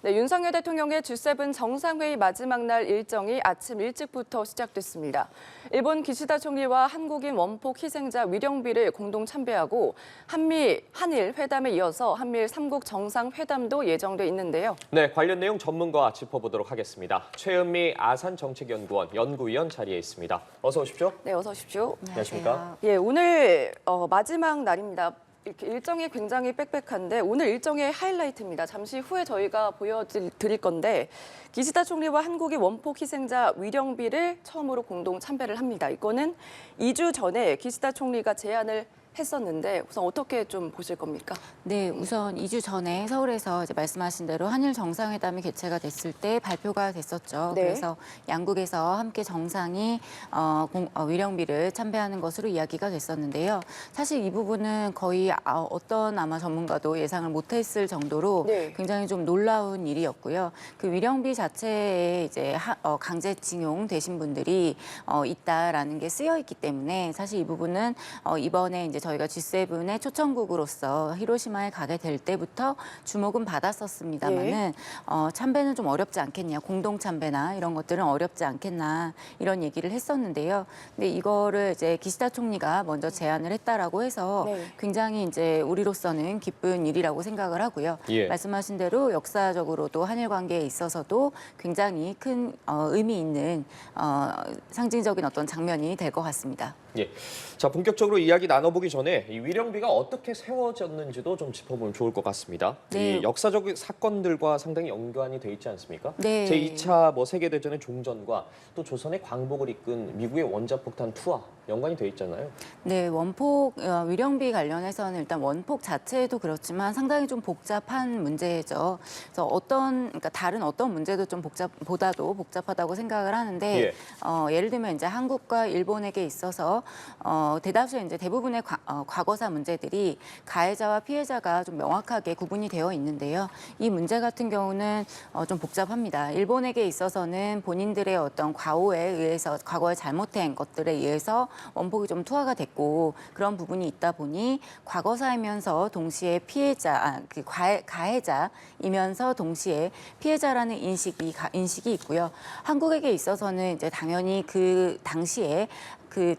네, 윤석열 대통령의 G7 정상회의 마지막 날 일정이 아침 일찍부터 시작됐습니다. 일본 기시다 총리와 한국인 원폭 희생자 위령비를 공동 참배하고 한일 회담에 이어서 한미일 3국 정상회담도 예정돼 있는데요. 네, 관련 내용 전문가와 짚어보도록 하겠습니다. 최은미 아산정책연구원 연구위원 자리에 있습니다. 어서 오십시오. 네, 어서 오십시오. 안녕하십니까? 예, 오늘 마지막 날입니다. 이렇게 일정이 굉장히 빽빽한데 오늘 일정의 하이라이트입니다. 잠시 후에 저희가 보여드릴 건데 기시다 총리와 한국의 원폭 희생자 위령비를 처음으로 공동 참배를 합니다. 이거는 2주 전에 기시다 총리가 제안을 했었는데 우선 어떻게 좀 보실 겁니까? 네, 우선 2주 전에 서울에서 이제 말씀하신 대로 한일 정상회담이 개최가 됐을 때 발표가 됐었죠. 네. 그래서 양국에서 함께 정상이 위령비를 참배하는 것으로 이야기가 됐었는데요. 사실 이 부분은 거의 어떤 아마 전문가도 예상을 못했을 정도로 네. 굉장히 좀 놀라운 일이었고요. 그 위령비 자체에 이제 강제징용 되신 분들이 있다라는 게 쓰여 있기 때문에 사실 이 부분은 이번에 이제 저희가 G7의 초청국으로서 히로시마에 가게 될 때부터 주목은 받았었습니다만은 참배는 좀 어렵지 않겠냐, 공동 참배나 이런 것들은 어렵지 않겠나 이런 얘기를 했었는데요. 근데 이거를 이제 기시다 총리가 먼저 제안을 했다라고 해서 네. 굉장히 이제 우리로서는 기쁜 일이라고 생각을 하고요. 예. 말씀하신 대로 역사적으로도 한일 관계에 있어서도 굉장히 큰 의미 있는 상징적인 어떤 장면이 될 것 같습니다. 예. 자, 본격적으로 이야기 나눠보기 전에 이 위령비가 어떻게 세워졌는지도 좀 짚어보면 좋을 것 같습니다. 네. 이 역사적 사건들과 상당히 연관이 돼 있지 않습니까? 네. 제2차 세계대전의 종전과 또 조선의 광복을 이끈 미국의 원자폭탄 투하 연관이 돼 있잖아요. 네, 원폭 위령비 관련해서는 일단 원폭 자체도 그렇지만 상당히 좀 복잡한 문제죠. 그래서 그러니까 다른 어떤 문제도 좀 보다도 복잡하다고 생각을 하는데 예. 예를 들면 이제 한국과 일본에게 있어서 대다수의 이제 대부분의 과거사 문제들이 가해자와 피해자가 좀 명확하게 구분이 되어 있는데요. 이 문제 같은 경우는 좀 복잡합니다. 일본에게 있어서는 본인들의 어떤 과오에 의해서 과거에 잘못된 것들에 의해서 원폭이 좀 투하가 됐고 그런 부분이 있다 보니 과거사이면서 동시에 가해자이면서 동시에 피해자라는 인식이 있고요. 한국에게 있어서는 이제 당연히 그 당시에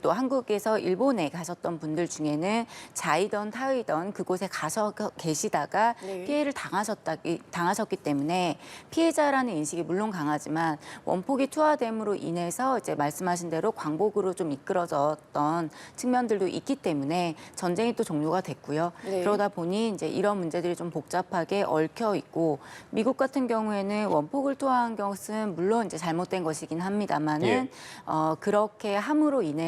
또 한국에서 일본에 가셨던 분들 중에는 자이던 타이던 그곳에 가서 계시다가 네. 피해를 당하셨기 때문에 피해자라는 인식이 물론 강하지만 원폭이 투하됨으로 인해서 이제 말씀하신 대로 광복으로 좀 이끌어졌던 측면들도 있기 때문에 전쟁이 또 종료가 됐고요. 네. 그러다 보니 이제 이런 문제들이 좀 복잡하게 얽혀 있고 미국 같은 경우에는 원폭을 투하한 것은 물론 이제 잘못된 것이긴 합니다만은 예. 그렇게 함으로 인해서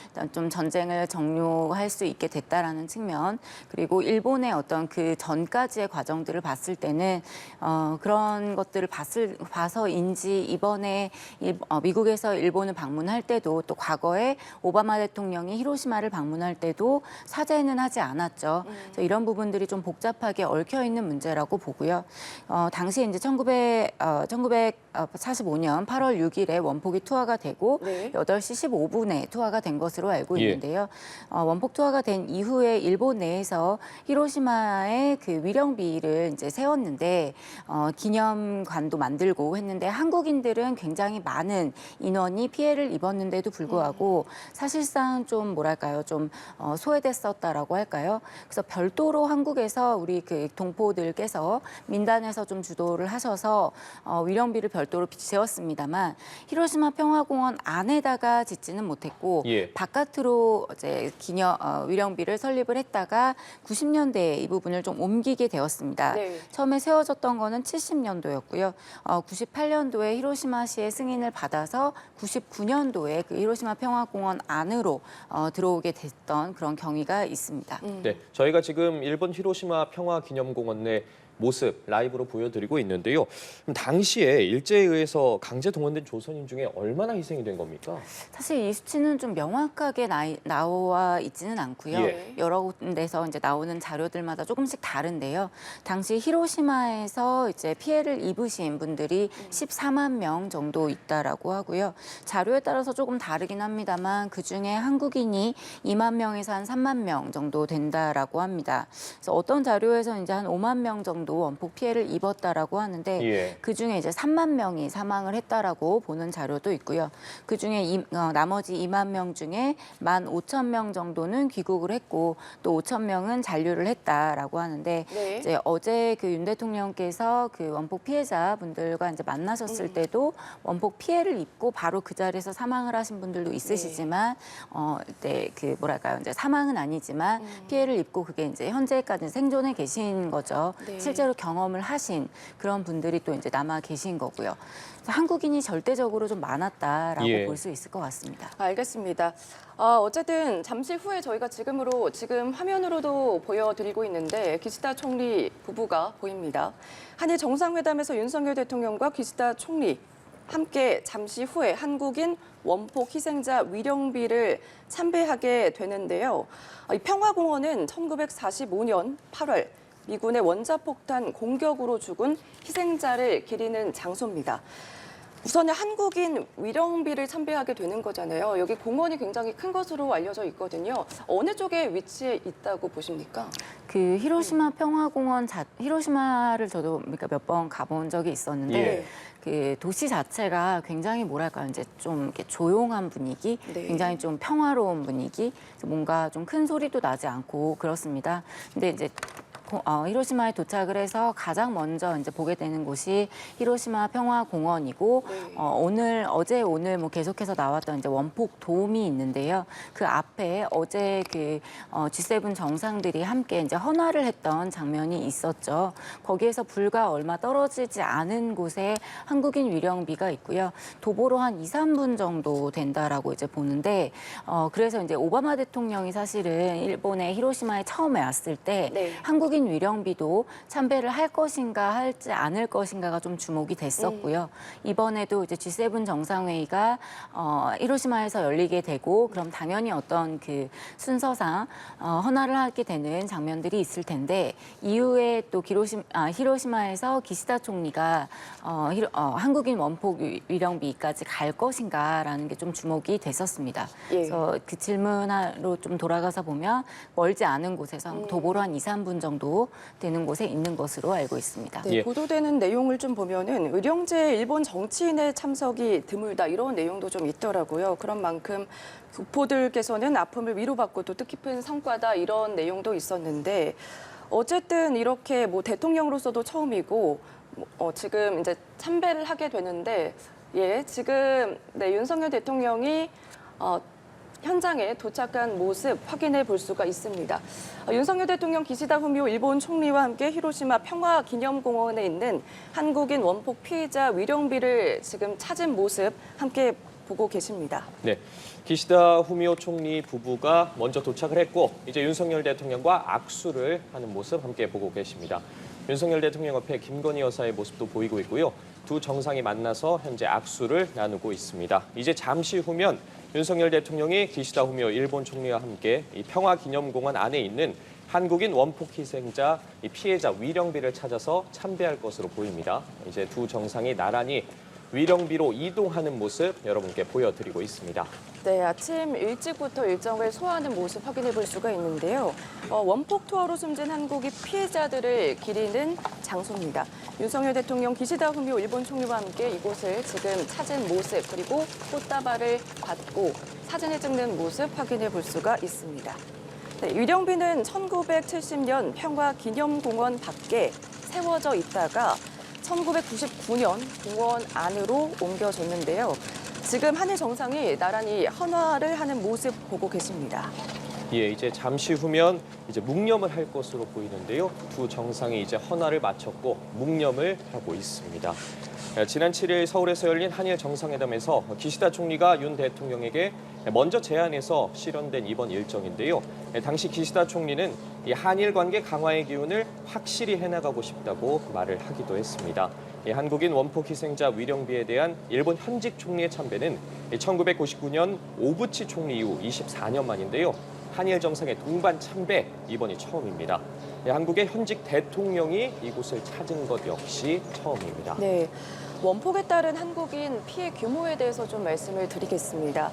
일단 좀 전쟁을 종료할 수 있게 됐다라는 측면 그리고 일본의 어떤 그 전까지의 과정들을 봤을 때는 그런 것들을 봐서인지 이번에 미국에서 일본을 방문할 때도 또 과거에 오바마 대통령이 히로시마를 방문할 때도 사죄는 하지 않았죠. 그래서 이런 부분들이 좀 복잡하게 얽혀 있는 문제라고 보고요. 당시 이제 1945년 8월 6일에 원폭이 투하가 되고 네. 8시 15분에 투하가 된 것으로 알고 예. 있는데요. 원폭 투하가 된 이후에 일본 내에서 히로시마에 그 위령비를 이제 세웠는데 기념관도 만들고 했는데 한국인들은 굉장히 많은 인원이 피해를 입었는데도 불구하고 사실상 좀 뭐랄까요, 좀 소외됐었다라고 할까요? 그래서 별도로 한국에서 우리 그 동포들께서 민단에서 좀 주도를 하셔서 위령비를 별도로 세웠습니다만 히로시마 평화공원 안에다가 짓지는 못했고 예. 바깥으로 이제 위령비를 설립을 했다가 90년대에 이 부분을 좀 옮기게 되었습니다. 네. 처음에 세워졌던 거는 70년도였고요. 98년도에 히로시마시의 승인을 받아서 99년도에 그 히로시마 평화공원 안으로 들어오게 됐던 그런 경위가 있습니다. 네, 저희가 지금 일본 히로시마 평화기념공원 내 모습 라이브로 보여드리고 있는데요. 그럼 당시에 일제에 의해서 강제 동원된 조선인 중에 얼마나 희생이 된 겁니까? 사실 이 수치는 좀 명확하게 나와 있지는 않고요. 예. 여러 군데서 이제 나오는 자료들마다 조금씩 다른데요. 당시 히로시마에서 이제 피해를 입으신 분들이 14만 명 정도 있다라고 하고요. 자료에 따라서 조금 다르긴 합니다만 그 중에 한국인이 2만 명에서 한 3만 명 정도 된다라고 합니다. 그래서 어떤 자료에서는 이제 한 5만 명 정도 정도 원폭 피해를 입었다라고 하는데 예. 그중에 이제 3만 명이 사망을 했다라고 보는 자료도 있고요. 그중에 나머지 2만 명 중에 15,000명 정도는 귀국을 했고 또 5,000명은 잔류를 했다라고 하는데 네. 이제 어제 그 윤 대통령께서 그 원폭 피해자분들과 이제 만나셨을 때도 원폭 피해를 입고 바로 그 자리에서 사망을 하신 분들도 있으시지만 이제 그 뭐랄까요, 이제 사망은 아니지만 피해를 입고 그게 이제 현재까지 생존해 계신 거죠. 네. 실제로 경험을 하신 그런 분들이 또 이제 남아 계신 거고요. 그래서 한국인이 절대적으로 좀 많았다라고 예. 볼 수 있을 것 같습니다. 알겠습니다. 어쨌든 잠시 후에 저희가 지금 화면으로도 보여드리고 있는데 기시다 총리 부부가 보입니다. 한일 정상회담에서 윤석열 대통령과 기시다 총리 함께 잠시 후에 한국인 원폭 희생자 위령비를 참배하게 되는데요. 이 평화공원은 1945년 8월 미군의 원자폭탄 공격으로 죽은 희생자를 기리는 장소입니다. 우선 한국인 위령비를 참배하게 되는 거잖아요. 여기 공원이 굉장히 큰 것으로 알려져 있거든요. 어느 쪽에 위치해 있다고 보십니까? 그 히로시마 평화공원 히로시마를 저도 그러니까 몇 번 가본 적이 있었는데 예. 그 도시 자체가 굉장히 뭐랄까요, 이제 좀 이렇게 조용한 분위기, 네. 굉장히 좀 평화로운 분위기, 뭔가 좀 큰 소리도 나지 않고 그렇습니다. 근데 이제 히로시마에 도착을 해서 가장 먼저 이제 보게 되는 곳이 히로시마 평화공원이고 네. 어제 오늘 뭐 계속해서 나왔던 이제 원폭 돔이 있는데요. 그 앞에 어제 그 G7 정상들이 함께 이제 헌화를 했던 장면이 있었죠. 거기에서 불과 얼마 떨어지지 않은 곳에 한국인 위령비가 있고요. 도보로 한 2, 3분 정도 된다라고 이제 보는데 그래서 이제 오바마 대통령이 사실은 일본의 히로시마에 처음에 왔을 때 네. 한국인 위령비도 참배를 할 것인가 할지 않을 것인가가 좀 주목이 됐었고요. 이번에도 이제 G7 정상회의가 히로시마에서 열리게 되고 그럼 당연히 어떤 그 순서상 헌화를 하게 되는 장면들이 있을 텐데 이후에 또 히로시마에서 기시다 총리가 한국인 원폭 위령비까지 갈 것인가라는 게 좀 주목이 됐었습니다. 예. 그래서 그 질문으로 좀 돌아가서 보면 멀지 않은 곳에서 도보로 한 2, 3분 정도 되는 곳에 있는 것으로 알고 있습니다. 네, 예. 보도되는 내용을 좀 보면은 의령제에 일본 정치인의 참석이 드물다 이런 내용도 좀 있더라고요. 그런 만큼 교포들께서는 아픔을 위로받고 또 뜻깊은 성과다 이런 내용도 있었는데 어쨌든 이렇게 뭐 대통령으로서도 처음이고 지금 이제 참배를 하게 되는데 지금 윤석열 대통령이 현장에 도착한 모습 확인해 볼 수가 있습니다. 윤석열 대통령 기시다 후미오 일본 총리와 함께 히로시마 평화기념공원에 있는 한국인 원폭 피해자 위령비를 지금 찾은 모습 함께 보고 계십니다. 네, 기시다 후미오 총리 부부가 먼저 도착을 했고 이제 윤석열 대통령과 악수를 하는 모습 함께 보고 계십니다. 윤석열 대통령 옆에 김건희 여사의 모습도 보이고 있고요. 두 정상이 만나서 현재 악수를 나누고 있습니다. 이제 잠시 후면 윤석열 대통령이 기시다 후미오 일본 총리와 함께 이 평화기념공원 안에 있는 한국인 원폭 희생자 피해자 위령비를 찾아서 참배할 것으로 보입니다. 이제 두 정상이 나란히 위령비로 이동하는 모습 여러분께 보여드리고 있습니다. 네, 아침 일찍부터 일정을 소화하는 모습 확인해 볼 수가 있는데요. 원폭 투하로 숨진 한국인 피해자들을 기리는 장소입니다. 윤석열 대통령 기시다 후미오 일본 총리와 함께 이곳을 지금 찾은 모습 그리고 꽃다발을 받고 사진을 찍는 모습 확인해 볼 수가 있습니다. 네, 위령비는 1970년 평화기념공원 밖에 세워져 있다가 1999년 공원 안으로 옮겨졌는데요. 지금 한일 정상이 나란히 헌화를 하는 모습 보고 계십니다. 예, 이제 잠시 후면 이제 묵념을 할 것으로 보이는데요. 두 정상이 이제 헌화를 마쳤고 묵념을 하고 있습니다. 지난 7일 서울에서 열린 한일 정상회담에서 기시다 총리가 윤 대통령에게 먼저 제안해서 실현된 이번 일정인데요. 당시 기시다 총리는 이 한일 관계 강화의 기운을 확실히 해나가고 싶다고 말을 하기도 했습니다. 한국인 원폭 희생자 위령비에 대한 일본 현직 총리의 참배는 1999년 오부치 총리 이후 24년 만인데요. 한일 정상의 동반 참배 이번이 처음입니다. 한국의 현직 대통령이 이곳을 찾은 것 역시 처음입니다. 네, 원폭에 따른 한국인 피해 규모에 대해서 좀 말씀을 드리겠습니다.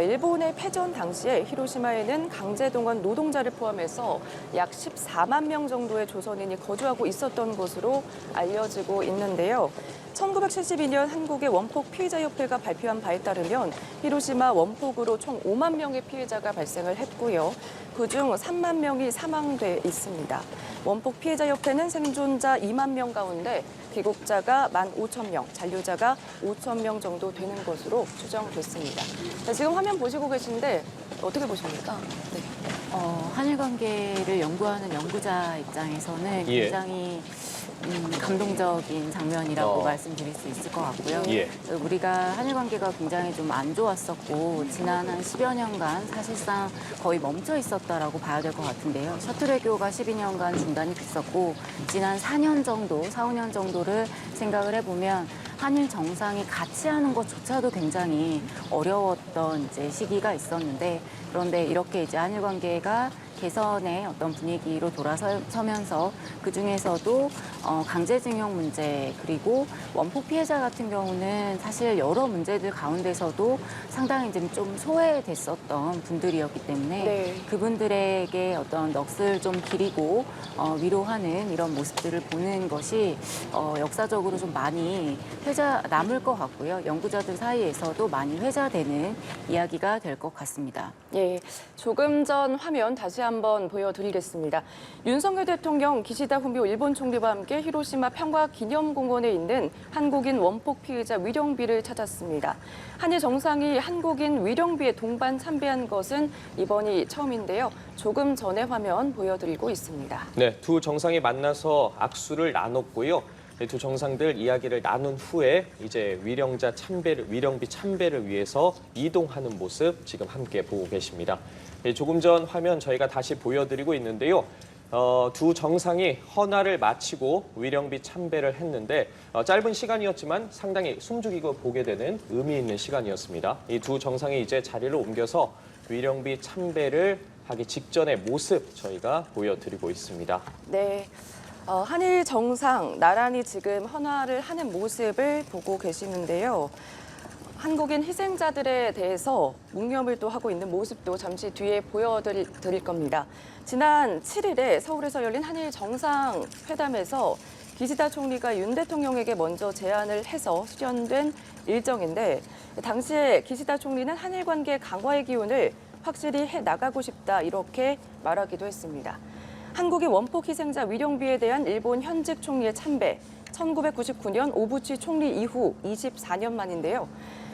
일본의 패전 당시에 히로시마에는 강제동원 노동자를 포함해서 약 14만 명 정도의 조선인이 거주하고 있었던 것으로 알려지고 있는데요. 1972년 한국의 원폭 피해자협회가 발표한 바에 따르면 히로시마 원폭으로 총 5만 명의 피해자가 발생을 했고요. 그중 3만 명이 사망돼 있습니다. 원폭 피해자협회는 생존자 2만 명 가운데 귀국자가 15,000명, 잔류자가 5,000명 정도 되는 것으로 추정됐습니다. 자, 지금 화면 보시고 계신데 어떻게 보십니까? 네. 한일 관계를 연구하는 연구자 입장에서는 예. 굉장히 감동적인 장면이라고 말씀드릴 수 있을 것 같고요. 예. 우리가 한일 관계가 굉장히 좀 안 좋았었고 지난 한 10여 년간 사실상 거의 멈춰 있었다라고 봐야 될 것 같은데요. 셔틀 외교가 12년간 중단이 됐었고 지난 4년 정도, 4, 5년 정도를 생각을 해보면 한일 정상이 같이 하는 것조차도 굉장히 어려웠던 이제 시기가 있었는데 그런데 이렇게 이제 한일 관계가 개선의 어떤 분위기로 돌아서면서 그 중에서도 강제징용 문제 그리고 원폭 피해자 같은 경우는 사실 여러 문제들 가운데서도 상당히 좀 소외됐었던 분들이었기 때문에 네. 그분들에게 어떤 넋을 좀 기리고 위로하는 이런 모습들을 보는 것이 역사적으로 좀 많이 남을 것 같고요. 연구자들 사이에서도 많이 회자되는 이야기가 될 것 같습니다. 예, 조금 전 화면 다시 한번 보여드리겠습니다. 윤석열 대통령, 기시다 후미오 일본 총리와 함께 히로시마 평화기념공원에 있는 한국인 원폭 피해자 위령비를 찾았습니다. 한일 정상이 한국인 위령비에 동반 참배한 것은 이번이 처음인데요. 조금 전의 화면 보여드리고 있습니다. 네, 두 정상이 만나서 악수를 나눴고요. 두 정상들 이야기를 나눈 후에 이제 위령비 참배를 위해서 이동하는 모습 지금 함께 보고 계십니다. 조금 전 화면 저희가 다시 보여드리고 있는데요. 두 정상이 헌화를 마치고 위령비 참배를 했는데 짧은 시간이었지만 상당히 숨죽이고 보게 되는 의미 있는 시간이었습니다. 이 두 정상이 이제 자리를 옮겨서 위령비 참배를 하기 직전의 모습 저희가 보여드리고 있습니다. 네. 한일 정상 나란히 지금 헌화를 하는 모습을 보고 계시는데요. 한국인 희생자들에 대해서 묵념을 또 하고 있는 모습도 잠시 뒤에 보여드릴 겁니다. 지난 7일에 서울에서 열린 한일 정상회담에서 기시다 총리가 윤 대통령에게 먼저 제안을 해서 수련된 일정인데 당시에 기시다 총리는 한일 관계 강화의 기운을 확실히 해나가고 싶다 이렇게 말하기도 했습니다. 한국의 원폭 희생자 위령비에 대한 일본 현직 총리의 참배, 1999년 오부치 총리 이후 24년 만인데요.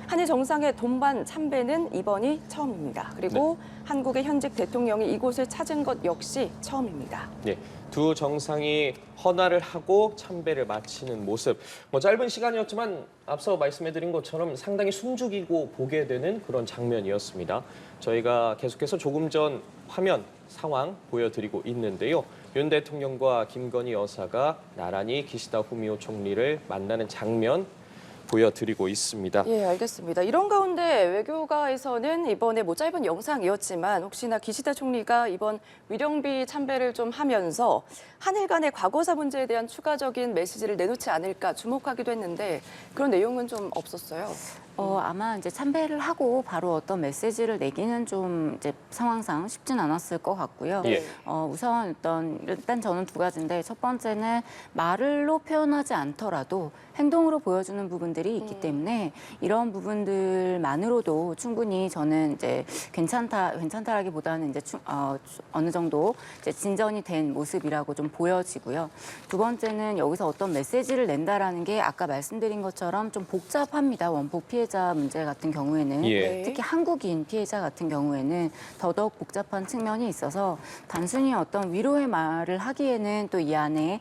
한일 정상의 동반 참배는 이번이 처음입니다. 그리고 한국의 현직 대통령이 이곳을 찾은 것 역시 처음입니다. 네, 두 정상이 헌화를 하고 참배를 마치는 모습. 짧은 시간이었지만 앞서 말씀해드린 것처럼 상당히 숨죽이고 보게 되는 그런 장면이었습니다. 저희가 계속해서 조금 전 화면 상황 보여드리고 있는데요. 윤 대통령과 김건희 여사가 나란히 기시다 후미오 총리를 만나는 장면 보여드리고 있습니다. 예, 알겠습니다. 이런 가운데 외교가에서는 이번에 짧은 영상이었지만 혹시나 기시다 총리가 이번 위령비 참배를 좀 하면서 한일 간의 과거사 문제에 대한 추가적인 메시지를 내놓지 않을까 주목하기도 했는데 그런 내용은 좀 없었어요. 아마 이제 참배를 하고 바로 어떤 메시지를 내기는 좀 이제 상황상 쉽진 않았을 것 같고요. 예. 우선 일단 저는 두 가지인데 첫 번째는 말로 표현하지 않더라도 행동으로 보여주는 부분들이 있기 때문에 이런 부분들만으로도 충분히 저는 이제 괜찮다라기보다는 이제 어느 정도 이제 진전이 된 모습이라고 좀 보여지고요. 두 번째는 여기서 어떤 메시지를 낸다라는 게 아까 말씀드린 것처럼 좀 복잡합니다. 원폭 피해자 문제 같은 경우에는 예. 특히 한국인 피해자 같은 경우에는 더더욱 복잡한 측면이 있어서 단순히 어떤 위로의 말을 하기에는 또 이 안에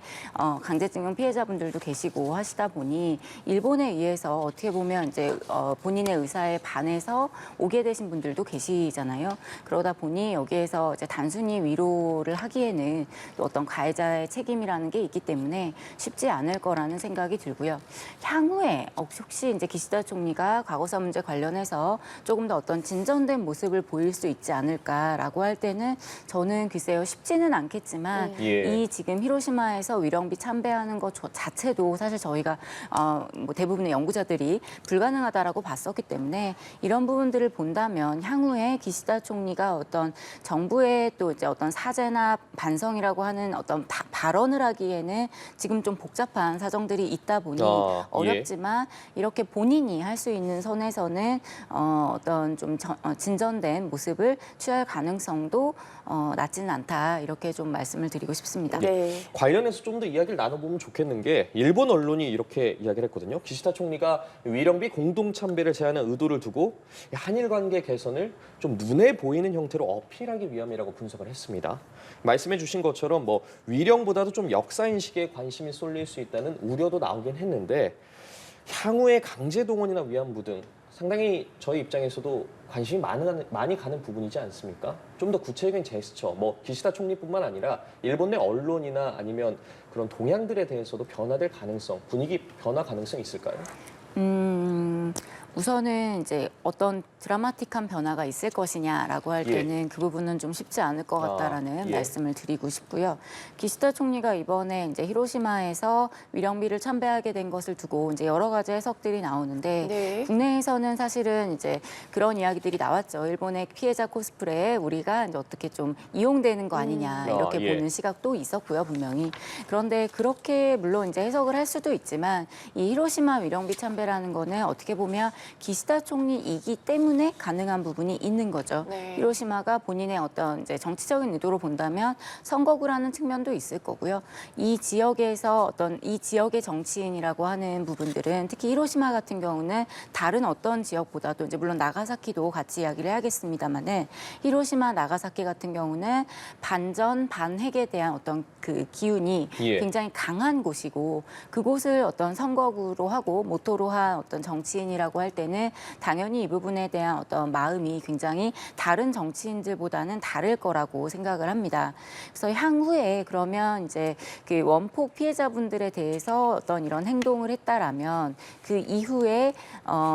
강제징용 피해자분들도 계시고 하시다 보니 일본에 의해서 어떻게 보면 이제 본인의 의사에 반해서 오게 되신 분들도 계시잖아요. 그러다 보니 여기에서 이제 단순히 위로를 하기에는 또 어떤 가해자의 책임이라는 게 있기 때문에 쉽지 않을 거라는 생각이 들고요. 향후에 혹시 이제 기시다 총리가 정부가 과거사 문제 관련해서 조금 더 어떤 진전된 모습을 보일 수 있지 않을까라고 할 때는 저는 글쎄요 쉽지는 않겠지만 예. 이 지금 히로시마에서 위령비 참배하는 것 자체도 사실 저희가 뭐 대부분의 연구자들이 불가능하다라고 봤었기 때문에 이런 부분들을 본다면 향후에 기시다 총리가 어떤 정부의 또 이제 어떤 사죄나 반성이라고 하는 어떤 발언을 하기에는 지금 좀 복잡한 사정들이 있다 보니 예. 어렵지만 이렇게 본인이 할 수 있는 선에서는 어떤 좀 진전된 모습을 취할 가능성도 낮지는 않다 이렇게 좀 말씀을 드리고 싶습니다. 네. 관련해서 좀 더 이야기를 나눠보면 좋겠는 게 일본 언론이 이렇게 이야기를 했거든요. 기시다 총리가 위령비 공동 참배를 제안한 의도를 두고 한일 관계 개선을 좀 눈에 보이는 형태로 어필하기 위함이라고 분석을 했습니다. 말씀해 주신 것처럼 뭐 위령보다도 좀 역사 인식에 관심이 쏠릴 수 있다는 우려도 나오긴 했는데 향후에 강제 동원이나 위안부 등 상당히 저희 입장에서도 관심이 많이 가는 부분이지 않습니까? 좀 더 구체적인 제스처, 뭐 기시다 총리뿐만 아니라 일본 내 언론이나 아니면 그런 동향들에 대해서도 변화될 가능성, 분위기 변화 가능성이 있을까요? 우선은 이제 어떤 드라마틱한 변화가 있을 것이냐라고 할 때는 그 부분은 좀 쉽지 않을 것 같다라는 말씀을 드리고 싶고요. 기시다 총리가 이번에 이제 히로시마에서 위령비를 참배하게 된 것을 두고 이제 여러 가지 해석들이 나오는데 네. 국내에서는 사실은 이제 그런 이야기들이 나왔죠. 일본의 피해자 코스프레에 우리가 이제 어떻게 좀 이용되는 거 아니냐 이렇게 보는 시각도 있었고요, 분명히. 그런데 그렇게 물론 이제 해석을 할 수도 있지만 이 히로시마 위령비 참배라는 거는 어떻게 보면 기시다 총리이기 때문에 가능한 부분이 있는 거죠. 네. 히로시마가 본인의 어떤 이제 정치적인 의도로 본다면 선거구라는 측면도 있을 거고요. 이 지역에서 어떤 이 지역의 정치인이라고 하는 부분들은 특히 히로시마 같은 경우는 다른 어떤 지역보다도 이제 물론 나가사키도 같이 이야기를 해야겠습니다만은 히로시마, 나가사키 같은 경우는 반전, 반핵에 대한 어떤 그 기운이 굉장히 강한 곳이고 그곳을 어떤 선거구로 하고 모토로 한 어떤 정치인이라고 할 때는 당연히 이 부분에 대한 어떤 마음이 굉장히 다른 정치인들보다는 다를 거라고 생각을 합니다. 그래서 향후에 그러면 이제 그 원폭 피해자분들에 대해서 어떤 이런 행동을 했다라면 그 이후에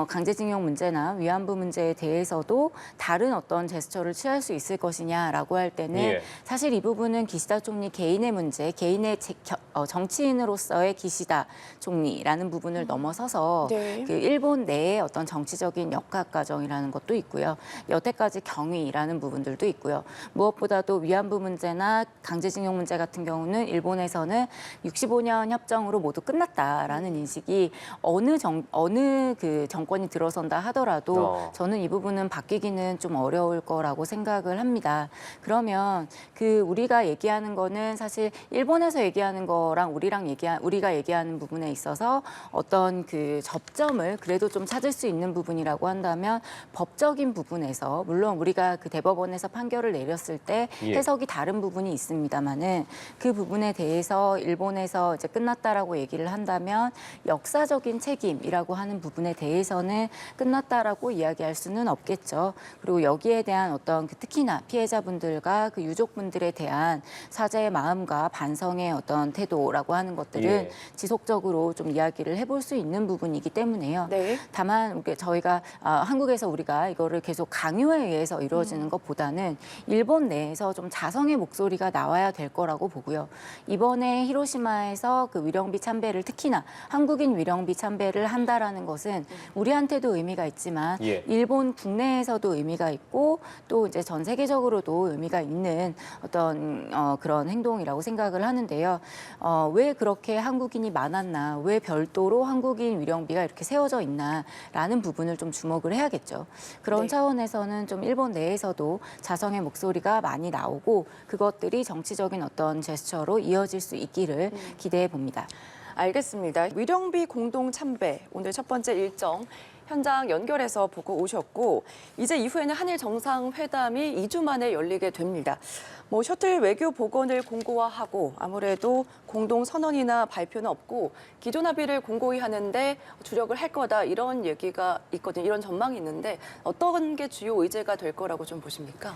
강제징용 문제나 위안부 문제에 대해서도 다른 어떤 제스처를 취할 수 있을 것이냐라고 할 때는 사실 이 부분은 기시다 총리 개인의 문제, 개인의 정치인으로서의 기시다 총리라는 부분을 넘어서서 그 일본 내의 어떤 정치적인 역학 과정이라는 것도 있고요. 여태까지 경위라는 부분들도 있고요. 무엇보다도 위안부 문제나 강제징용 문제 같은 경우는 일본에서는 65년 협정으로 모두 끝났다라는 인식이 어느 그 정권이 들어선다 하더라도 저는 이 부분은 바뀌기는 좀 어려울 거라고 생각을 합니다. 그러면 그 우리가 얘기하는 거는 사실 일본에서 얘기하는 거랑 우리가 얘기하는 부분에 있어서 어떤 그 접점을 그래도 좀 찾을 수 있는 부분이라고 한다면 법적인 부분에서 물론 우리가 그 대법원에서 판결을 내렸을 때 해석이 다른 부분이 있습니다만은 그 부분에 대해서 일본에서 이제 끝났다라고 얘기를 한다면 역사적인 책임이라고 하는 부분에 대해서는 끝났다라고 이야기할 수는 없겠죠. 그리고 여기에 대한 어떤 그 특히나 피해자분들과 그 유족분들에 대한 사죄의 마음과 반성의 어떤 태도라고 하는 것들은 지속적으로 좀 이야기를 해볼 수 있는 부분이기 때문에요. 다만 저희가 한국에서 우리가 이거를 계속 강요에 의해서 이루어지는 것보다는 일본 내에서 좀 자성의 목소리가 나와야 될 거라고 보고요. 이번에 히로시마에서 그 위령비 참배를 특히나 한국인 위령비 참배를 한다라는 것은 우리한테도 의미가 있지만 일본 국내에서도 의미가 있고 또 이제 전 세계적으로도 의미가 있는 어떤 그런 행동이라고 생각을 하는데요. 왜 그렇게 한국인이 많았나, 왜 별도로 한국인 위령비가 이렇게 세워져 있나라는 부분을 좀 주목을 해야겠죠. 그런 차원에서는 좀 일본 내에서도 자성의 목소리가 많이 나오고 그것들이 정치적인 어떤 제스처로 이어질 수 있기를 기대해 봅니다. 알겠습니다. 위령비 공동 참배 오늘 첫 번째 일정 현장 연결해서 보고 오셨고 이제 이후에는 한일 정상회담이 2주 만에 열리게 됩니다. 뭐 셔틀 외교 복원을 공고화하고 아무래도 공동 선언이나 발표는 없고 기존 합의를 공고히 하는데 주력을 할 거다 이런 얘기가 있거든요. 이런 전망이 있는데 어떤 게 주요 의제가 될 거라고 좀 보십니까?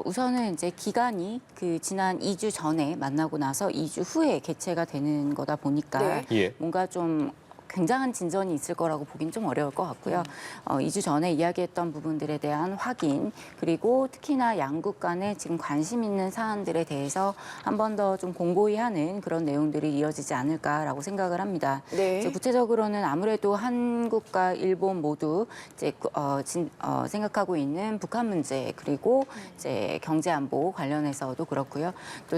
우선은 이제 기간이 그 지난 2주 전에 만나고 나서 2주 후에 개최가 되는 거다 보니까 뭔가 좀 굉장한 진전이 있을 거라고 보긴 좀 어려울 것 같고요. 2주 전에 이야기했던 부분들에 대한 확인, 그리고 특히나 양국 간에 지금 관심 있는 사안들에 대해서 한 번 더 좀 공고히 하는 그런 내용들이 이어지지 않을까라고 생각을 합니다. 네. 이제 구체적으로는 아무래도 한국과 일본 모두 이제 생각하고 있는 북한 문제, 그리고 이제 경제 안보 관련해서도 그렇고요. 또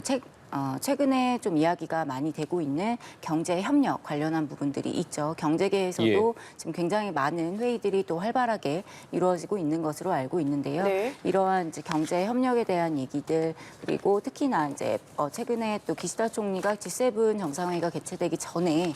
최근에 좀 이야기가 많이 되고 있는 경제 협력 관련한 부분들이 있죠. 경제계에서도 예. 지금 굉장히 많은 회의들이 또 활발하게 이루어지고 있는 것으로 알고 있는데요. 네. 이러한 이제 경제 협력에 대한 얘기들, 그리고 특히나 이제 최근에 또 기시다 총리가 G7 정상회의가 개최되기 전에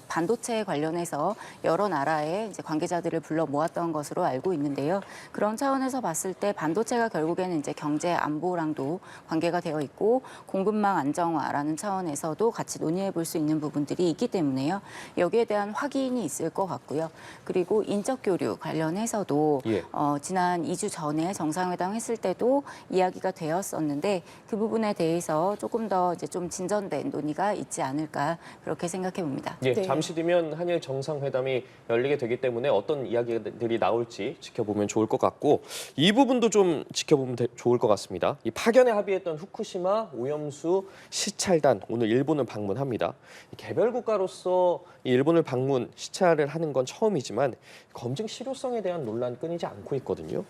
반도체 관련해서 여러 나라의 이제 관계자들을 불러 모았던 것으로 알고 있는데요. 그런 차원에서 봤을 때 반도체가 결국에는 이제 경제 안보랑도 관계가 되어 있고 공급망 안정화라는 차원에서도 같이 논의해 볼 수 있는 부분들이 있기 때문에요. 여기에 대한 확인이 있을 것 같고요. 그리고 인적 교류 관련해서도 예. 지난 2주 전에 정상회담 했을 때도 이야기가 되었었는데 그 부분에 대해서 조금 더 이제 좀 진전된 논의가 있지 않을까 그렇게 생각해 봅니다. 예, 네. 잠시 뒤면 한일 정상회담이 열리게 되기 때문에 어떤 이야기들이 나올지 지켜보면 좋을 것 같고 이 부분도 좀 지켜보면 좋을 것 같습니다. 이 파견에 합의했던 후쿠시마 오염수 시찰단 오늘 일본을 방문합니다. 개별 국가로서 이 일본을 방문 시찰을 하는 건 처음이지만 검증 실효성에 대한 논란 끊이지 않고 있거든요.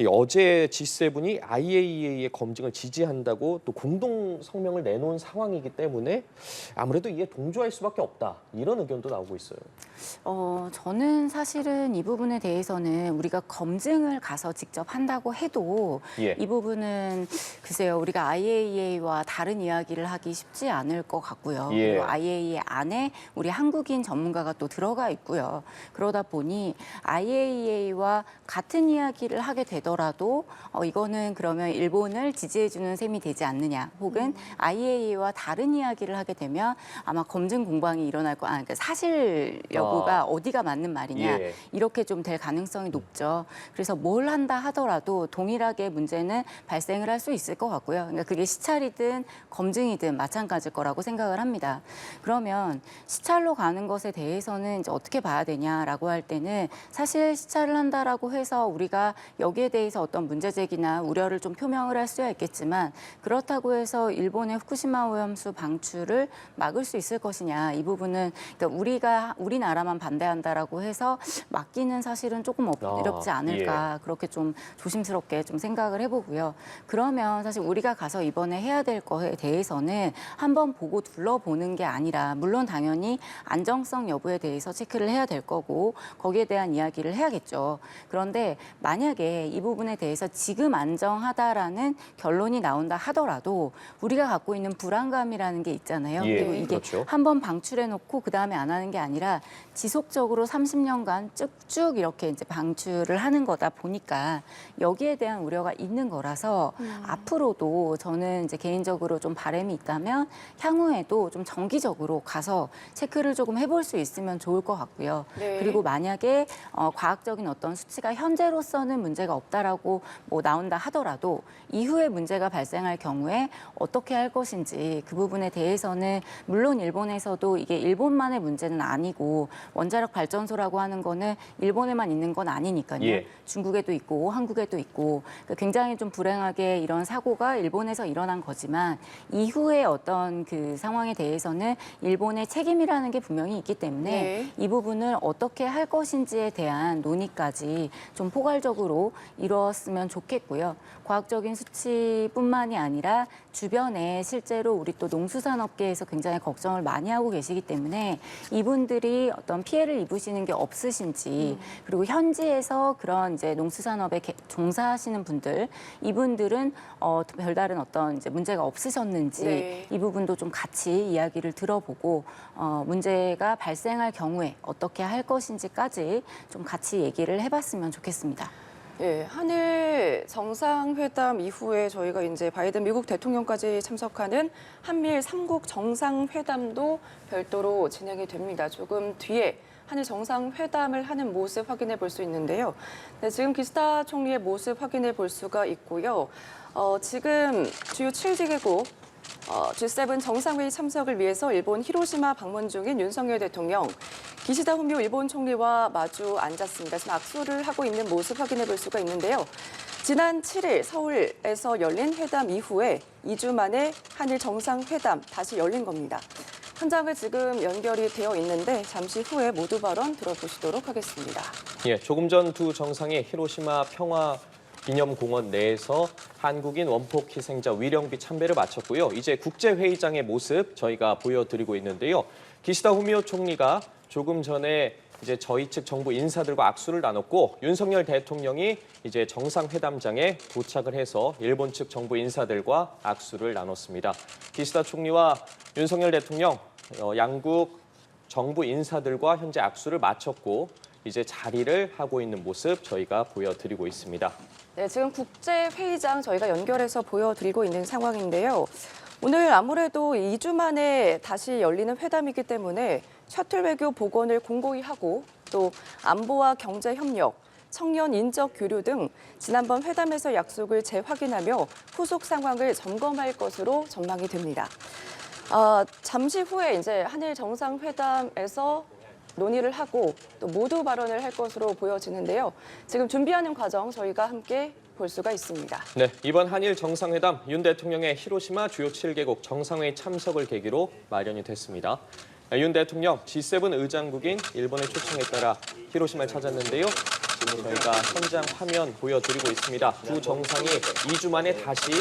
어제 G7이 IAEA의 검증을 지지한다고 또 공동 성명을 내놓은 상황이기 때문에 아무래도 이에 동조할 수밖에 없다. 이런 의견도 나오고 있어요. 저는 사실은 이 부분에 대해서는 우리가 검증을 가서 직접 한다고 해도 예. 이 부분은 글쎄요, 우리가 IAEA와 다른 이야기를 하기 쉽지 않을 것 같고요. 예. 그리고 IAEA 안에 우리 한국인 전문가가 또 들어가 있고요. 그러다 보니 IAEA와 같은 이야기를 하게 되더라도 이거는 그러면 일본을 지지해주는 셈이 되지 않느냐, 혹은 IAEA와 다른 이야기를 하게 되면 아마 검증 공방이 일어날 그러니까 사실 여부가 어디가 맞는 말이냐, 예. 이렇게 좀 될 가능성이 높죠. 그래서 뭘 한다 하더라도 동일하게 문제는 발생을 할 수 있을 것 같고요. 그러니까 그게 시찰이든 검증이든 마찬가지일 거라고 생각을 합니다. 그러면 시찰로 가는 것에 대해서는 이제 어떻게 봐야 되냐라고 할 때는 사실 시찰을 한다라고 해서 우리가 여기에 대해서 어떤 문제 제기나 우려를 좀 표명을 할 수야 있겠지만 그렇다고 해서 일본의 후쿠시마 오염수 방출을 막을 수 있을 것이냐, 이 부분은 그러니까 우리나라만 반대한다라고 해서 막기는 사실은 조금 어렵지 않을까, 그렇게 좀 조심스럽게 좀 생각을 해보고요. 그러면 사실 우리가 가서 이번에 해야 될 거에 대해서는 한번 보고 둘러보는 게 아니라, 물론 당연히 안정성 여부에 대해서 체크를 해야 될 거고 거기에 대한 이야기를 해야겠죠. 그런데 만약에 이 부분에 대해서 지금 안정하다라는 결론이 나온다 하더라도 우리가 갖고 있는 불안감이라는 게 있잖아요. 예, 그리고 이게 그렇죠. 한번 방출해놓고 그 다음에 안 하는 게 아니라 지속적으로 30년간 쭉쭉 이렇게 이제 방출을 하는 거다 보니까 여기에 대한 우려가 있는 거라서 앞으로도 저는 이제 개인적으로 좀 바람이 있다면 향후에도 좀 정기적으로 가서 체크를 조금 해볼 수 있으면 좋을 것 같고요. 네. 그리고 만약에 과학적인 어떤 수치가 현재로서는 문제가 없다라고 뭐 나온다 하더라도 이후에 문제가 발생할 경우에 어떻게 할 것인지 그 부분에 대해서는 물론 일본에서도 이게 일본만의 문제는 아니고 원자력 발전소라고 하는 거는 일본에만 있는 건 아니니까요. 예. 중국에도 있고 한국에도 있고 그러니까 굉장히 좀 불행하게 이런 사고가 일본에서 일어난 거지만 이후에 어떤 그 상황에 대해서는 일본의 책임이라는 게 분명히 있기 때문에 네. 이 부분을 어떻게 할 것인지에 대한 논의까지 좀 포괄적으로 이루었으면 좋겠고요. 과학적인 수치뿐만이 아니라 주변에 실제로 우리 또 농수산업계에서 굉장히 걱정을 많이 하고 계시기 때문에 이분들이 어떤 피해를 입으시는 게 없으신지, 그리고 현지에서 그런 이제 농수산업에 종사하시는 분들, 이분들은 별다른 어떤 이제 문제가 없으셨는지 네. 이 부분도 좀 같이 이야기를 들어보고 문제가 발생할 경우에 어떻게 할 것인지까지 좀 같이 얘기를 해봤으면 좋겠습니다. 예, 한일 정상회담 이후에 저희가 이제 바이든 미국 대통령까지 참석하는 한미일 3국 정상회담도 별도로 진행이 됩니다. 조금 뒤에 한일 정상회담을 하는 모습 확인해 볼 수 있는데요. 네, 지금 기시다 총리의 모습 확인해 볼 수가 있고요. 지금 주요 7개국 G7 정상회의 참석을 위해서 일본 히로시마 방문 중인 윤석열 대통령, 기시다 후미오 일본 총리와 마주 앉았습니다. 지금 악수를 하고 있는 모습 확인해 볼 수가 있는데요. 지난 7일 서울에서 열린 회담 이후에 2주 만에 한일 정상회담 다시 열린 겁니다. 현장을 지금 연결이 되어 있는데 잠시 후에 모두 발언 들어보시도록 하겠습니다. 예, 조금 전 두 정상이 히로시마 평화 기념공원 내에서 한국인 원폭 희생자 위령비 참배를 마쳤고요. 이제 국제회의장의 모습 저희가 보여드리고 있는데요. 기시다 후미오 총리가 조금 전에 이제 저희 측 정부 인사들과 악수를 나눴고 윤석열 대통령이 이제 정상회담장에 도착을 해서 일본 측 정부 인사들과 악수를 나눴습니다. 기시다 총리와 윤석열 대통령 양국 정부 인사들과 현재 악수를 마쳤고 이제 자리를 하고 있는 모습 저희가 보여드리고 있습니다. 네, 지금 국제회의장 저희가 연결해서 보여드리고 있는 상황인데요. 오늘 아무래도 2주 만에 다시 열리는 회담이기 때문에 셔틀 외교 복원을 공고히 하고 또 안보와 경제 협력, 청년 인적 교류 등 지난번 회담에서 약속을 재확인하며 후속 상황을 점검할 것으로 전망이 됩니다. 잠시 후에 이제 한일 정상회담에서 논의를 하고 또 모두 발언을 할 것으로 보여지는데요. 지금 준비하는 과정 저희가 함께 볼 수가 있습니다. 네, 이번 한일 정상회담 윤 대통령의 히로시마 주요 7개국 정상회의 참석을 계기로 마련이 됐습니다. 윤 대통령 G7 의장국인 일본의 초청에 따라 히로시마를 찾았는데요. 지금 저희가 현장 화면 보여드리고 있습니다. 두 정상이 2주 만에 다시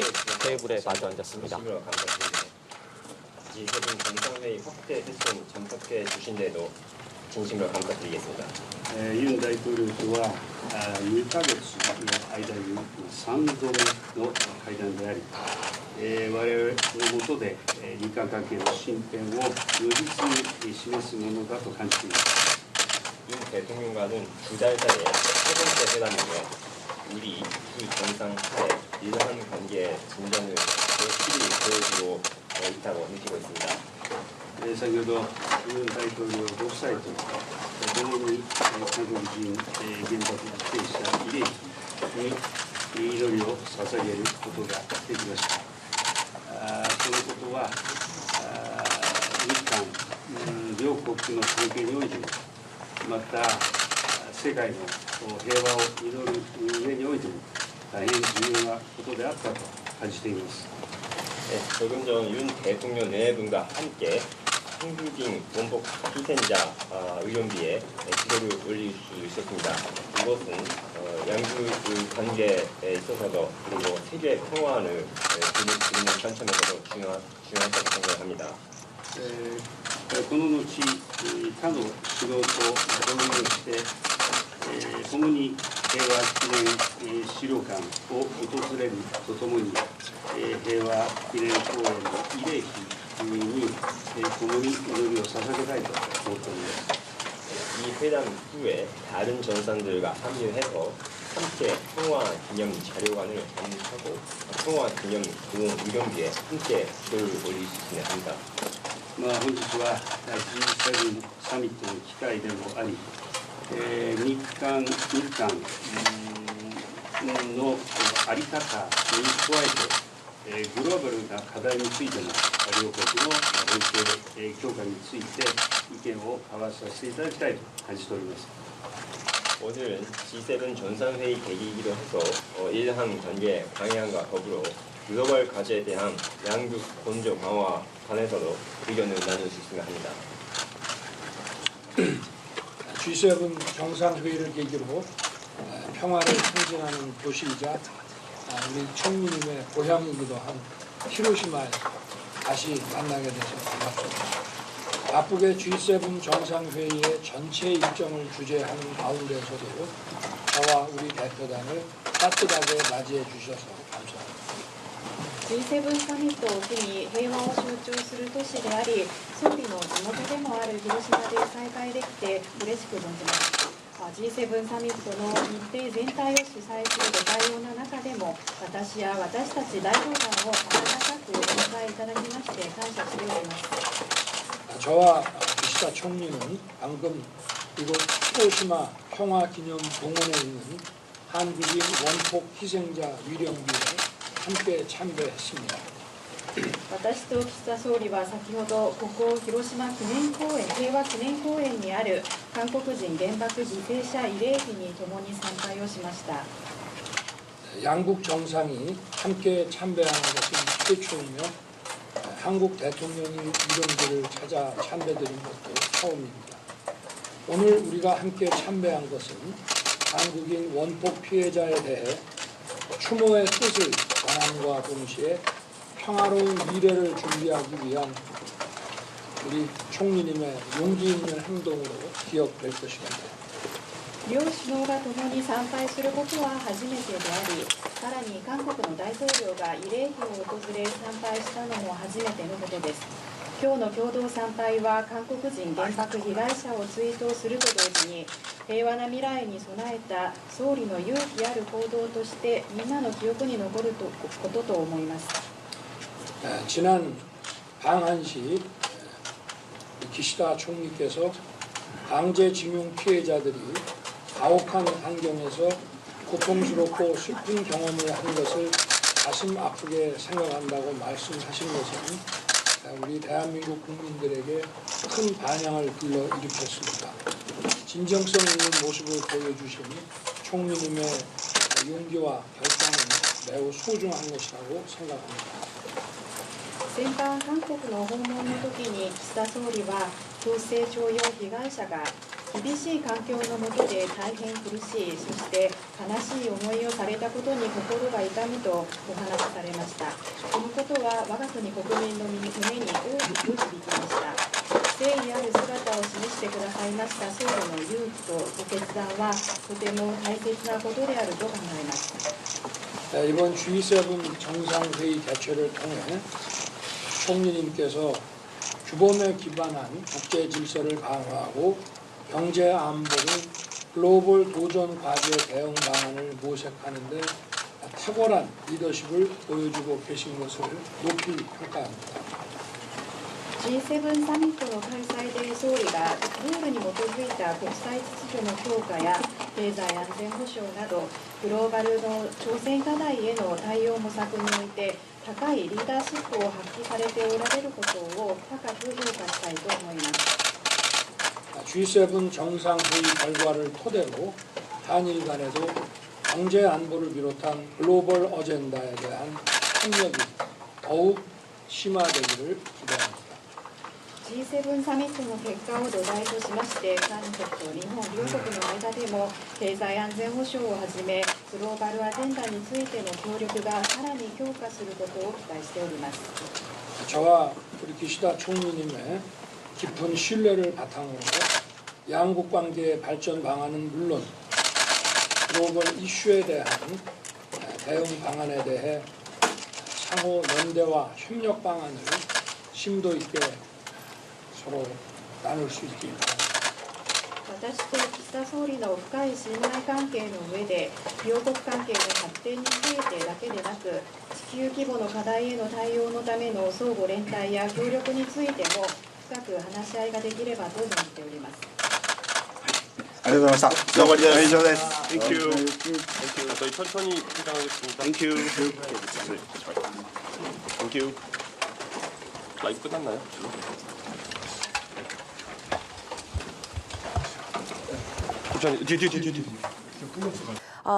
테이블에 마주 앉았습니다. G7 정상회의 확대 횟수에 참석해 주신 데도 진심으로 감사드리겠습니다. ユン大統領とは2ヶ月の間に3度目の会談であり、我々の下で日韓関係の進展を如実に示すものだと感じています。 윤 대통령과는 2달 사이에 세 번째 회담이며 우리 두 정상 하에 유효한 관계의 진전을 확실히 보여주고 있다고 느끼고 있습니다. 先ほどユン大統領ご夫妻と共に韓国人原爆犠牲者慰霊碑に祈りを捧げることができました。そのことは日韓両国の関係においてもまた世界の平和を祈る上においても大変重要なことであったと感じています。 네, 조금 전 윤 대통령 네 분과 함께 한국인 원폭 희생자 의료비에 기도를 올릴 수 있었습니다. 이것은 양국 관계에 있어서도 그리고 세계 평화를 그리는 관점에서도 중요하다고 생각합니다. この後他の仕事を導入して共に平和記念資料館を訪れるとともに平和記念公園の慰霊碑に共に祈りを捧げたいと思っております。 이 회담 후에 다른 전산들과 합류해서 함께 평화 기념 자료관을 건립하고 평화 기념 공원 의료비에 함께 기도를 올릴 수 있으면 합니다. 本日は G7 サミットの機会でもあり、日韓の在り方に加えて、グローバルな課題についても両国の連携強化について意見を交わさせていただきたいと感じております。 오늘은 G7 정상회의 계기이기도 해서 일한 관계 방향과 더불어 글로벌 과제에 대한 양국 건조 강화 관해서도 의견을 나눌 수 있으면 합니다. G7 정상회의를 계기로 평화를 상징하는 도시이자 우리 총리님의 고향이기도 한 히로시마에 다시 만나게 돼서 반갑습니다. 바쁘게 G7 정상회의의 전체 일정을 주재하는 가운데서도 저와 우리 대표단을 따뜻하게 맞이해 주셔서 감사합니다. G7 サミットを機に平和を象徴する都市であり、総理の地元でもある広島で再会できて嬉しく存じます。G7 サミットの日程全体を主催するご対応の中でも、私や私たち代表団を温かくお迎えいただきまして感謝しております。 저와 기시다 총리는 방금 이곳 히로시마 평화기념공원에 있는 한국인 원폭 희생자 위령비에 함께 참배했습니다. 私と岸田総理は先ほどここ広島記念公園平和記念公園にある韓国人原爆犠牲者慰霊碑に共に参拝をしました。 양국 정상이 함께 참배하는 것은 최초이며 한국 대통령이 이런 길을 찾아 참배드린 것도 처음입니다. 오늘 우리가 함께 참배한 것은 한국인 원폭 피해자에 대해 추모의 뜻을 전함과 동시에 평화로운 미래를 준비하기 위한 우리 총리님의 용기 있는 행동으로 기억될 것입니다. 両首脳が共に参拝することは初めてであり、さらに韓国の大統領が慰霊碑を訪れ参拝したのも初めてのことです。今日の共同参拝は韓国人原爆被害者を追悼すると同時に、平和な未来に備えた総理の勇気ある行動としてみんなの記憶に残ることと思います。 지난 방한시 기시다 총리께서 강제징용 피해자들이 가혹한 환경에서 고통스럽고 슬픈 경험을 한 것을 가슴 아프게 생각한다고 말씀하신 것은 우리 대한민국 국민들에게 큰 반향을 불러일으켰습니다. 진정성 있는 모습을 보여주신 총리님의 용기와 결단은 매우 소중한 것이라고 생각합니다. 先般韓国の訪問の時に岸田総理は強制徴用被害者が厳しい環境の下で大変苦しい、そして悲しい思いをされたことに心が痛むとお話しされました。このことは我が国国民の胸に大きく響きました。誠意ある姿を示してくださいました総理の勇気とご決断はとても大切なことであると考えました。 이번 G7 정상회의 개최를 통해 총리님께서 규범에 기반한 국제 질서를 강화하고 경제 안보를 글로벌 도전 과제 대응 방안을 모색하는 데 탁월한 리더십을 보여주고 계신 것을 높이 평가합니다. G7 サミットの開催で総理がルールに基づいた国際秩序の強化や経済安全保障などグローバルの挑戦課題への対応模索において高いリーダーシップを発揮されておられることを高く評価したいと思います。 G7 정상회의 결과를 토대로 한일 간에도 경제 안보를 비롯한 글로벌 어젠다에 대한 협력이 더욱 심화되기를 기대합니다. G7 サミットの結果を土台としまして韓国と日本両国の間でも経済安全保障をはじめグローバルアジェンダについての協力がさらに強化することを期待しております。 저와 우리 기시다 총리님의 깊은 신뢰를 바탕으로 양국 관계의 발전 방안은 물론 글로벌 이슈에 대한 대응 방안에 대해 상호 연대와 협력 방안을 심도 있게 서로 나눌 수 있길 바랍니다. 私と岸田総理の深い信頼関係の上で両国関係の発展についてだけでなく地球規模の課題への対応のための相互連帯や協力についても深く話し合いができればと存じております。ありがとうございました。終わりです。以上です。Thank you. 저희 천천히 퇴장하겠습니다. Thank you. Thank you. 라이브 끝났나요? 뒤.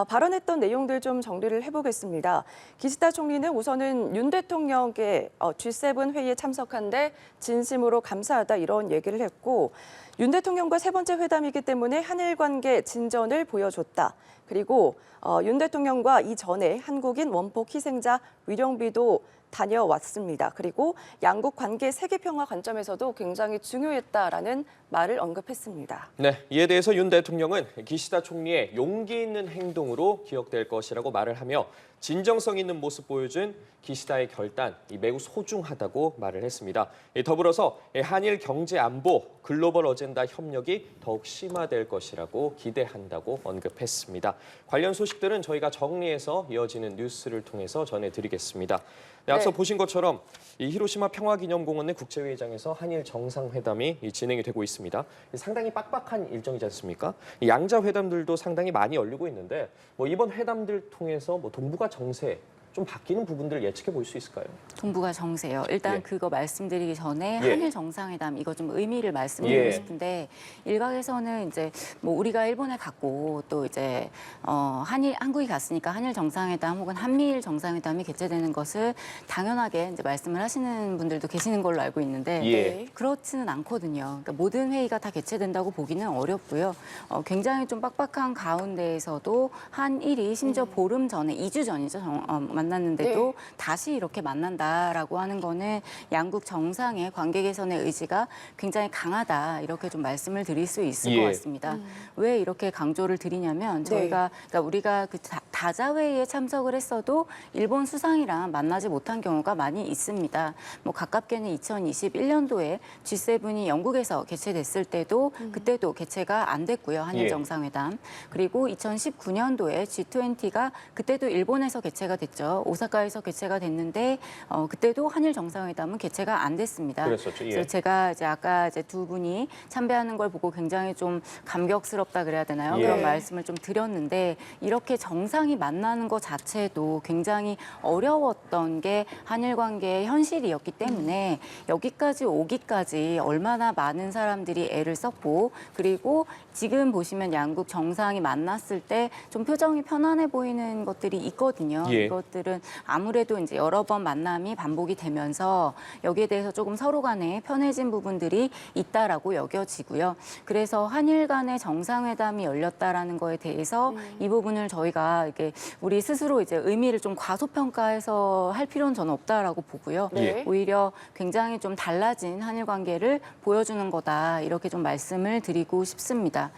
발언했던 내용들 좀 정리를 해보겠습니다. 기시다 총리는 우선은 윤 대통령의 G7 회의에 참석한 데 진심으로 감사하다 이런 얘기를 했고 윤 대통령과 세 번째 회담이기 때문에 한일 관계 진전을 보여줬다. 그리고 윤 대통령과 이전에 한국인 원폭 희생자 위령비도 다녀왔습니다. 그리고 양국 관계 세계 평화 관점에서도 굉장히 중요했다라는 말을 언급했습니다. 네, 이에 대해서 윤 대통령은 기시다 총리의 용기 있는 행동으로 기억될 것이라고 말을 하며 진정성 있는 모습 보여준 기시다의 결단 매우 소중하다고 말을 했습니다. 더불어서 한일 경제 안보, 글로벌 어젠다 협력이 더욱 심화될 것이라고 기대한다고 언급했습니다. 관련 소식들은 저희가 정리해서 이어지는 뉴스를 통해서 전해드리겠습니다. 네, 앞서 보신 것처럼 이 히로시마 평화기념공원 내 국제회의장에서 한일 정상회담이 진행이 되고 있습니다. 상당히 빡빡한 일정이지 않습니까? 양자 회담들도 상당히 많이 열리고 있는데 이번 회담들 통해서 동북아 정세 좀 바뀌는 부분들을 예측해 볼 수 있을까요? 동북아 정세요. 일단 예. 그거 말씀드리기 전에 예. 한일 정상회담 이거 좀 의미를 말씀드리고 예. 싶은데 일각에서는 이제 뭐 우리가 일본에 갔고 또 이제 한국이 갔으니까 한일 정상회담 혹은 한미일 정상회담이 개최되는 것을 당연하게 이제 말씀을 하시는 분들도 계시는 걸로 알고 있는데 예. 그렇지는 않거든요. 그러니까 모든 회의가 다 개최된다고 보기는 어렵고요. 굉장히 좀 빡빡한 가운데에서도 한일이 심지어 보름 전에 2주 전이죠. 만났는데도 네. 다시 이렇게 만난다라고 하는 거는 양국 정상의 관계 개선의 의지가 굉장히 강하다 이렇게 좀 말씀을 드릴 수 있을 것 예. 같습니다. 왜 이렇게 강조를 드리냐면 저희가 그러니까 우리가 그 다자회의에 참석을 했어도 일본 수상이랑 만나지 못한 경우가 많이 있습니다. 뭐 가깝게는 2021년도에 G7이 영국에서 개최됐을 때도 그때도 개최가 안 됐고요. 한일 예. 정상회담. 그리고 2019년도에 G20가 그때도 일본에서 개최가 됐죠. 오사카에서 개최가 됐는데 그때도 한일 정상회담은 개최가 안 됐습니다. 그랬었죠. 예. 그래서 제가 이제 아까 이제 두 분이 참배하는 걸 보고 굉장히 좀 감격스럽다 그래야 되나요? 예. 그런 말씀을 좀 드렸는데 이렇게 정상이 만나는 것 자체도 굉장히 어려웠던 게 한일 관계의 현실이었기 때문에 여기까지 오기까지 얼마나 많은 사람들이 애를 썼고 그리고 지금 보시면 양국 정상이 만났을 때 좀 표정이 편안해 보이는 것들이 있거든요. 예. 이것들은 아무래도 이제 여러 번 만남이 반복이 되면서 여기에 대해서 조금 서로 간에 편해진 부분들이 있다라고 여겨지고요. 그래서 한일 간의 정상회담이 열렸다라는 거에 대해서 이 부분을 저희가 이게 우리 스스로 이제 의미를 좀 과소평가해서 할 필요는 저는 없다라고 보고요. 네. 오히려 굉장히 좀 달라진 한일 관계를 보여주는 거다 이렇게 좀 말씀을 드리고 싶습니다.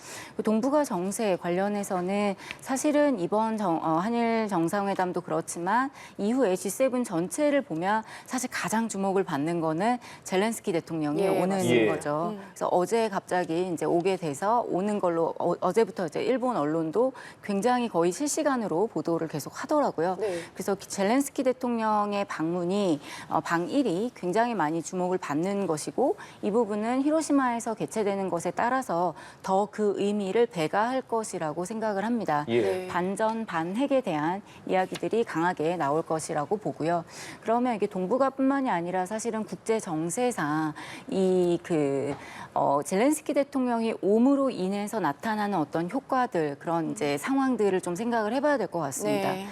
동북아 정세 관련해서는 사실은 이번 한일 정상회담도 그렇지만 이후에 G7 전체를 보면 사실 가장 주목을 받는 거는 젤렌스키 대통령이 예, 오는 맞습니다. 거죠. 그래서 어제 갑자기 이제 오게 돼서 오는 걸로 어제부터 이제 일본 언론도 굉장히 거의 실시간으로 보도를 계속 하더라고요. 네. 그래서 젤렌스키 대통령의 방문이 방일이 굉장히 많이 주목을 받는 것이고 이 부분은 히로시마에서 개최되는 것에 따라서 더 그 의미를 배가할 것이라고 생각을 합니다. 예. 네. 반전 반핵에 대한 이야기들이 강하게 나올 것이라고 보고요. 그러면 이게 동북아뿐만이 아니라 사실은 국제 정세상 젤렌스키 대통령이 옴으로 인해서 나타나는 어떤 효과들 그런 이제 상황들을 좀 생각을 해봐야 될 것 같습니다. 네.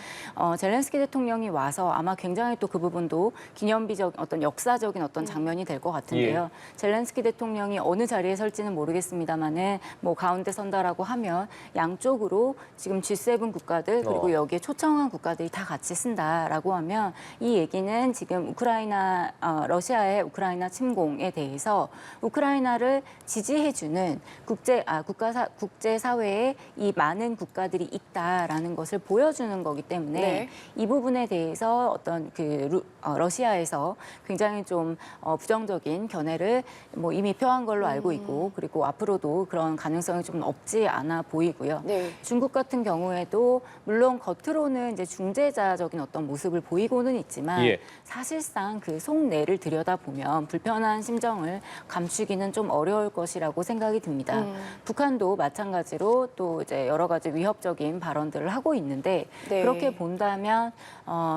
젤렌스키 대통령이 와서 아마 굉장히 또 그 부분도 기념비적 어떤 역사적인 어떤 장면이 될 것 같은데요. 젤렌스키 대통령이 어느 자리에 설지는 모르겠습니다만은 뭐 가운데 선다라고 하면 양쪽으로 지금 G7 국가들 그리고 여기에 초청한 국가들이 다 같이 쓴다라고 하면 이 얘기는 지금 러시아의 우크라이나 침공에 대해서 우크라이나를 지지해주는 국제사회에 이 많은 국가들이 있다라는 것을 보여주는 거기 때문에 네. 이 부분에 대해서 어떤 러시아에서 굉장히 좀 부정적인 견해를 뭐 이미 표한 걸로 알고 있고 그리고 앞으로도 그런 가능성이 좀 없지 않아 보이고요. 네. 중국 같은 경우에도 물론 겉으로는 이제 중재자적인 어떤 모습을 보이고는 있지만 예. 사실상 그 속내를 들여다보면 불편한 심정을 감추기는 좀 어려울 것이라고 생각이 듭니다. 북한도 마찬가지로 또 이제 여러 가지 위협적인 발언들을 하고 있는데 네. 그렇게 본다면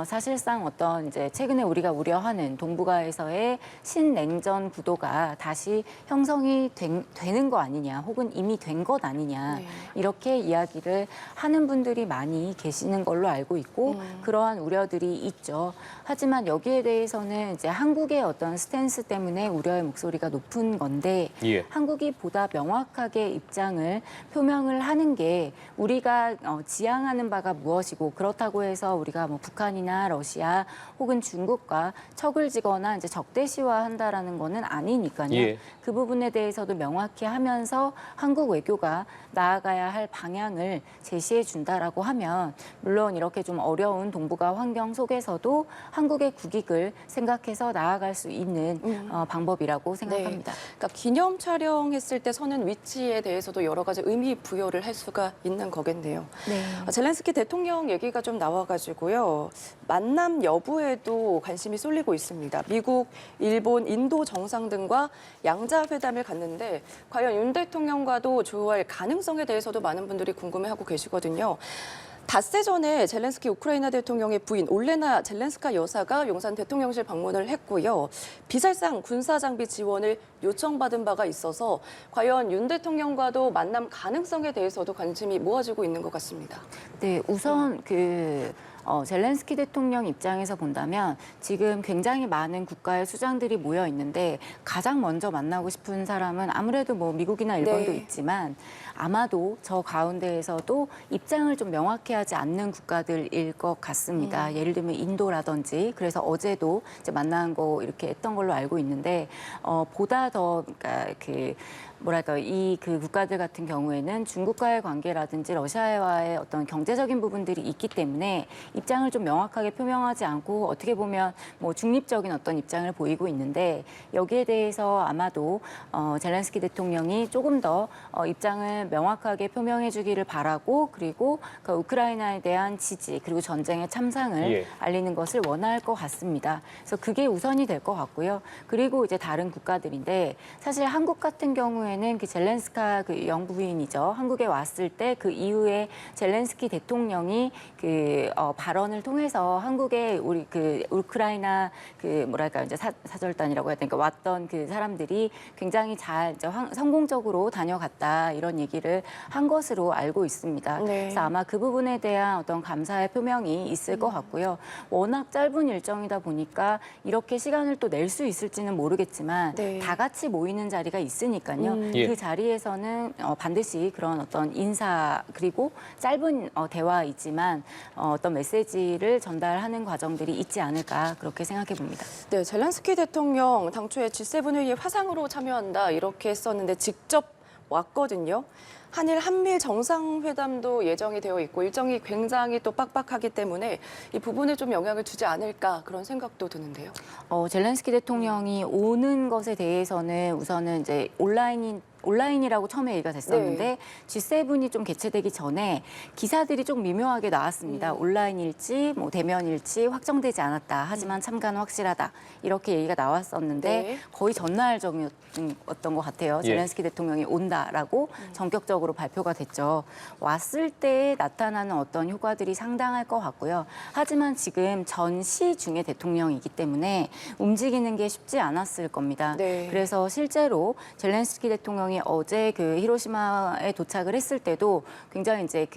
사실상 어떤 이제 최근에 우리가 우려하는 동북아에서의 신냉전 구도가 다시 형성이 되는 거 아니냐 혹은 이미 된 것 아니냐 네. 이렇게 이야기를 하는 분들이 많이 계시는 걸로 알고 있고 그러한 우려들이 있죠. 하지만 여기에 대해서는 이제 한국의 어떤 스탠스 때문에 우려의 목소리가 높은 건데 예. 한국이 보다 명확하게 입장을 표명을 하는 게 우리가 지향하는 바가 무엇이고 그렇다고 해서 우리가 뭐 북한이나 러시아 혹은 중국과 척을 지거나 이제 적대시화한다라는 거는 아니니까요. 예. 그 부분에 대해서도 명확히 하면서 한국 외교가 나아가야 할 방향을 제시해 준다라고 하면 물론 이렇게 좀 어려운 동북아 환경 속에서도 한국의 국익을 생각해서 나아갈 수 있는 방법이라고 생각합니다. 그러니까 기념 촬영했을 때 서는 위치에 대해서도 여러 가지 의미 부여를 할 수가 있는 거겠네요. 네. 젤렌스키 대통령 얘기가 좀 나와가지고요. 만남 여부에도 관심이 쏠리고 있습니다. 미국, 일본, 인도 정상 등과 양자 회담을 갔는데 과연 윤 대통령과도 조화할 가능성에 대해서도 많은 분들이 궁금해하고 계시거든요. 닷새 전에 젤렌스키 우크라이나 대통령의 부인 올레나 젤렌스카 여사가 용산 대통령실 방문을 했고요. 비살상 군사 장비 지원을 요청받은 바가 있어서 과연 윤 대통령과도 만남 가능성에 대해서도 관심이 모아지고 있는 것 같습니다. 네, 우선 젤렌스키 대통령 입장에서 본다면 지금 굉장히 많은 국가의 수장들이 모여 있는데 가장 먼저 만나고 싶은 사람은 아무래도 뭐 미국이나 일본도 네. 있지만 아마도 저 가운데에서도 입장을 좀 명확히 하지 않는 국가들일 것 같습니다. 예를 들면 인도라든지 그래서 어제도 이제 만난 거 이렇게 했던 걸로 알고 있는데 보다 더 그러니까 이 국가들 같은 경우에는 중국과의 관계라든지 러시아와의 어떤 경제적인 부분들이 있기 때문에 입장을 좀 명확하게 표명하지 않고 어떻게 보면 뭐 중립적인 어떤 입장을 보이고 있는데 여기에 대해서 아마도 젤렌스키 대통령이 조금 더 입장을 명확하게 표명해 주기를 바라고 그리고 그 우크라이나에 대한 지지 그리고 전쟁의 참상을 예. 알리는 것을 원할 것 같습니다. 그래서 그게 우선이 될 것 같고요. 그리고 이제 다른 국가들인데 사실 한국 같은 경우에는 그 젤렌스카 그 영부인이죠. 한국에 왔을 때 그 이후에 젤렌스키 대통령이 발언을 통해서 한국에 우리 우크라이나 이제 사절단이라고 해야 되니까 왔던 그 사람들이 굉장히 잘 이제 성공적으로 다녀갔다 이런 얘기를 한 것으로 알고 있습니다. 네. 그래서 아마 그 부분에 대한 어떤 감사의 표명이 있을 것 같고요. 워낙 짧은 일정이다 보니까 이렇게 시간을 또 낼 수 있을지는 모르겠지만 네. 다 같이 모이는 자리가 있으니까요. 예. 그 자리에서는 반드시 그런 어떤 인사 그리고 짧은 대화이지만 어떤 메시지를 전달하는 과정들이 있지 않을까 그렇게 생각해 봅니다. 네, 젤렌스키 대통령 당초에 G7 회의에 화상으로 참여한다 이렇게 했었는데 직접 왔거든요. 한일 정상회담도 예정이 되어 있고 일정이 굉장히 또 빡빡하기 때문에 이 부분에 좀 영향을 주지 않을까 그런 생각도 드는데요. 젤렌스키 대통령이 오는 것에 대해서는 우선은 이제 온라인이라고 처음에 얘기가 됐었는데 네. G7이 좀 개최되기 전에 기사들이 좀 미묘하게 나왔습니다. 온라인일지 뭐 대면일지 확정되지 않았다. 하지만 참가는 확실하다. 이렇게 얘기가 나왔었는데 네. 거의 전날적이었던 것 같아요. 예. 젤렌스키 대통령이 온다라고 전격적으로 발표가 됐죠. 왔을 때 나타나는 어떤 효과들이 상당할 것 같고요. 하지만 지금 전시 중에 대통령이기 때문에 움직이는 게 쉽지 않았을 겁니다. 네. 그래서 실제로 젤렌스키 대통령이 어제 히로시마에 도착을 했을 때도 굉장히 이제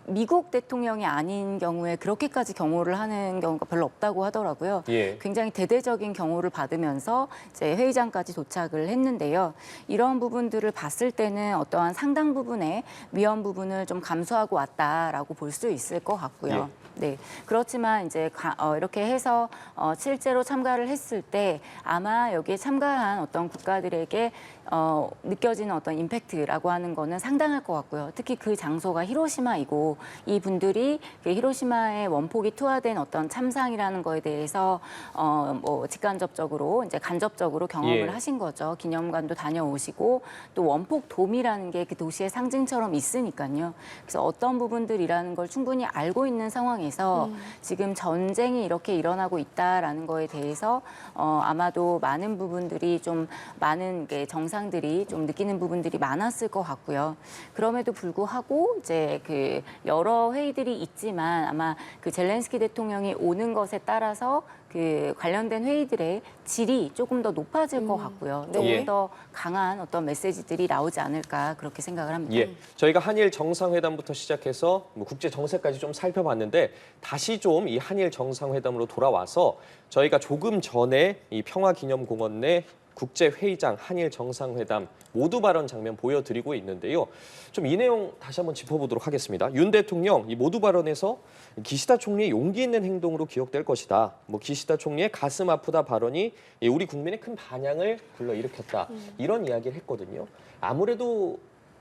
미국 대통령이 아닌 경우에 그렇게까지 경호를 하는 경우가 별로 없다고 하더라고요. 예. 굉장히 대대적인 경호를 받으면서 이제 회의장까지 도착을 했는데요. 이런 부분들을 봤을 때는 어떠한 상당 부분의 위험 부분을 좀 감수하고 왔다라고 볼 수 있을 것 같고요. 네. 그렇지만 이제 이렇게 해서 실제로 참가를 했을 때 아마 여기에 참가한 어떤 국가들에게 느껴지는 어떤 임팩트라고 하는 거는 상당할 것 같고요. 특히 그 장소가 히로시마이고 이 분들이 히로시마의 원폭이 투하된 어떤 참상이라는 거에 대해서 직간접적으로 이제 간접적으로 경험을 예. 하신 거죠. 기념관도 다녀오시고 또 원폭 돔이라는 게 그 도시의 상징처럼 있으니까요. 그래서 어떤 부분들이라는 걸 충분히 알고 있는 상황에서 지금 전쟁이 이렇게 일어나고 있다라는 거에 대해서 아마도 많은 부분들이 좀 많은 정상들이 좀 느끼는 부분들이 많았을 것 같고요. 그럼에도 불구하고 이제 여러 회의들이 있지만 아마 젤렌스키 대통령이 오는 것에 따라서 관련된 회의들의 질이 조금 더 높아질 것 같고요. 네. 조금 예. 더 강한 어떤 메시지들이 나오지 않을까 그렇게 생각을 합니다. 예, 저희가 한일 정상회담부터 시작해서 국제 정세까지 좀 살펴봤는데 다시 좀 이 한일 정상회담으로 돌아와서 저희가 조금 전에 이 평화기념공원 내 국제회의장 한일 정상회담 모두 발언 장면 보여드리고 있는데요. 좀 이 내용 다시 한번 짚어보도록 하겠습니다. 윤 대통령 이 모두 발언에서 기시다 총리의 용기 있는 행동으로 기억될 것이다. 기시다 총리의 가슴 아프다 발언이 우리 국민의 큰 반향을 불러일으켰다. 이런 이야기를 했거든요. 아무래도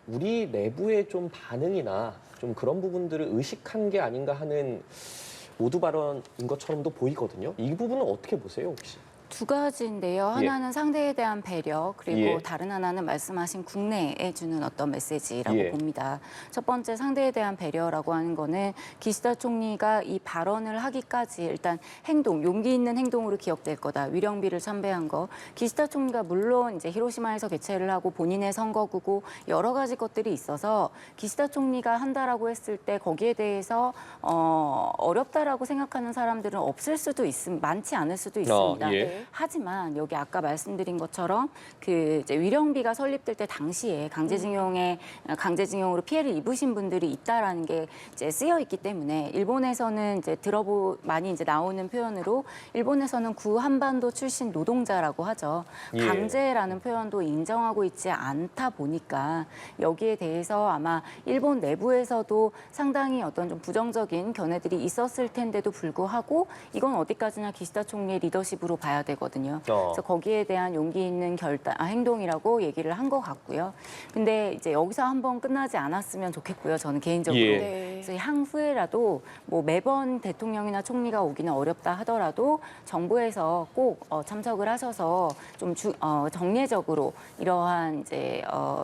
우리 내부의 좀 반응이나 좀 그런 부분들을 의식한 게 아닌가 하는 모두 발언인 것처럼도 보이거든요. 이 부분은 어떻게 보세요, 혹시? 두 가지인데요. 예. 하나는 상대에 대한 배려, 그리고 예. 다른 하나는 말씀하신 국내에 주는 어떤 메시지라고 예. 봅니다. 첫 번째 상대에 대한 배려라고 하는 거는 기시다 총리가 이 발언을 하기까지 일단 행동, 용기 있는 행동으로 기억될 거다. 위령비를 참배한 거. 기시다 총리가 물론 이제 히로시마에서 개최를 하고 본인의 선거구고 여러 가지 것들이 있어서 기시다 총리가 한다라고 했을 때 거기에 대해서 어렵다라고 생각하는 사람들은 없을 수도 많지 않을 수도 있습니다. 예. 하지만 여기 아까 말씀드린 것처럼 그 이제 위령비가 설립될 때 당시에 강제징용으로 피해를 입으신 분들이 있다라는 게 이제 쓰여 있기 때문에 일본에서는 이제 많이 이제 나오는 표현으로 일본에서는 구한반도 출신 노동자라고 하죠. 예. 강제라는 표현도 인정하고 있지 않다 보니까 여기에 대해서 아마 일본 내부에서도 상당히 어떤 좀 부정적인 견해들이 있었을 텐데도 불구하고 이건 어디까지나 기시다 총리의 리더십으로 봐야 되거든요. 그래서 거기에 대한 용기 있는 행동이라고 얘기를 한 것 같고요. 근데 이제 여기서 한번 끝나지 않았으면 좋겠고요. 저는 개인적으로. 예. 네. 그래서 향후에라도 뭐 매번 대통령이나 총리가 오기는 어렵다 하더라도 정부에서 꼭 참석을 하셔서 좀 정례적으로 이러한 이제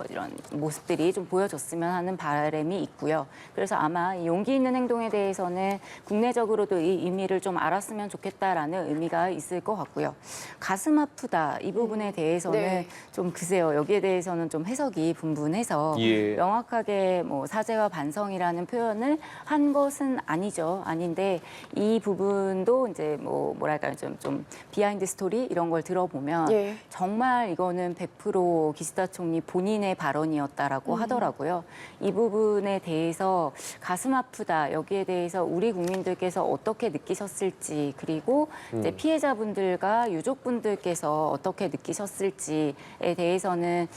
이런 모습들이 좀 보여줬으면 하는 바람이 있고요. 그래서 아마 이 용기 있는 행동에 대해서는 국내적으로도 이 의미를 좀 알았으면 좋겠다라는 의미가 있을 것 같고요. 가슴 아프다 이 부분에 대해서는 네. 좀 글쎄요. 여기에 대해서는 좀 해석이 분분해서 예. 명확하게 뭐 사죄와 반성이라는 표현을 한 것은 아니죠. 아닌데 이 부분도 이제 뭐랄까요. 좀 비하인드 스토리 이런 걸 들어보면 예. 정말 이거는 100% 기시다 총리 본인의 발언이었다라고 하더라고요. 이 부분에 대해서 가슴 아프다. 여기에 대해서 우리 국민들께서 어떻게 느끼셨을지 그리고 이제 피해자분들과 유족분들께서 어떻게 느끼셨을지에 대해서는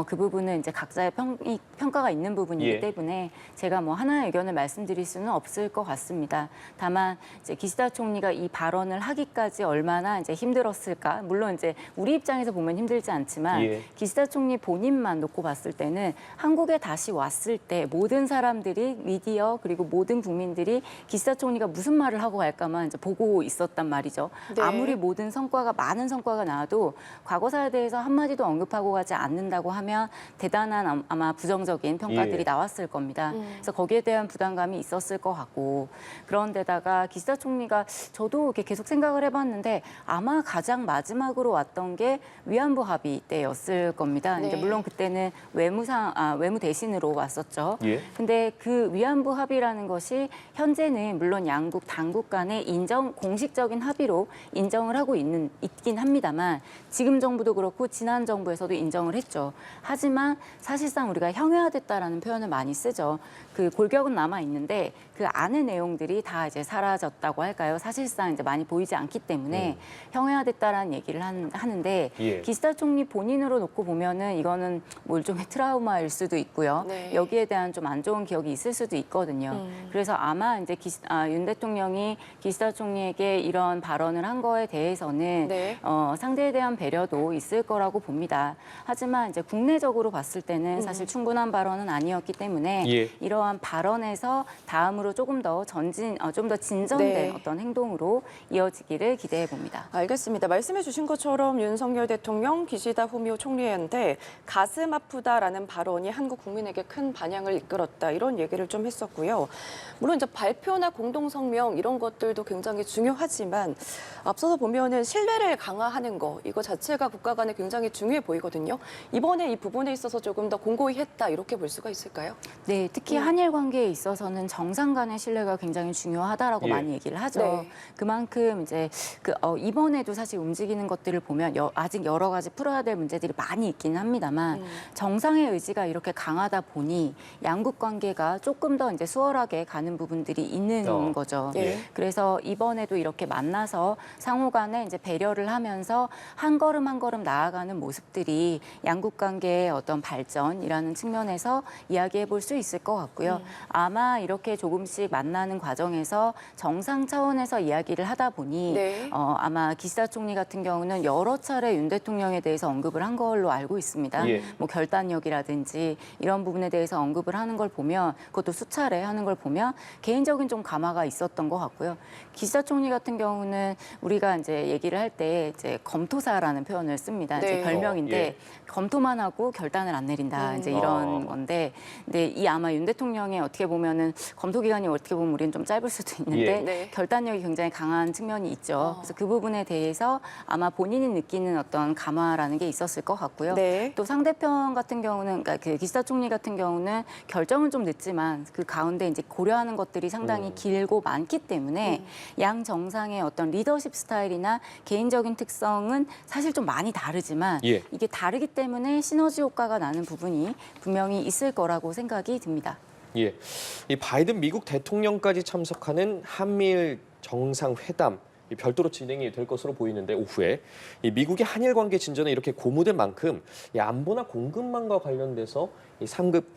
그 부분은 이제 각자의 평가가 있는 부분이기 예. 때문에 제가 뭐 하나의 의견을 말씀드릴 수는 없을 것 같습니다. 다만 이제 기시다 총리가 이 발언을 하기까지 얼마나 이제 힘들었을까? 물론 이제 우리 입장에서 보면 힘들지 않지만 예. 기시다 총리 본인만 놓고 봤을 때는 한국에 다시 왔을 때 모든 사람들이 미디어 그리고 모든 국민들이 기시다 총리가 무슨 말을 하고 갈까만 이제 보고 있었단 말이죠. 네. 아무리 많은 성과가 나와도 과거사에 대해서 한마디도 언급하고 가지 않는다고 하면 대단한 아마 부정적인 평가들이 예. 나왔을 겁니다. 그래서 거기에 대한 부담감이 있었을 것 같고 그런데다가 기시다 총리가 저도 이렇게 계속 생각을 해봤는데 아마 가장 마지막으로 왔던 게 위안부 합의 때였을 겁니다. 네. 이제 물론 그때는 외무 대신으로 왔었죠. 예. 근데 그 위안부 합의라는 것이 현재는 물론 양국 당국 간의 공식적인 합의로 인정을 하고 있긴 합니다만 지금 정부도 그렇고 지난 정부에서도 인정을 했죠. 하지만 사실상 우리가 형해화됐다라는 표현을 많이 쓰죠. 그 골격은 남아 있는데 그 안의 내용들이 다 이제 사라졌다고 할까요? 사실상 이제 많이 보이지 않기 때문에 형해화됐다라는 얘기를 하는데 예. 기시다 총리 본인으로 놓고 보면은 이거는 뭐 일종의 트라우마일 수도 있고요. 네. 여기에 대한 좀 안 좋은 기억이 있을 수도 있거든요. 그래서 아마 이제 윤 대통령이 기시다 총리에게 이런 발언을 한 거에 대해서는 네. 상대에 대한 배려도 있을 거라고 봅니다. 하지만 이제 국내적으로 봤을 때는 사실 충분한 발언은 아니었기 때문에 예. 이러한 발언에서 다음으로 조금 더 좀 더 진전된 네. 어떤 행동으로 이어지기를 기대해 봅니다. 알겠습니다. 말씀해 주신 것처럼 윤석열 대통령, 기시다 후미오 총리한테 가슴 아프다라는 발언이 한국 국민에게 큰 반향을 이끌었다. 이런 얘기를 좀 했었고요. 물론 이제 발표나 공동 성명 이런 것들도 굉장히 중요하지만 앞서서 보면은 신뢰를 강화하는 거 이거 자체가 국가 간에 굉장히 중요해 보이거든요. 이번에 이 부분에 있어서 조금 더 공고히 했다 이렇게 볼 수가 있을까요? 네, 특히 한일 관계에 있어서는 정상 간의 신뢰가 굉장히 중요하다라고 예. 많이 얘기를 하죠. 네. 그만큼 이제 이번에도 사실 움직이는 것들을 보면 아직 여러 가지 풀어야 될 문제들이 많이 있기는 합니다만 정상의 의지가 이렇게 강하다 보니 양국 관계가 조금 더 이제 수월하게 가는 부분들이 있는 거죠. 예. 그래서 이번에도 이렇게 만나서 상호간에 이제 배려를 하면서 한 걸음 한 걸음 나아가는 모습들이 양국 관계의 어떤 발전이라는 측면에서 이야기해 볼 수 있을 것 같고요. 아마 이렇게 조금씩 만나는 과정에서 정상 차원에서 이야기를 하다 보니 네. 아마 기시다 총리 같은 경우는 여러 차례 윤 대통령에 대해서 언급을 한 걸로 알고 있습니다. 예. 뭐 결단력이라든지 이런 부분에 대해서 언급을 하는 걸 보면 그것도 수차례 하는 걸 보면 개인적인 좀 감화가 있었던 것 같고요. 기시다 총리 같은 경우는 우리가 이제 얘기를 얘기를 할 때 이제 검토사라는 표현을 씁니다. 네. 이제 별명인데 예. 검토만 하고 결단을 안 내린다. 이제 이런 건데, 근데 이 아마 윤 대통령의 어떻게 보면은 검토 기간이 어떻게 보면 우리는 좀 짧을 수도 있는데 예. 네. 결단력이 굉장히 강한 측면이 있죠. 그래서 그 부분에 대해서 아마 본인이 느끼는 어떤 감화라는 게 있었을 것 같고요. 네. 또 상대편 같은 경우는, 그러니까 그 기시다 총리 같은 경우는 결정은 좀 늦지만 그 가운데 이제 고려하는 것들이 상당히 길고 많기 때문에 양 정상의 어떤 리더십 스타일이나 개인적인 특성은 사실 좀 많이 다르지만 예. 이게 다르기 때문에 시너지 효과가 나는 부분이 분명히 있을 거라고 생각이 듭니다. 예, 이 바이든 미국 대통령까지 참석하는 한미일 정상회담 이 별도로 진행이 될 것으로 보이는데 오후에 이 미국의 한일 관계 진전에 이렇게 고무된 만큼 이 안보나 공급망과 관련돼서 이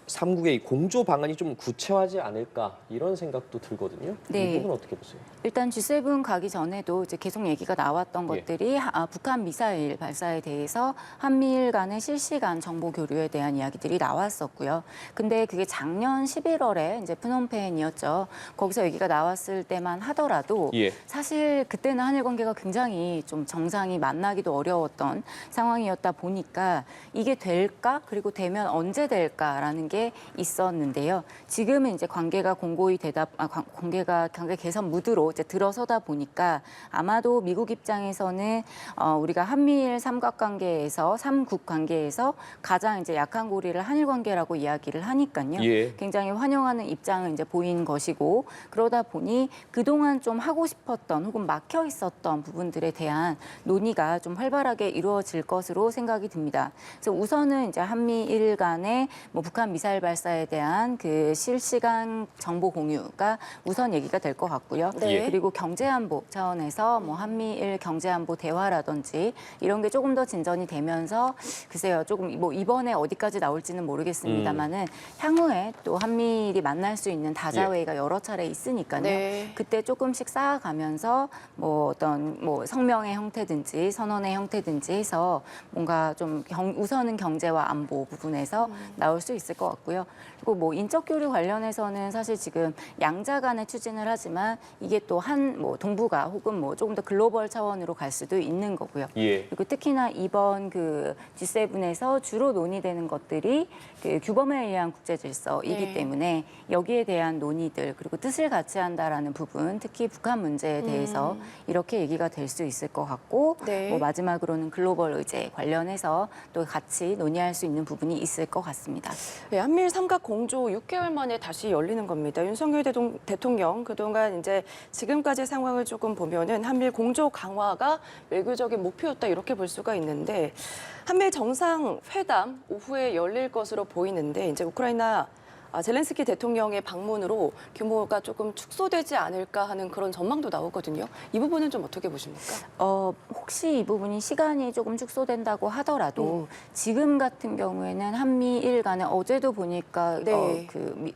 삼국의 이 공조 방안이 좀 구체화하지 않을까 이런 생각도 들거든요. 네. 이 부분 어떻게 보세요? 일단 G7 가기 전에도 이제 계속 얘기가 나왔던 예. 것들이 북한 미사일 발사에 대해서 한미일 간의 실시간 정보 교류에 대한 이야기들이 나왔었고요. 근데 그게 작년 11월에 이제 프놈펜이었죠. 거기서 얘기가 나왔을 때만 하더라도 예. 사실 그때는 한일 관계가 굉장히 좀 정상이 만나기도 어려웠던 상황이었다 보니까 이게 될까? 그리고 되면 언제 될까라는 게 있었는데요. 지금은 이제 관계가 공고히 관계 개선 무드로 이제 들어서다 보니까 아마도 미국 입장에서는 우리가 한미일 삼각관계에서 삼국 관계에서 가장 이제 약한 고리를 한일 관계라고 이야기를 하니까요. 예. 굉장히 환영하는 입장을 이제 보인 것이고 그러다 보니 그동안 좀 하고 싶었던 혹은 막혀 있었던 부분들에 대한 논의가 좀 활발하게 이루어질 것으로 생각이 듭니다. 그래서 우선은 이제 한미일 간의 뭐 북한 미사일 발사에 대한 그 실시간 정보 공유가 우선 얘기가 될 것 같고요. 네. 그리고 경제안보 차원에서 뭐 한미일 경제안보 대화라든지 이런 게 조금 더 진전이 되면서 글쎄요, 조금 뭐 이번에 어디까지 나올지는 모르겠습니다만은 향후에 또 한미일이 만날 수 있는 다자회의가 여러 차례 있으니까요. 네. 그때 조금씩 쌓아가면서 뭐 어떤 뭐 성명의 형태든지 선언의 형태든지 해서 뭔가 좀 우선은 경제와 안보 부분에서 나올 수 있을 것 같고요. 그리고 뭐 인적 교류 관련해서는 사실 지금 양자 간에 추진을 하지만 이게 또 뭐 동북아 혹은 뭐 조금 더 글로벌 차원으로 갈 수도 있는 거고요. 예. 그리고 특히나 이번 그 G7에서 주로 논의되는 것들이 그 규범에 의한 국제 질서이기 네. 때문에 여기에 대한 논의들 그리고 뜻을 같이 한다라는 부분, 특히 북한 문제에 대해서 이렇게 얘기가 될 수 있을 것 같고 네. 뭐 마지막으로는 글로벌 의제 관련해서 또 같이 논의할 수 있는 부분이 있을 것 같습니다. 네, 한미일 삼각 공조 6개월 만에 다시 열리는 겁니다. 윤석열 대통령 그동안 이제 지금까지 상황을 조금 보면은 한미일 공조 강화가 외교적인 목표였다 이렇게 볼 수가 있는데 한미일 정상회담 오후에 열릴 것으로 보이는데 이제 우크라이나 젤렌스키 대통령의 방문으로 규모가 조금 축소되지 않을까 하는 그런 전망도 나오거든요. 이 부분은 좀 어떻게 보십니까? 혹시 이 부분이 시간이 조금 축소된다고 하더라도 지금 같은 경우에는 한미일 간에 어제도 보니까 네.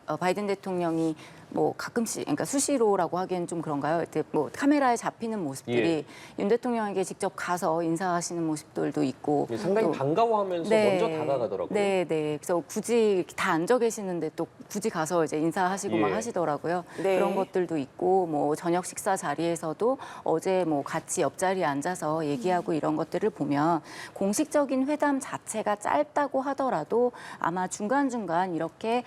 바이든 대통령이 뭐 가끔씩, 그러니까 수시로라고 하기엔 좀 그런가요? 뭐 카메라에 잡히는 모습들이 윤 대통령에게 직접 가서 인사하시는 모습들도 있고 상당히 또 반가워하면서 네. 먼저 다가가더라고요. 네. 그래서 굳이 이렇게 다 앉아 계시는데 또 굳이 가서 이제 인사하시고 예. 막 하시더라고요. 네. 그런 것들도 있고 뭐 저녁 식사 자리에서도 어제 뭐 같이 옆자리에 앉아서 얘기하고 이런 것들을 보면 공식적인 회담 자체가 짧다고 하더라도 아마 중간중간 이렇게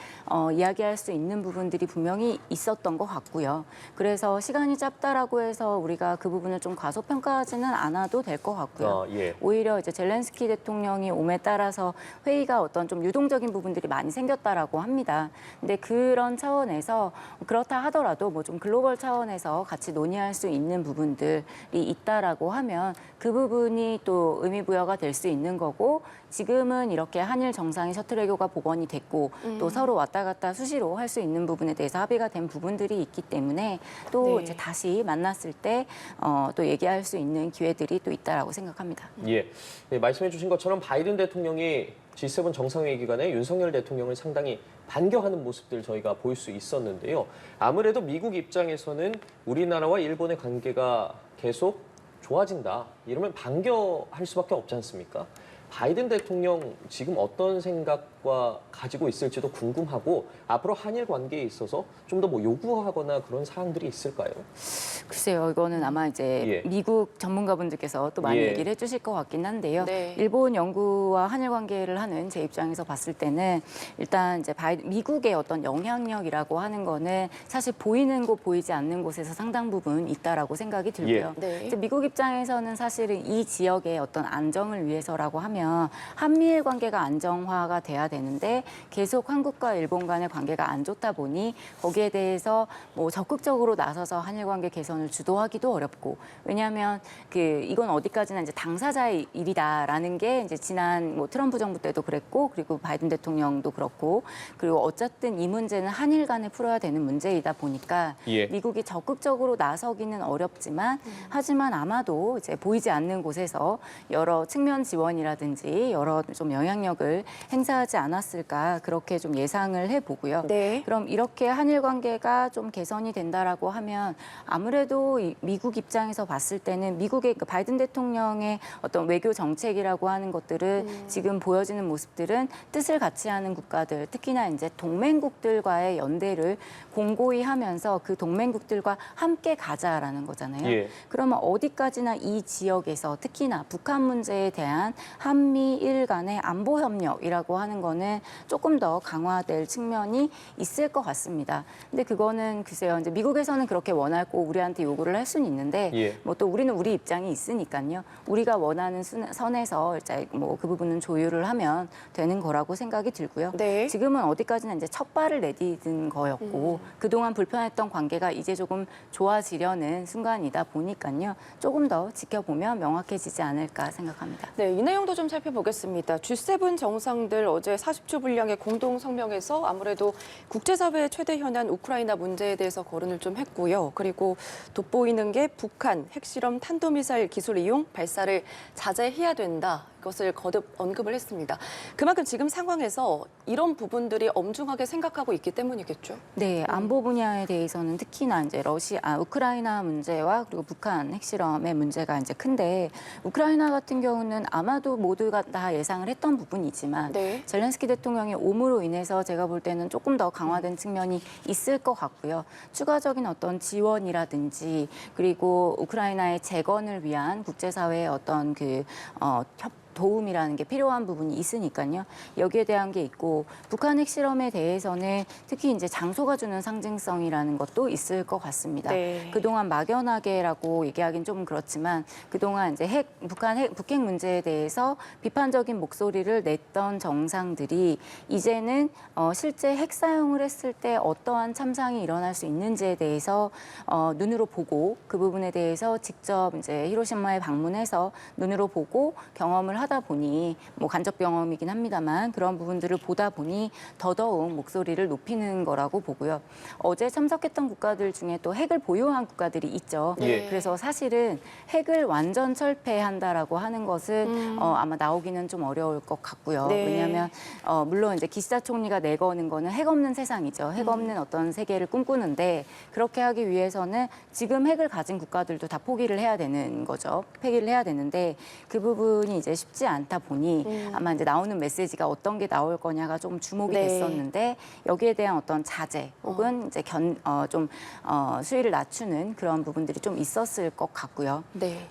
이야기할 수 있는 부분들이 분명히 있었던 것 같고요. 그래서 시간이 짧다라고 해서 우리가 그 부분을 좀 과소평가하지는 않아도 될 것 같고요. 예. 오히려 이제 젤렌스키 대통령이 옴에 따라서 회의가 어떤 좀 유동적인 부분들이 많이 생겼다라고 합니다. 근데 그런 차원에서 그렇다 하더라도 뭐 좀 글로벌 차원에서 같이 논의할 수 있는 부분들이 있다라고 하면 그 부분이 또 의미 부여가 될 수 있는 거고 지금은 이렇게 한일 정상의 셔틀 외교가 복원이 됐고 또 서로 왔다 갔다 수시로 할 수 있는 부분에 대해서 합의가 된 부분들이 있기 때문에 또 네. 이제 다시 만났을 때 또 얘기할 수 있는 기회들이 또 있다라고 생각합니다. 예. 네, 말씀해 주신 것처럼 바이든 대통령이 G7 정상회의 기간에 윤석열 대통령을 상당히 반겨하는 모습들 저희가 볼 수 있었는데요. 아무래도 미국 입장에서는 우리나라와 일본의 관계가 계속 좋아진다. 이러면 반겨할 수밖에 없지 않습니까? 바이든 대통령 지금 어떤 생각과 가지고 있을지도 궁금하고 앞으로 한일 관계에 있어서 좀 더 뭐 요구하거나 그런 사항들이 있을까요? 글쎄요, 이거는 아마 이제 예. 미국 전문가분들께서 또 많이 예. 얘기를 해주실 것 같긴 한데요. 네. 일본 연구와 한일 관계를 하는 제 입장에서 봤을 때는 일단 이제 미국의 어떤 영향력이라고 하는 거는 사실 보이는 곳 보이지 않는 곳에서 상당 부분 있다라고 생각이 들고요. 예. 네. 이제 미국 입장에서는 사실은 이 지역의 어떤 안정을 위해서라고 하면 한미일 관계가 안정화가 돼야 되는데 계속 한국과 일본 간의 관계가 안 좋다 보니 거기에 대해서 뭐 적극적으로 나서서 한일 관계 개선을 주도하기도 어렵고 왜냐하면 이건 어디까지나 이제 당사자의 일이다라는 게 이제 지난 뭐 트럼프 정부 때도 그랬고 그리고 바이든 대통령도 그렇고 그리고 어쨌든 이 문제는 한일 간에 풀어야 되는 문제이다 보니까 예. 미국이 적극적으로 나서기는 어렵지만 하지만 아마도 이제 보이지 않는 곳에서 여러 측면 지원이라든지 여러 좀 영향력을 행사하지 않았을까 그렇게 좀 예상을 해보고요. 네. 그럼 이렇게 한일 관계가 좀 개선이 된다라고 하면 아무래도 미국 입장에서 봤을 때는 미국의 그 바이든 대통령의 어떤 외교 정책이라고 하는 것들은 지금 보여지는 모습들은 뜻을 같이 하는 국가들, 특히나 이제 동맹국들과의 연대를 공고히 하면서 그 동맹국들과 함께 가자라는 거잖아요. 예. 그러면 어디까지나 이 지역에서 특히나 북한 문제에 대한 한미일 간의 안보 협력이라고 하는 거는 조금 더 강화될 측면이 있을 것 같습니다. 근데 그거는 글쎄요, 이제 미국에서는 그렇게 원하고 우리한테 요구를 할 수는 있는데 예. 뭐 또 우리는 우리 입장이 있으니까요. 우리가 원하는 선에서 이제 뭐 그 부분은 조율을 하면 되는 거라고 생각이 들고요. 네. 지금은 어디까지나 이제 첫 발을 내디딘 거였고 그동안 불편했던 관계가 이제 조금 좋아지려는 순간이다 보니까요. 조금 더 지켜보면 명확해지지 않을까 생각합니다. 네, 이 내용도 좀 살펴보겠습니다. G7 정상들 어제 40주 분량의 공동 성명에서 아무래도 국제사회의 최대 현안 우크라이나 문제에 대해서 거론을 좀 했고요. 그리고 돋보이는 게 북한 핵실험 탄도미사일 기술 이용 발사를 자제해야 된다. 이것을 거듭 언급을 했습니다. 그만큼 지금 상황에서 이런 부분들이 엄중하게 생각하고 있기 때문이겠죠. 네, 안보 분야에 대해서는 특히나 이제 우크라이나 문제와 그리고 북한 핵실험의 문제가 이제 큰데 우크라이나 같은 경우는 아마도 모두가 다 예상을 했던 부분이지만 네. 젤렌스키 대통령의 오므로 인해서 제가 볼 때는 조금 더 강화된 측면이 있을 것 같고요. 추가적인 어떤 지원이라든지 그리고 우크라이나의 재건을 위한 국제사회의 어떤 도움이라는 게 필요한 부분이 있으니까요. 여기에 대한 게 있고 북한 핵실험에 대해서는 특히 이제 장소가 주는 상징성이라는 것도 있을 것 같습니다. 네. 그동안 막연하게라고 얘기하기는 좀 그렇지만 그동안 이제 북핵 문제에 대해서 비판적인 목소리를 냈던 정상들이 이제는 실제 핵 사용을 했을 때 어떠한 참상이 일어날 수 있는지에 대해서 눈으로 보고 그 부분에 대해서 직접 이제 히로시마에 방문해서 눈으로 보고 경험을 하다 보니 뭐 간접 경험이긴 합니다만 그런 부분들을 보다 보니 더더욱 목소리를 높이는 거라고 보고요. 어제 참석했던 국가들 중에 또 핵을 보유한 국가들이 있죠. 예. 그래서 사실은 핵을 완전 철폐한다라고 하는 것은 아마 나오기는 좀 어려울 것 같고요. 네. 왜냐하면 물론 이제 기시다 총리가 내거는 거는 핵 없는 세상이죠. 핵 없는 어떤 세계를 꿈꾸는데 그렇게 하기 위해서는 지금 핵을 가진 국가들도 다 포기를 해야 되는 거죠. 폐기를 해야 되는데 그 부분이 이제 쉽지 않다 보니 아마 이제 나오는 메시지가 어떤 게 나올 거냐가 좀 주목이 네. 됐었는데 여기에 대한 어떤 자제 혹은 이제 수위를 낮추는 그런 부분들이 좀 있었을 것 같고요. 네.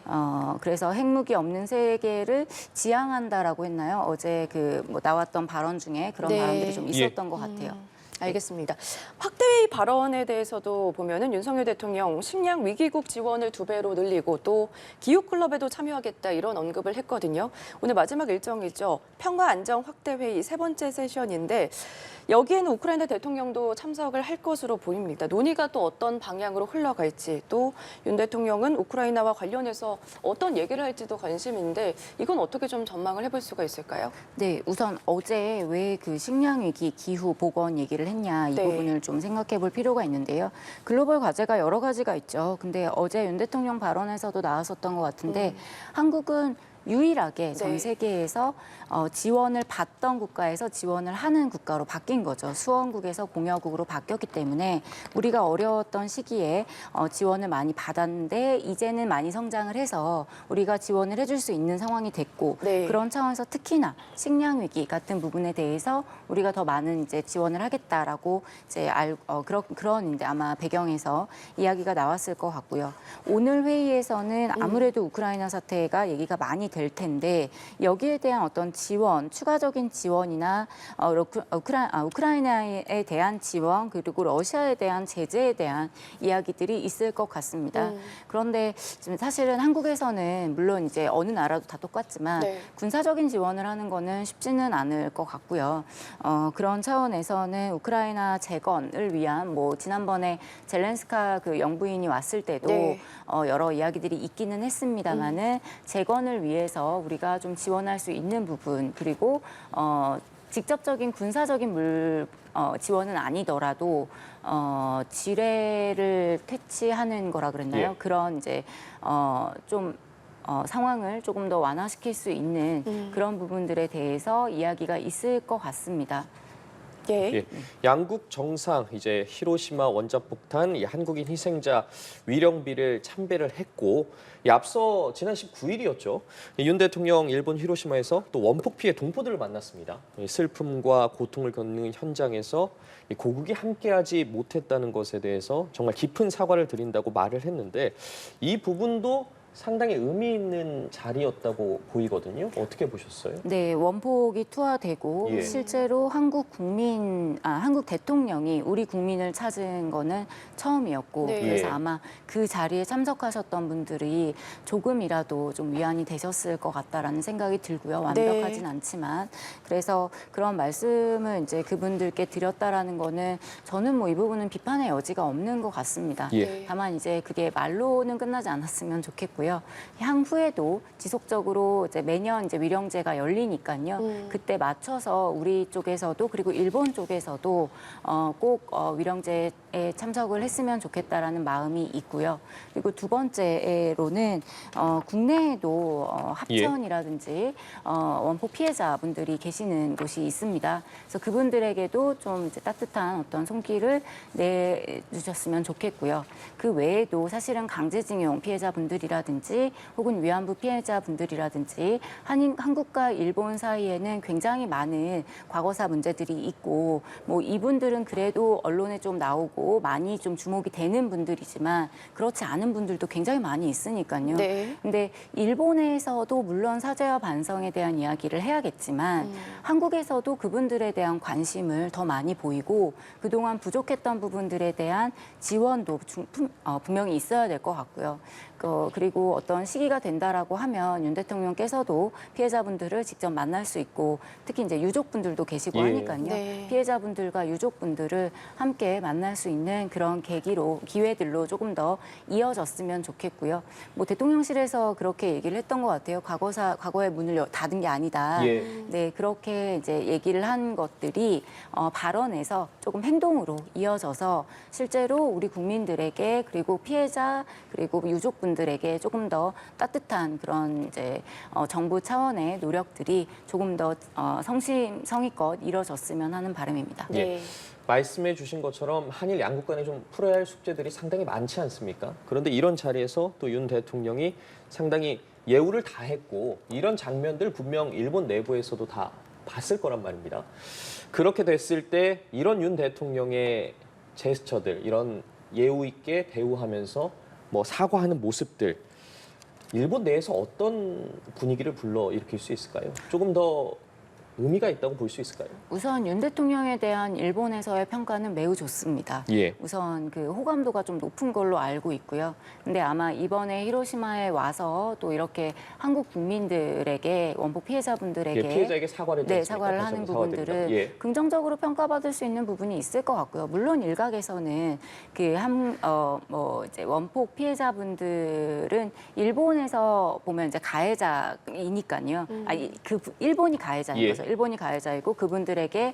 그래서 핵무기 없는 세계를 지향한다라고 했나요? 어제 뭐 나왔던 발언 중에 그런 네. 발언들이 좀 있었던 것 같아요. 알겠습니다. 확대회의 발언에 대해서도 보면은 윤석열 대통령 식량 위기국 지원을 2배로 늘리고 또 기후클럽에도 참여하겠다 이런 언급을 했거든요. 오늘 마지막 일정이죠. 평화안정 확대회의 3번째 세션인데 여기에는 우크라이나 대통령도 참석을 할 것으로 보입니다. 논의가 또 어떤 방향으로 흘러갈지 또 윤 대통령은 우크라이나와 관련해서 어떤 얘기를 할지도 관심인데 이건 어떻게 좀 전망을 해볼 수가 있을까요? 네, 우선 어제 왜 그 식량 위기, 기후, 보건 얘기를 했냐 이 네. 부분을 좀 생각해 볼 필요가 있는데요. 글로벌 과제가 여러 가지가 있죠. 근데 어제 윤 대통령 발언에서도 나왔었던 것 같은데 한국은 유일하게 전 네. 세계에서 지원을 받던 국가에서 지원을 하는 국가로 바뀐 거죠. 수원국에서 공여국으로 바뀌었기 때문에 우리가 어려웠던 시기에 지원을 많이 받았는데 이제는 많이 성장을 해서 우리가 지원을 해줄 수 있는 상황이 됐고 네. 그런 차원에서 특히나 식량 위기 같은 부분에 대해서 우리가 더 많은 이제 지원을 하겠다라고 이제 그런 이제 아마 배경에서 이야기가 나왔을 것 같고요. 오늘 회의에서는 아무래도 우크라이나 사태가 얘기가 많이 될 텐데 여기에 대한 어떤 지원, 추가적인 지원이나 우크라이나에 대한 지원 그리고 러시아에 대한 제재에 대한 이야기들이 있을 것 같습니다. 그런데 지금 사실은 한국에서는 물론 이제 어느 나라도 다 똑같지만 네. 군사적인 지원을 하는 거는 쉽지는 않을 것 같고요. 그런 차원에서는 우크라이나 재건을 위한 뭐 지난번에 젤렌스카 그 영부인이 왔을 때도 네. 여러 이야기들이 있기는 했습니다만은 재건을 위해서 우리가 좀 지원할 수 있는 부분 그리고 직접적인 군사적인 지원은 아니더라도 지뢰를 퇴치하는 거라 그랬나요? 예. 그런 이제 좀 상황을 조금 더 완화시킬 수 있는 그런 부분들에 대해서 이야기가 있을 것 같습니다. 예. 예, 양국 정상 이제 히로시마 원자폭탄 이 한국인 희생자 위령비를 참배를 했고 앞서 지난 19일이었죠. 윤 대통령 일본 히로시마에서 또 원폭 피해 동포들을 만났습니다. 슬픔과 고통을 겪는 현장에서 고국이 함께하지 못했다는 것에 대해서 정말 깊은 사과를 드린다고 말을 했는데 이 부분도 상당히 의미 있는 자리였다고 보이거든요. 어떻게 보셨어요? 네, 원폭이 투하되고 예. 실제로 한국 대통령이 우리 국민을 찾은 거는 처음이었고 네. 그래서 예. 아마 그 자리에 참석하셨던 분들이 조금이라도 좀 위안이 되셨을 것 같다라는 생각이 들고요. 완벽하진 않지만 그래서 그런 말씀을 이제 그분들께 드렸다라는 거는 저는 뭐 이 부분은 비판의 여지가 없는 것 같습니다. 예. 다만 이제 그게 말로는 끝나지 않았으면 좋겠고요. 향후에도 지속적으로 이제 매년 이제 위령제가 열리니까요. 그때 맞춰서 우리 쪽에서도 그리고 일본 쪽에서도 꼭 위령제에 참석을 했으면 좋겠다라는 마음이 있고요. 그리고 두 번째로는 국내에도 합천이라든지 원폭 피해자분들이 계시는 곳이 있습니다. 그래서 그분들에게도 좀 이제 따뜻한 어떤 손길을 내주셨으면 좋겠고요. 그 외에도 사실은 강제징용 피해자분들이라든지 혹은 위안부 피해자분들이라든지 한국과 일본 사이에는 굉장히 많은 과거사 문제들이 있고 뭐 이분들은 그래도 언론에 좀 나오고 많이 좀 주목이 되는 분들이지만 그렇지 않은 분들도 굉장히 많이 있으니까요. 네. 근데 일본에서도 물론 사죄와 반성에 대한 이야기를 해야겠지만 한국에서도 그분들에 대한 관심을 더 많이 보이고 그동안 부족했던 부분들에 대한 지원도 분명히 있어야 될 것 같고요. 그리고 어떤 시기가 된다라고 하면 윤 대통령께서도 피해자분들을 직접 만날 수 있고 특히 이제 유족분들도 계시고 예. 하니까요. 네. 피해자분들과 유족분들을 함께 만날 수 있는 그런 기회들로 조금 더 이어졌으면 좋겠고요. 뭐 대통령실에서 그렇게 얘기를 했던 것 같아요. 과거의 문을 닫은 게 아니다. 예. 네, 그렇게 이제 얘기를 한 것들이 발언에서 조금 행동으로 이어져서 실제로 우리 국민들에게 그리고 피해자 그리고 유족분들에게 조금 더 따뜻한 그런 이제 정부 차원의 노력들이 조금 더 성심성의껏 이뤄졌으면 하는 바람입니다. 예. 네. 말씀해 주신 것처럼 한일 양국 간에 좀 풀어야 할 숙제들이 상당히 많지 않습니까? 그런데 이런 자리에서 또 윤 대통령이 상당히 예우를 다했고 이런 장면들 분명 일본 내부에서도 다 봤을 거란 말입니다. 그렇게 됐을 때 이런 윤 대통령의 제스처들, 이런 예우 있게 대우하면서 뭐 사과하는 모습들, 일본 내에서 어떤 분위기를 불러일으킬 수 있을까요? 조금 더 의미가 있다고 볼 수 있을까요? 우선 윤 대통령에 대한 일본에서의 평가는 매우 좋습니다. 예. 우선 그 호감도가 좀 높은 걸로 알고 있고요. 근데 아마 이번에 히로시마에 와서 또 이렇게 한국 국민들에게 원폭 피해자분들에게 피해자에게 사과를 네, 했습니까? 사과를 다시 하는 한번 사과드립니다. 부분들은 예. 긍정적으로 평가받을 수 있는 부분이 있을 것 같고요. 물론 일각에서는 이제 원폭 피해자분들은 일본에서 보면 이제 가해자이니까요. 일본이 가해자인 예. 거죠. 거죠. 일본이 가해자이고 그분들에게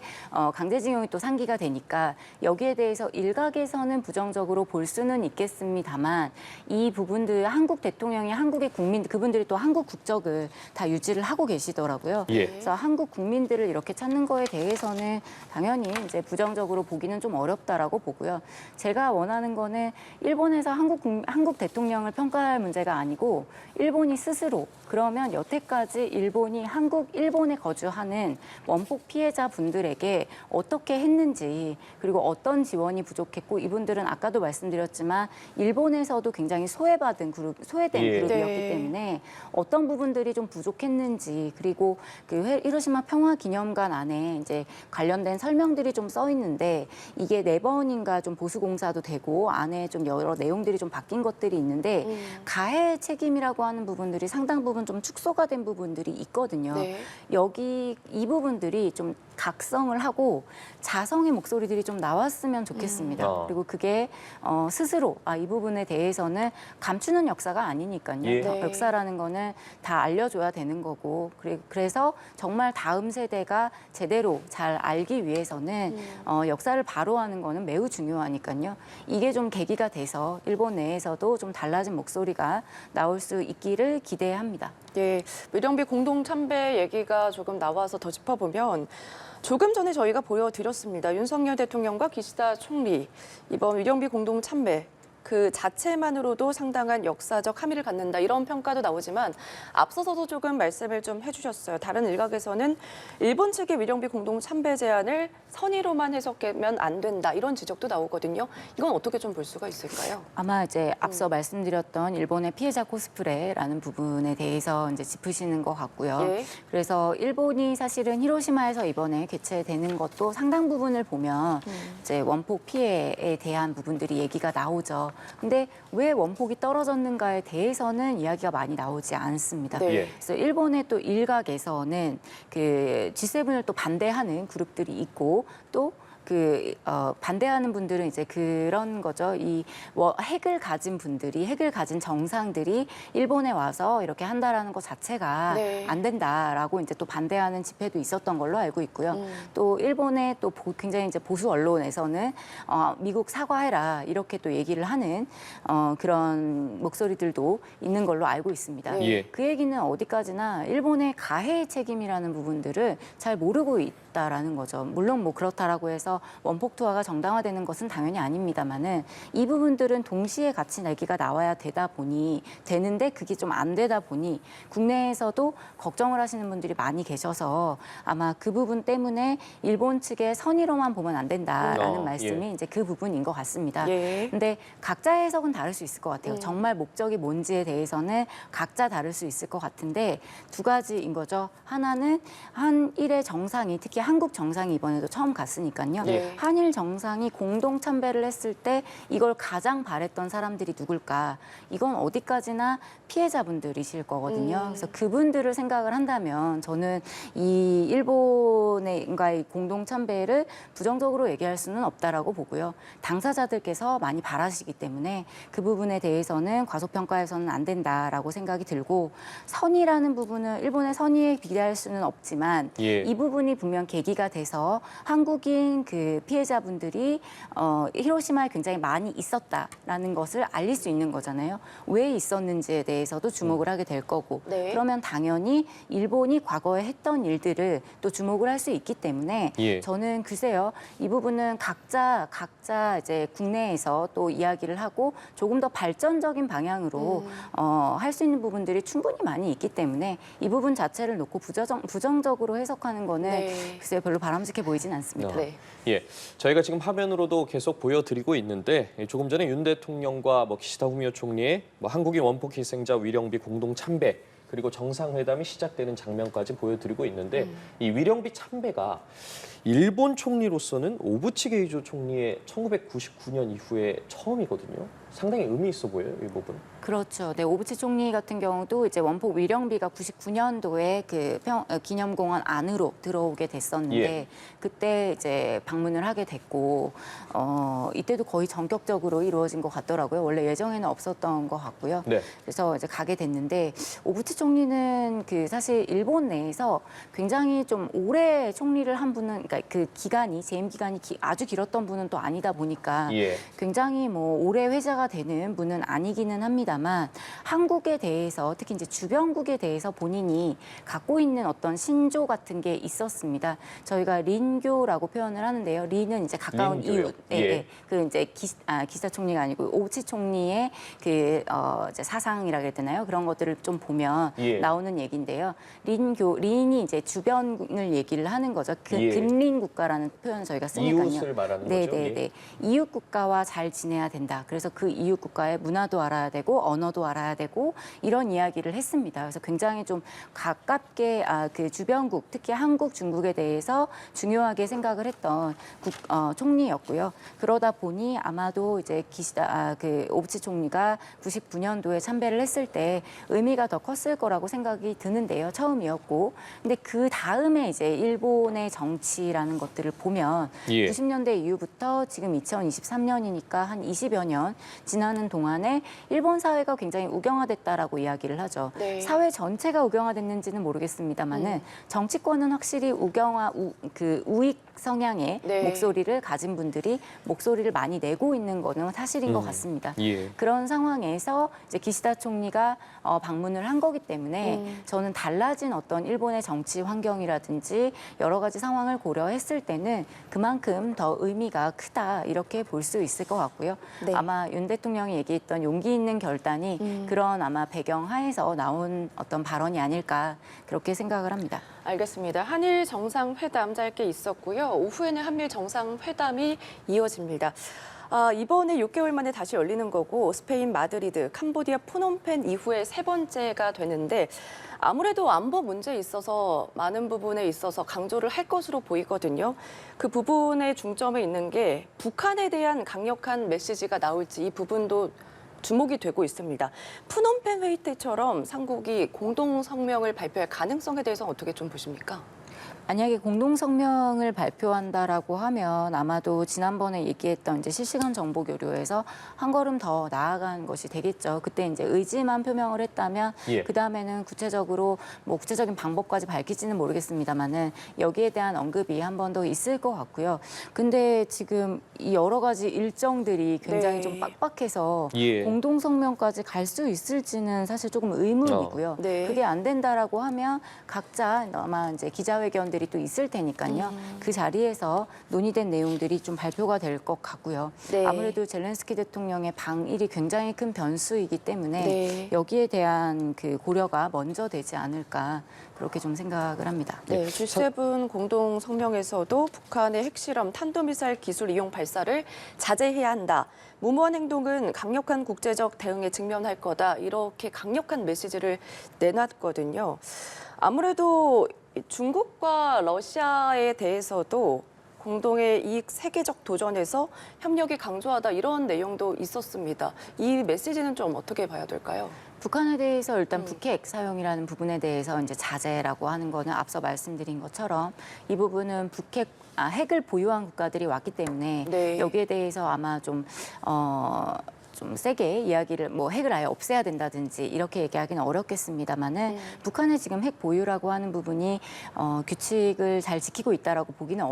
강제징용이 또 상기가 되니까 여기에 대해서 일각에서는 부정적으로 볼 수는 있겠습니다만 이 부분들 한국 대통령이 한국의 국민 그분들이 또 한국 국적을 다 유지를 하고 계시더라고요. 예. 그래서 한국 국민들을 이렇게 찾는 거에 대해서는 당연히 이제 부정적으로 보기는 좀 어렵다라고 보고요. 제가 원하는 거는 일본에서 한국 대통령을 평가할 문제가 아니고 일본이 스스로 그러면 여태까지 일본에 거주하는 원폭 피해자 분들에게 어떻게 했는지 그리고 어떤 지원이 부족했고 이분들은 아까도 말씀드렸지만 일본에서도 굉장히 소외된 예. 그룹이었기 네. 때문에 어떤 부분들이 좀 부족했는지 그리고 그 히로시마 평화기념관 안에 이제 관련된 설명들이 좀 써 있는데 이게 4번인가 좀 보수 공사도 되고 안에 좀 여러 내용들이 좀 바뀐 것들이 있는데 가해 책임이라고 하는 부분들이 상당 부분 좀 축소가 된 부분들이 있거든요. 네. 여기 이 부분들이 좀 각성을 하고 자성의 목소리들이 좀 나왔으면 좋겠습니다. 그리고 그게 스스로 이 부분에 대해서는 감추는 역사가 아니니까요. 예. 네. 역사라는 거는 다 알려줘야 되는 거고 그래서 정말 다음 세대가 제대로 잘 알기 위해서는 역사를 바로하는 거는 매우 중요하니까요. 이게 좀 계기가 돼서 일본 내에서도 좀 달라진 목소리가 나올 수 있기를 기대합니다. 예, 위령비 공동 참배 얘기가 조금 나와서 더 짚어보면 조금 전에 저희가 보여드렸습니다. 윤석열 대통령과 기시다 총리 이번 위령비 공동 참배 그 자체만으로도 상당한 역사적 함의를 갖는다 이런 평가도 나오지만 앞서서도 조금 말씀을 좀 해주셨어요. 다른 일각에서는 일본 측의 위령비 공동 참배 제안을 선의로만 해석하면 안 된다 이런 지적도 나오거든요. 이건 어떻게 좀 볼 수가 있을까요? 아마 이제 앞서 말씀드렸던 일본의 피해자 코스프레라는 부분에 대해서 이제 짚으시는 것 같고요. 예. 그래서 일본이 사실은 히로시마에서 이번에 개최되는 것도 상당 부분을 보면 이제 원폭 피해에 대한 부분들이 얘기가 나오죠. 근데 왜 원폭이 떨어졌는가에 대해서는 이야기가 많이 나오지 않습니다. 네. 예. 그래서 일본의 또 일각에서는 그 G7을 또 반대하는 그룹들이 있고 또 반대하는 분들은 이제 그런 거죠. 핵을 가진 분들이, 핵을 가진 정상들이 일본에 와서 이렇게 한다라는 것 자체가 네. 안 된다라고 이제 또 반대하는 집회도 있었던 걸로 알고 있고요. 또 일본의 또 굉장히 이제 보수 언론에서는 미국 사과해라 이렇게 또 얘기를 하는 그런 목소리들도 있는 걸로 알고 있습니다. 예. 그 얘기는 어디까지나 일본의 가해 책임이라는 부분들을 잘 모르고 있다라는 거죠. 물론 뭐 그렇다라고 해서 원폭 투하가 정당화되는 것은 당연히 아닙니다만은 이 부분들은 동시에 같이 얘기가 나와야 되는데 그게 좀 안 되다 보니 국내에서도 걱정을 하시는 분들이 많이 계셔서 아마 그 부분 때문에 일본 측의 선의로만 보면 안 된다라는 말씀이 예. 이제 그 부분인 것 같습니다. 예. 근데 각자 해석은 다를 수 있을 것 같아요. 정말 목적이 뭔지에 대해서는 각자 다를 수 있을 것 같은데 두 가지인 거죠. 하나는 한일의 정상이 특히 한국 정상이 이번에도 처음 갔으니까요. 네. 한일 정상이 공동 참배를 했을 때 이걸 가장 바랬던 사람들이 누굴까? 이건 어디까지나 피해자분들이실 거거든요. 그래서 그분들을 생각을 한다면 저는 이 일본과의 공동 참배를 부정적으로 얘기할 수는 없다라고 보고요. 당사자들께서 많이 바라시기 때문에 그 부분에 대해서는 과소평가해서는 안 된다라고 생각이 들고 선의라는 부분은 일본의 선의에 비례할 수는 없지만 예. 이 부분이 분명 계기가 돼서 한국인 그 피해자분들이 히로시마에 굉장히 많이 있었다라는 것을 알릴 수 있는 거잖아요. 왜 있었는지에 대해서도 주목을 하게 될 거고 네. 그러면 당연히 일본이 과거에 했던 일들을 또 주목을 할 수 있기 때문에 예. 저는 글쎄요 이 부분은 각자 이제 국내에서 또 이야기를 하고 조금 더 발전적인 방향으로 할 수 있는 부분들이 충분히 많이 있기 때문에 이 부분 자체를 놓고 부정적으로 해석하는 거는 네. 글쎄요 별로 바람직해 보이진 않습니다. 네. 예, 저희가 지금 화면으로도 계속 보여드리고 있는데 조금 전에 윤 대통령과 기시다 후미오 총리의 한국인 원폭 희생자 위령비 공동 참배 그리고 정상회담이 시작되는 장면까지 보여드리고 있는데 이 위령비 참배가 일본 총리로서는 오부치 게이조 총리의 1999년 이후에 처음이거든요. 상당히 의미 있어 보여요, 이 부분. 그렇죠. 네, 오부치 총리 같은 경우도 이제 원폭 위령비가 99년도에 그 기념공원 안으로 들어오게 됐었는데 예. 그때 이제 방문을 하게 됐고 이때도 거의 전격적으로 이루어진 것 같더라고요. 원래 예정에는 없었던 것 같고요. 네. 그래서 이제 가게 됐는데 오부치 총리는 그 사실 일본 내에서 굉장히 좀 오래 총리를 한 분은, 그러니까 그 기간이 재임 기간이 아주 길었던 분은 또 아니다 보니까 예. 굉장히 뭐 오래 회자가 되는 분은 아니기는 합니다만, 한국에 대해서 특히 이제 주변국에 대해서 본인이 갖고 있는 어떤 신조 같은 게 있었습니다. 저희가 린교라고 표현을 하는데요. 린은 이제 가까운 린교요? 이웃, 예. 그 이제 기시다 총리가 아니고 오우치 총리의 그 이제 사상이라 그래야 되나요? 그런 것들을 좀 보면 예. 나오는 얘기인데요. 린이 이제 주변을 얘기를 하는 거죠. 그 예. 근린 국가라는 표현을 저희가 쓰니까요. 이웃을 말하는 거죠. 네. 예. 이웃 국가와 잘 지내야 된다. 그래서 그 이웃 국가의 문화도 알아야 되고 언어도 알아야 되고 이런 이야기를 했습니다. 그래서 굉장히 좀 가깝게 그 주변국, 특히 한국, 중국에 대해서 중요하게 생각을 했던 총리였고요. 그러다 보니 아마도 이제 그 오부치 총리가 99년도에 참배를 했을 때 의미가 더 컸을 거라고 생각이 드는데요. 처음이었고. 근데 그 다음에 이제 일본의 정치라는 것들을 보면 예. 90년대 이후부터 지금 2023년이니까 한 20여 년 지나는 동안에 일본 사회가 굉장히 우경화됐다라고 이야기를 하죠. 네. 사회 전체가 우경화됐는지는 모르겠습니다만은 정치권은 확실히 우익 성향의 네. 목소리를 가진 분들이 목소리를 많이 내고 있는 거는 사실인 것 같습니다. 예. 그런 상황에서 이제 기시다 총리가 방문을 한 거기 때문에 저는 달라진 어떤 일본의 정치 환경이라든지 여러 가지 상황을 고려했을 때는 그만큼 더 의미가 크다 이렇게 볼 수 있을 것 같고요. 네. 아마 윤 대통령이 얘기했던 용기 있는 결단이 그런 아마 배경 하에서 나온 어떤 발언이 아닐까 그렇게 생각을 합니다. 알겠습니다. 한일 정상회담 짧게 있었고요. 오후에는 한미 정상회담이 이어집니다. 이번에 6개월 만에 다시 열리는 거고 스페인 마드리드, 캄보디아 푸놈펜 이후에 세 번째가 되는데 아무래도 안보 문제에 있어서 많은 부분에 있어서 강조를 할 것으로 보이거든요. 그 부분에 중점에 있는 게 북한에 대한 강력한 메시지가 나올지 이 부분도 주목이 되고 있습니다. 푸놈펜 회의 때처럼 삼국이 공동 성명을 발표할 가능성에 대해서는 어떻게 좀 보십니까? 만약에 공동 성명을 발표한다라고 하면 아마도 지난번에 얘기했던 이제 실시간 정보 교류에서 한 걸음 더 나아간 것이 되겠죠. 그때 이제 의지만 표명을 했다면 예. 그 다음에는 구체적으로 뭐 구체적인 방법까지 밝힐지는 모르겠습니다만은 여기에 대한 언급이 한 번 더 있을 것 같고요. 근데 지금 이 여러 가지 일정들이 굉장히 네. 좀 빡빡해서 예. 공동 성명까지 갈 수 있을지는 사실 조금 의문이고요. 네. 그게 안 된다라고 하면 각자 아마 이제 기자회견들이 또 있을 테니까요. 그 자리에서 논의된 내용들이 좀 발표가 될 것 같고요. 네. 아무래도 젤렌스키 대통령의 방일이 굉장히 큰 변수이기 때문에 네. 여기에 대한 그 고려가 먼저 되지 않을까 그렇게 좀 생각을 합니다. 네, G7 공동 성명에서도 북한의 핵실험, 탄도미사일 기술 이용 발사를 자제해야 한다. 무모한 행동은 강력한 국제적 대응에 직면할 거다. 이렇게 강력한 메시지를 내놨거든요. 아무래도 중국과 러시아에 대해서도 공동의 이익 세계적 도전에서 협력이 강조하다 이런 내용도 있었습니다. 이 메시지는 좀 어떻게 봐야 될까요? 북한에 대해서 일단 북핵 사용이라는 부분에 대해서 이제 자제라고 하는 거는 앞서 말씀드린 것처럼 이 부분은 핵을 보유한 국가들이 왔기 때문에 네. 여기에 대해서 아마 좀 세게 이야기를 핵을 아예 없애야 된다든지 이렇게 얘기하기는 어렵겠습니다만은 북한의 지금 핵 보유라고 하는 부분이 규칙을 잘 지키고 있다라고 보기는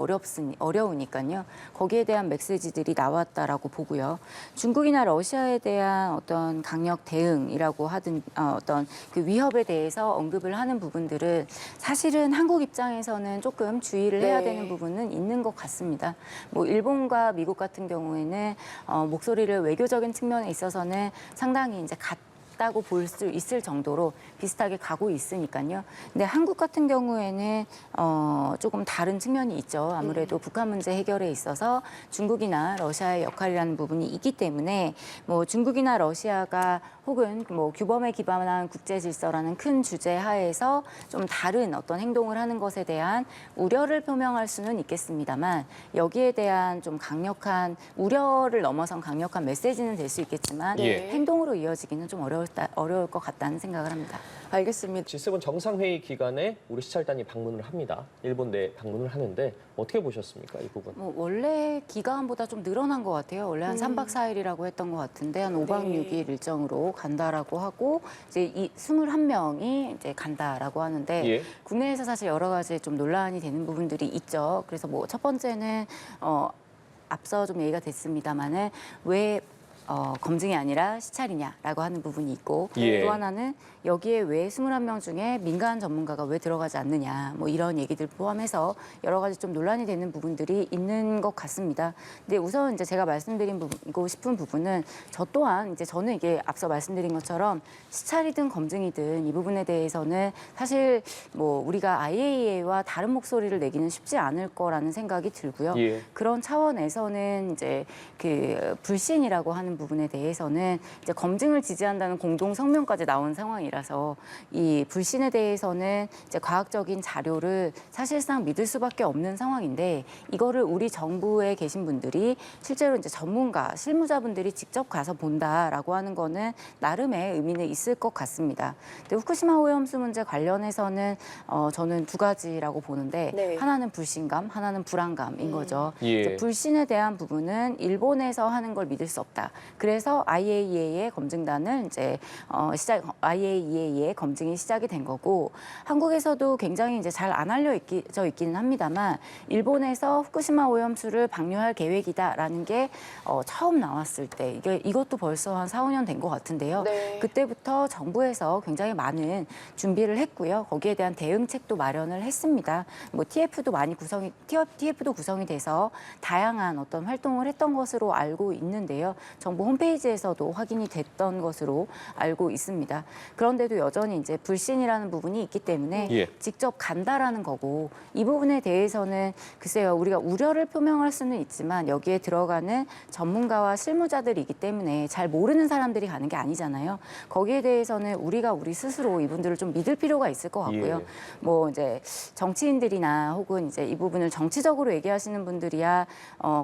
어려우니까요. 거기에 대한 메시지들이 나왔다라고 보고요. 중국이나 러시아에 대한 어떤 강력 대응이라고 하든 어떤 그 위협에 대해서 언급을 하는 부분들은 사실은 한국 입장에서는 조금 주의를 해야 네. 되는 부분은 있는 것 같습니다. 뭐 일본과 미국 같은 경우에는 목소리를 외교적인 측면에 있어서는 상당히 이제 같다고 볼 수 있을 정도로 비슷하게 가고 있으니까요. 근데 한국 같은 경우에는 조금 다른 측면이 있죠. 아무래도 북한 문제 해결에 있어서 중국이나 러시아의 역할이라는 부분이 있기 때문에 뭐 중국이나 러시아가 혹은 뭐 규범에 기반한 국제 질서라는 큰 주제 하에서 좀 다른 어떤 행동을 하는 것에 대한 우려를 표명할 수는 있겠습니다만 여기에 대한 좀 강력한 우려를 넘어선 강력한 메시지는 될 수 있겠지만 예. 행동으로 이어지기는 좀 어려울 어려울 것 같다는 생각을 합니다. 알겠습니다. G7 정상회의 기간에 우리 시찰단이 방문을 합니다. 일본 내 방문을 하는데 어떻게 보셨습니까, 이 부분? 뭐 원래 기간보다 좀 늘어난 것 같아요. 원래 한 3박 4일이라고 했던 것 같은데 한 5박 네. 6일 일정으로 간다라고 하고 이제 이 21명이 이제 간다라고 하는데 예. 국내에서 사실 여러 가지 좀 논란이 되는 부분들이 있죠. 그래서 뭐 첫 번째는 앞서 좀 얘기가 됐습니다만은 왜 검증이 아니라 시찰이냐라고 하는 부분이 있고 예. 또 하나는 여기에 왜 21명 중에 민간 전문가가 왜 들어가지 않느냐 뭐 이런 얘기들 포함해서 여러 가지 좀 논란이 되는 부분들이 있는 것 같습니다. 근데 우선 이제 제가 말씀드리고 싶은 부분은 저 또한 이제 저는 이게 앞서 말씀드린 것처럼 시찰이든 검증이든 이 부분에 대해서는 사실 뭐 우리가 IAEA와 다른 목소리를 내기는 쉽지 않을 거라는 생각이 들고요. 예. 그런 차원에서는 이제 그 불신이라고 하는 부분에 대해서는 이제 검증을 지지한다는 공동 성명까지 나온 상황이라서 이 불신에 대해서는 이제 과학적인 자료를 사실상 믿을 수밖에 없는 상황인데 이거를 우리 정부에 계신 분들이 실제로 이제 전문가, 실무자분들이 직접 가서 본다라고 하는 거는 나름의 의미는 있을 것 같습니다. 근데 후쿠시마 오염수 문제 관련해서는 저는 두 가지라고 보는데 네. 하나는 불신감, 하나는 불안감인 거죠. 예. 이제 불신에 대한 부분은 일본에서 하는 걸 믿을 수 없다. 그래서 IAEA의 검증단을 이제 IAEA의 검증이 시작이 된 거고 한국에서도 굉장히 이제 잘 안 알려져 있기는 합니다만 일본에서 후쿠시마 오염수를 방류할 계획이다라는 게 처음 나왔을 때 이것도 벌써 한 4, 5년 된 것 같은데요. 네. 그때부터 정부에서 굉장히 많은 준비를 했고요. 거기에 대한 대응책도 마련을 했습니다. 뭐 TF도 구성이 돼서 다양한 어떤 활동을 했던 것으로 알고 있는데요. 정부 홈페이지에서도 확인이 됐던 것으로 알고 있습니다. 그런데도 여전히 이제 불신이라는 부분이 있기 때문에 예. 직접 간다라는 거고 이 부분에 대해서는 글쎄요 우리가 우려를 표명할 수는 있지만 여기에 들어가는 전문가와 실무자들이기 때문에 잘 모르는 사람들이 가는 게 아니잖아요. 거기에 대해서는 우리 스스로 이분들을 좀 믿을 필요가 있을 것 같고요. 예. 뭐 이제 정치인들이나 혹은 이제 이 부분을 정치적으로 얘기하시는 분들이야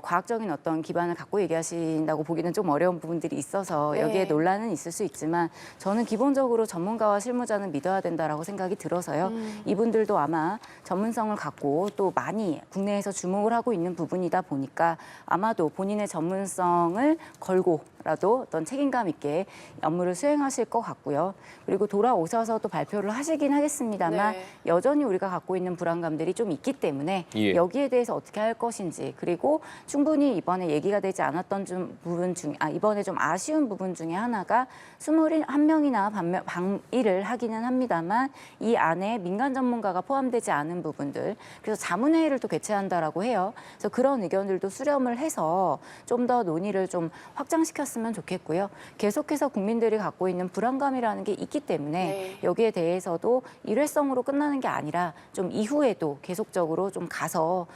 과학적인 어떤 기반을 갖고 얘기하신다고 보기는 좀 어려운 부분들이 있어서 여기에 네. 논란은 있을 수 있지만 저는 기본적으로 전문가와 실무자는 믿어야 된다라고 생각이 들어서요. 이분들도 아마 전문성을 갖고 또 많이 국내에서 주목을 하고 있는 부분이다 보니까 아마도 본인의 전문성을 걸고라도 어떤 책임감 있게 업무를 수행하실 것 같고요. 그리고 돌아오셔서 또 발표를 하시긴 하겠습니다만 네. 여전히 우리가 갖고 있는 불안감들이 좀 있기 때문에 예. 여기에 대해서 어떻게 할 것인지 그리고 충분히 이번에 얘기가 되지 않았던 부분 중 이번에 좀 아쉬운 부분 중에 하나가 21명이나 방일을 하기는 합니다만 이 안에 민간 전문가가 포함되지 않은 부분들 그래서 자문회의를 또 개최한다라고 해요. 그래서 그런 의견들도 수렴을 해서 좀 더 논의를 좀 확장시켰으면 좋겠고요. 계속해서 국민들이 갖고 있는 불안감이라는 게 있기 때문에 네. 여기에 대해서도 일회성으로 끝나는 게 아니라 좀 이후에도 계속적으로 좀 가서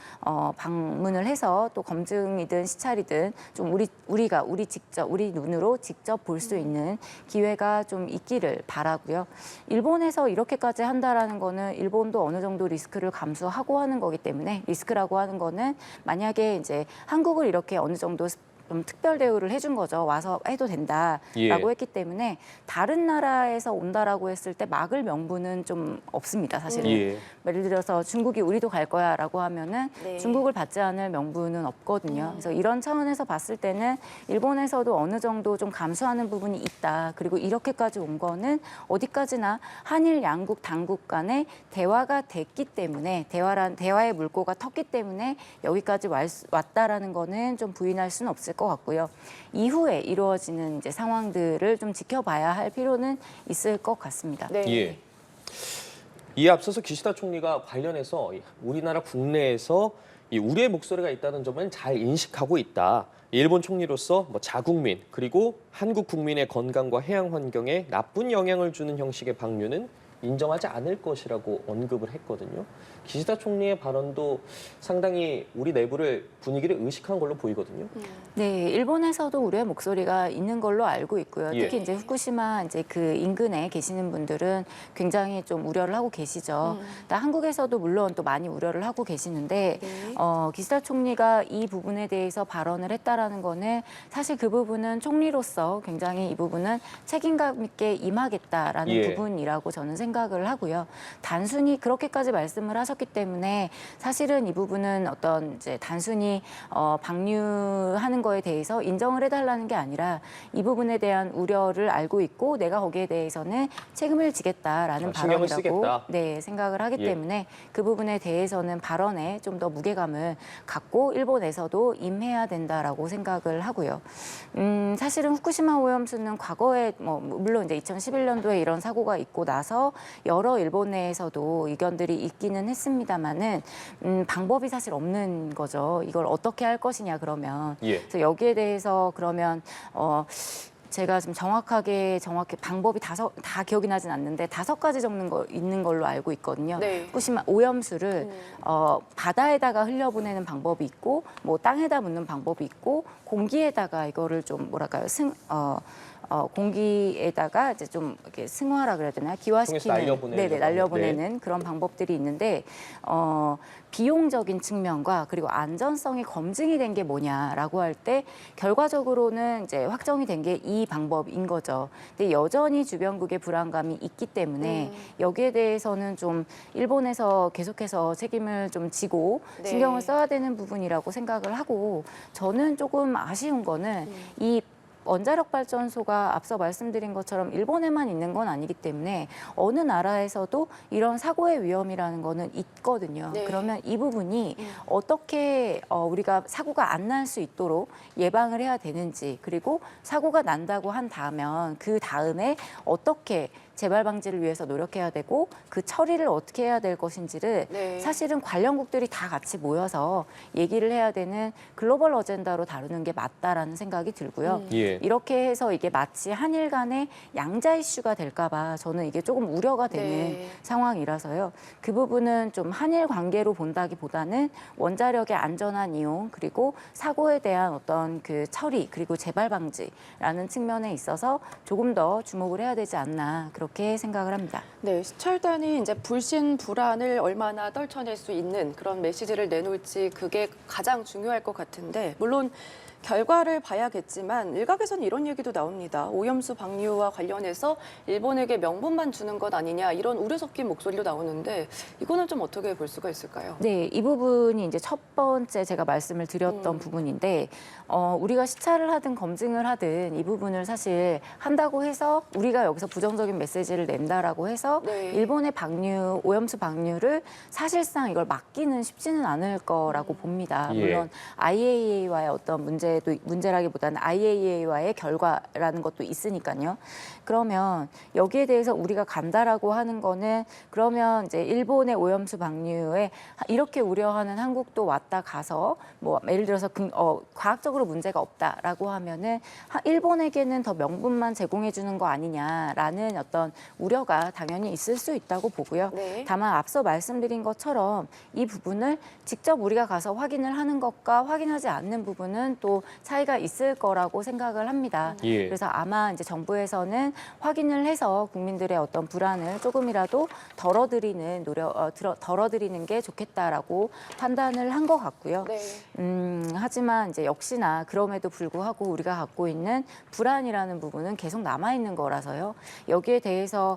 방문을 해서 또 검증이든 시찰이든 좀 우리 눈으로 직접 볼 수 있는 기회가 좀 있기를 바라고요. 일본에서 이렇게까지 한다라는 거는 일본도 어느 정도 리스크를 감수하고 하는 거기 때문에 리스크라고 하는 거는 만약에 이제 한국을 이렇게 어느 정도 좀 특별 대우를 해준 거죠. 와서 해도 된다라고 예. 했기 때문에 다른 나라에서 온다라고 했을 때 막을 명분은 좀 없습니다. 사실은. 예. 예를 들어서 중국이 우리도 갈 거야라고 하면은 네. 중국을 받지 않을 명분은 없거든요. 그래서 이런 차원에서 봤을 때는 일본에서도 어느 정도 좀 감수하는 부분이 있다. 그리고 이렇게까지 온 거는 어디까지나 한일 양국 당국 간의 대화가 됐기 때문에 대화의 물꼬가 텄기 때문에 여기까지 왔다라는 거는 좀 부인할 수는 없을 것 같고요. 이후에 이루어지는 이제 상황들을 좀 지켜봐야 할 필요는 있을 것 같습니다. 네. 예. 이에 앞서서 기시다 총리가 관련해서 우리나라 국내에서 이 우리의 목소리가 있다는 점은 잘 인식하고 있다. 일본 총리로서 자국민 그리고 한국 국민의 건강과 해양 환경에 나쁜 영향을 주는 형식의 방류는 인정하지 않을 것이라고 언급을 했거든요. 기시다 총리의 발언도 상당히 우리 내부를 분위기를 의식한 걸로 보이거든요. 네, 일본에서도 우려의 목소리가 있는 걸로 알고 있고요. 예. 특히 이제 후쿠시마 이제 그 인근에 계시는 분들은 굉장히 좀 우려를 하고 계시죠. 한국에서도 물론 또 많이 우려를 하고 계시는데 네. 기시다 총리가 이 부분에 대해서 발언을 했다라는 거는 사실 그 부분은 총리로서 굉장히 이 부분은 책임감 있게 임하겠다라는 예. 부분이라고 저는 생각을 하고요. 단순히 그렇게까지 말씀을 하셨기 때문에 사실은 이 부분은 어떤 이제 단순히 방류하는 거에 대해서 인정을 해달라는 게 아니라 이 부분에 대한 우려를 알고 있고 내가 거기에 대해서는 책임을 지겠다라는 신경을 발언이라고 쓰겠다. 네, 생각을 하기 예. 때문에 그 부분에 대해서는 발언에 좀 더 무게감을 갖고 일본에서도 임해야 된다라고 생각을 하고요. 사실은 후쿠시마 오염수는 과거에 물론 이제 2011년도에 이런 사고가 있고 나서 여러 일본 내에서도 의견들이 있기는 했습니다만은 방법이 사실 없는 거죠. 이걸 어떻게 할 것이냐 그러면 예. 그래서 여기에 대해서 그러면 제가 지금 정확히 방법이 다 기억이 나진 않는데 5가지 정도 있는 걸로 알고 있거든요. 네. 후쿠시마 오염수를 바다에다가 흘려보내는 방법이 있고 뭐 땅에다 묻는 방법이 있고 공기에다가 이거를 좀 뭐랄까요 공기에다가 이제 좀 이렇게 승화라 그래야 되나 기화시키는 날려보내는 네네 날려보내는 그런 방법들이 있는데 비용적인 측면과 그리고 안전성이 검증이 된 게 뭐냐라고 할 때 결과적으로는 이제 확정이 된 게 이 방법인 거죠. 근데 여전히 주변국의 불안감이 있기 때문에 여기에 대해서는 좀 일본에서 계속해서 책임을 좀 지고 네. 신경을 써야 되는 부분이라고 생각을 하고 저는 조금 아쉬운 거는 이 원자력 발전소가 앞서 말씀드린 것처럼 일본에만 있는 건 아니기 때문에 어느 나라에서도 이런 사고의 위험이라는 거는 있거든요. 네. 그러면 이 부분이 어떻게 우리가 사고가 안 날 수 있도록 예방을 해야 되는지 그리고 사고가 난다고 한다면 그 다음에 어떻게 재발 방지를 위해서 노력해야 되고 그 처리를 어떻게 해야 될 것인지를 네. 사실은 관련국들이 다 같이 모여서 얘기를 해야 되는 글로벌 어젠다로 다루는 게 맞다라는 생각이 들고요. 예. 이렇게 해서 이게 마치 한일 간의 양자 이슈가 될까 봐 저는 이게 조금 우려가 되는 네. 상황이라서요. 그 부분은 좀 한일 관계로 본다기보다는 원자력의 안전한 이용 그리고 사고에 대한 어떤 그 처리 그리고 재발 방지라는 측면에 있어서 조금 더 주목을 해야 되지 않나 그렇게 생각을 합니다. 네, 시찰단이 이제 불신 불안을 얼마나 떨쳐낼 수 있는 그런 메시지를 내놓을지 그게 가장 중요할 것 같은데 물론 결과를 봐야겠지만 일각에서는 이런 얘기도 나옵니다. 오염수 방류와 관련해서 일본에게 명분만 주는 것 아니냐 이런 우려 섞인 목소리도 나오는데 이거는 좀 어떻게 볼 수가 있을까요? 네, 이 부분이 이제 첫 번째 제가 말씀을 드렸던 부분인데 우리가 시찰을 하든 검증을 하든 이 부분을 사실 한다고 해서 우리가 여기서 부정적인 메시지를 낸다라고 해서 네. 일본의 방류, 오염수 방류를 사실상 이걸 막기는 쉽지는 않을 거라고 봅니다. 예. 물론 IAEA와의 어떤 문제라기보다는 IAEA와의 결과라는 것도 있으니까요. 그러면 여기에 대해서 우리가 간다라고 하는 거는 그러면 이제 일본의 오염수 방류에 이렇게 우려하는 한국도 왔다 가서 뭐 예를 들어서 과학적으로 문제가 없다라고 하면은 일본에게는 더 명분만 제공해 주는 거 아니냐라는 어떤 우려가 당연히 있을 수 있다고 보고요. 네. 다만 앞서 말씀드린 것처럼 이 부분을 직접 우리가 가서 확인을 하는 것과 확인하지 않는 부분은 또 차이가 있을 거라고 생각을 합니다. 예. 그래서 아마 이제 정부에서는 확인을 해서 국민들의 어떤 불안을 조금이라도 덜어드리는 게 좋겠다라고 판단을 한 것 같고요. 네. 하지만 이제 역시나 그럼에도 불구하고 우리가 갖고 있는 불안이라는 부분은 계속 남아 있는 거라서요. 여기에 대해서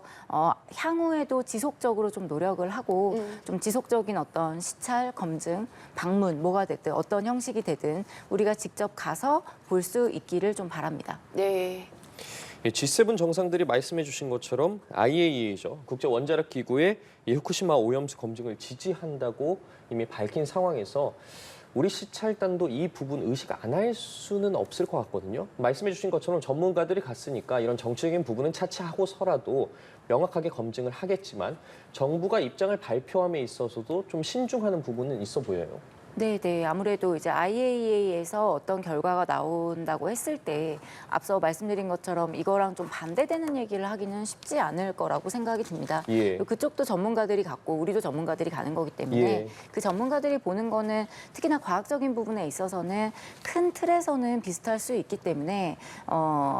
향후에도 지속적으로 좀 노력을 하고 좀 지속적인 어떤 시찰, 검증, 방문 뭐가 됐든 어떤 형식이 되든 우리가 직접 가서 볼 수 있기를 좀 바랍니다. 네. G7 정상들이 말씀해 주신 것처럼 IAEA죠. 국제 원자력 기구의 이 후쿠시마 오염수 검증을 지지한다고 이미 밝힌 상황에서 우리 시찰단도 이 부분 의식 안 할 수는 없을 것 같거든요. 말씀해 주신 것처럼 전문가들이 갔으니까 이런 정치적인 부분은 차치하고서라도 명확하게 검증을 하겠지만 정부가 입장을 발표함에 있어서도 좀 신중하는 부분은 있어 보여요. 네. 아무래도 이제 IAEA에서 어떤 결과가 나온다고 했을 때 앞서 말씀드린 것처럼 이거랑 좀 반대되는 얘기를 하기는 쉽지 않을 거라고 생각이 듭니다. 예. 그쪽도 전문가들이 갔고 우리도 전문가들이 가는 거기 때문에 예. 그 전문가들이 보는 거는 특히나 과학적인 부분에 있어서는 큰 틀에서는 비슷할 수 있기 때문에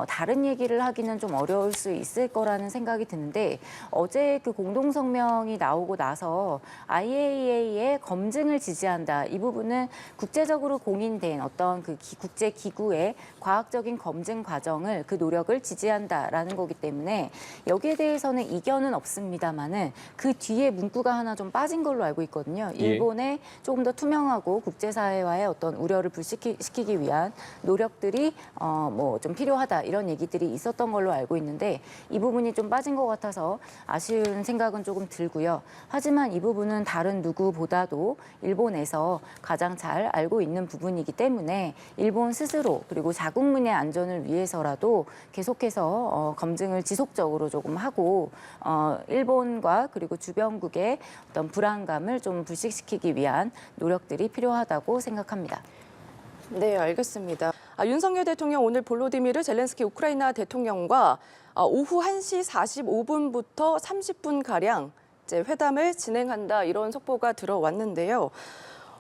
다른 얘기를 하기는 좀 어려울 수 있을 거라는 생각이 드는데 어제 그 공동성명이 나오고 나서 IAEA의 검증을 지지한다. 이 부분은 국제적으로 공인된 어떤 그 국제 기구의 과학적인 검증 과정을 그 노력을 지지한다라는 거기 때문에 여기에 대해서는 이견은 없습니다만은 그 뒤에 문구가 하나 좀 빠진 걸로 알고 있거든요. 예. 일본의 조금 더 투명하고 국제사회와의 어떤 우려를 불식시키기 위한 노력들이 뭐 좀 필요하다 이런 얘기들이 있었던 걸로 알고 있는데 이 부분이 좀 빠진 것 같아서 아쉬운 생각은 조금 들고요. 하지만 이 부분은 다른 누구보다도 일본에서 가장 잘 알고 있는 부분이기 때문에 일본 스스로 그리고 자국민의 안전을 위해서라도 계속해서 검증을 지속적으로 조금 하고 일본과 그리고 주변국의 어떤 불안감을 좀 불식시키기 위한 노력들이 필요하다고 생각합니다. 네, 알겠습니다. 윤석열 대통령 오늘 볼로디미르 젤렌스키 우크라이나 대통령과 오후 1시 45분부터 30분가량 이제 회담을 진행한다 이런 속보가 들어왔는데요.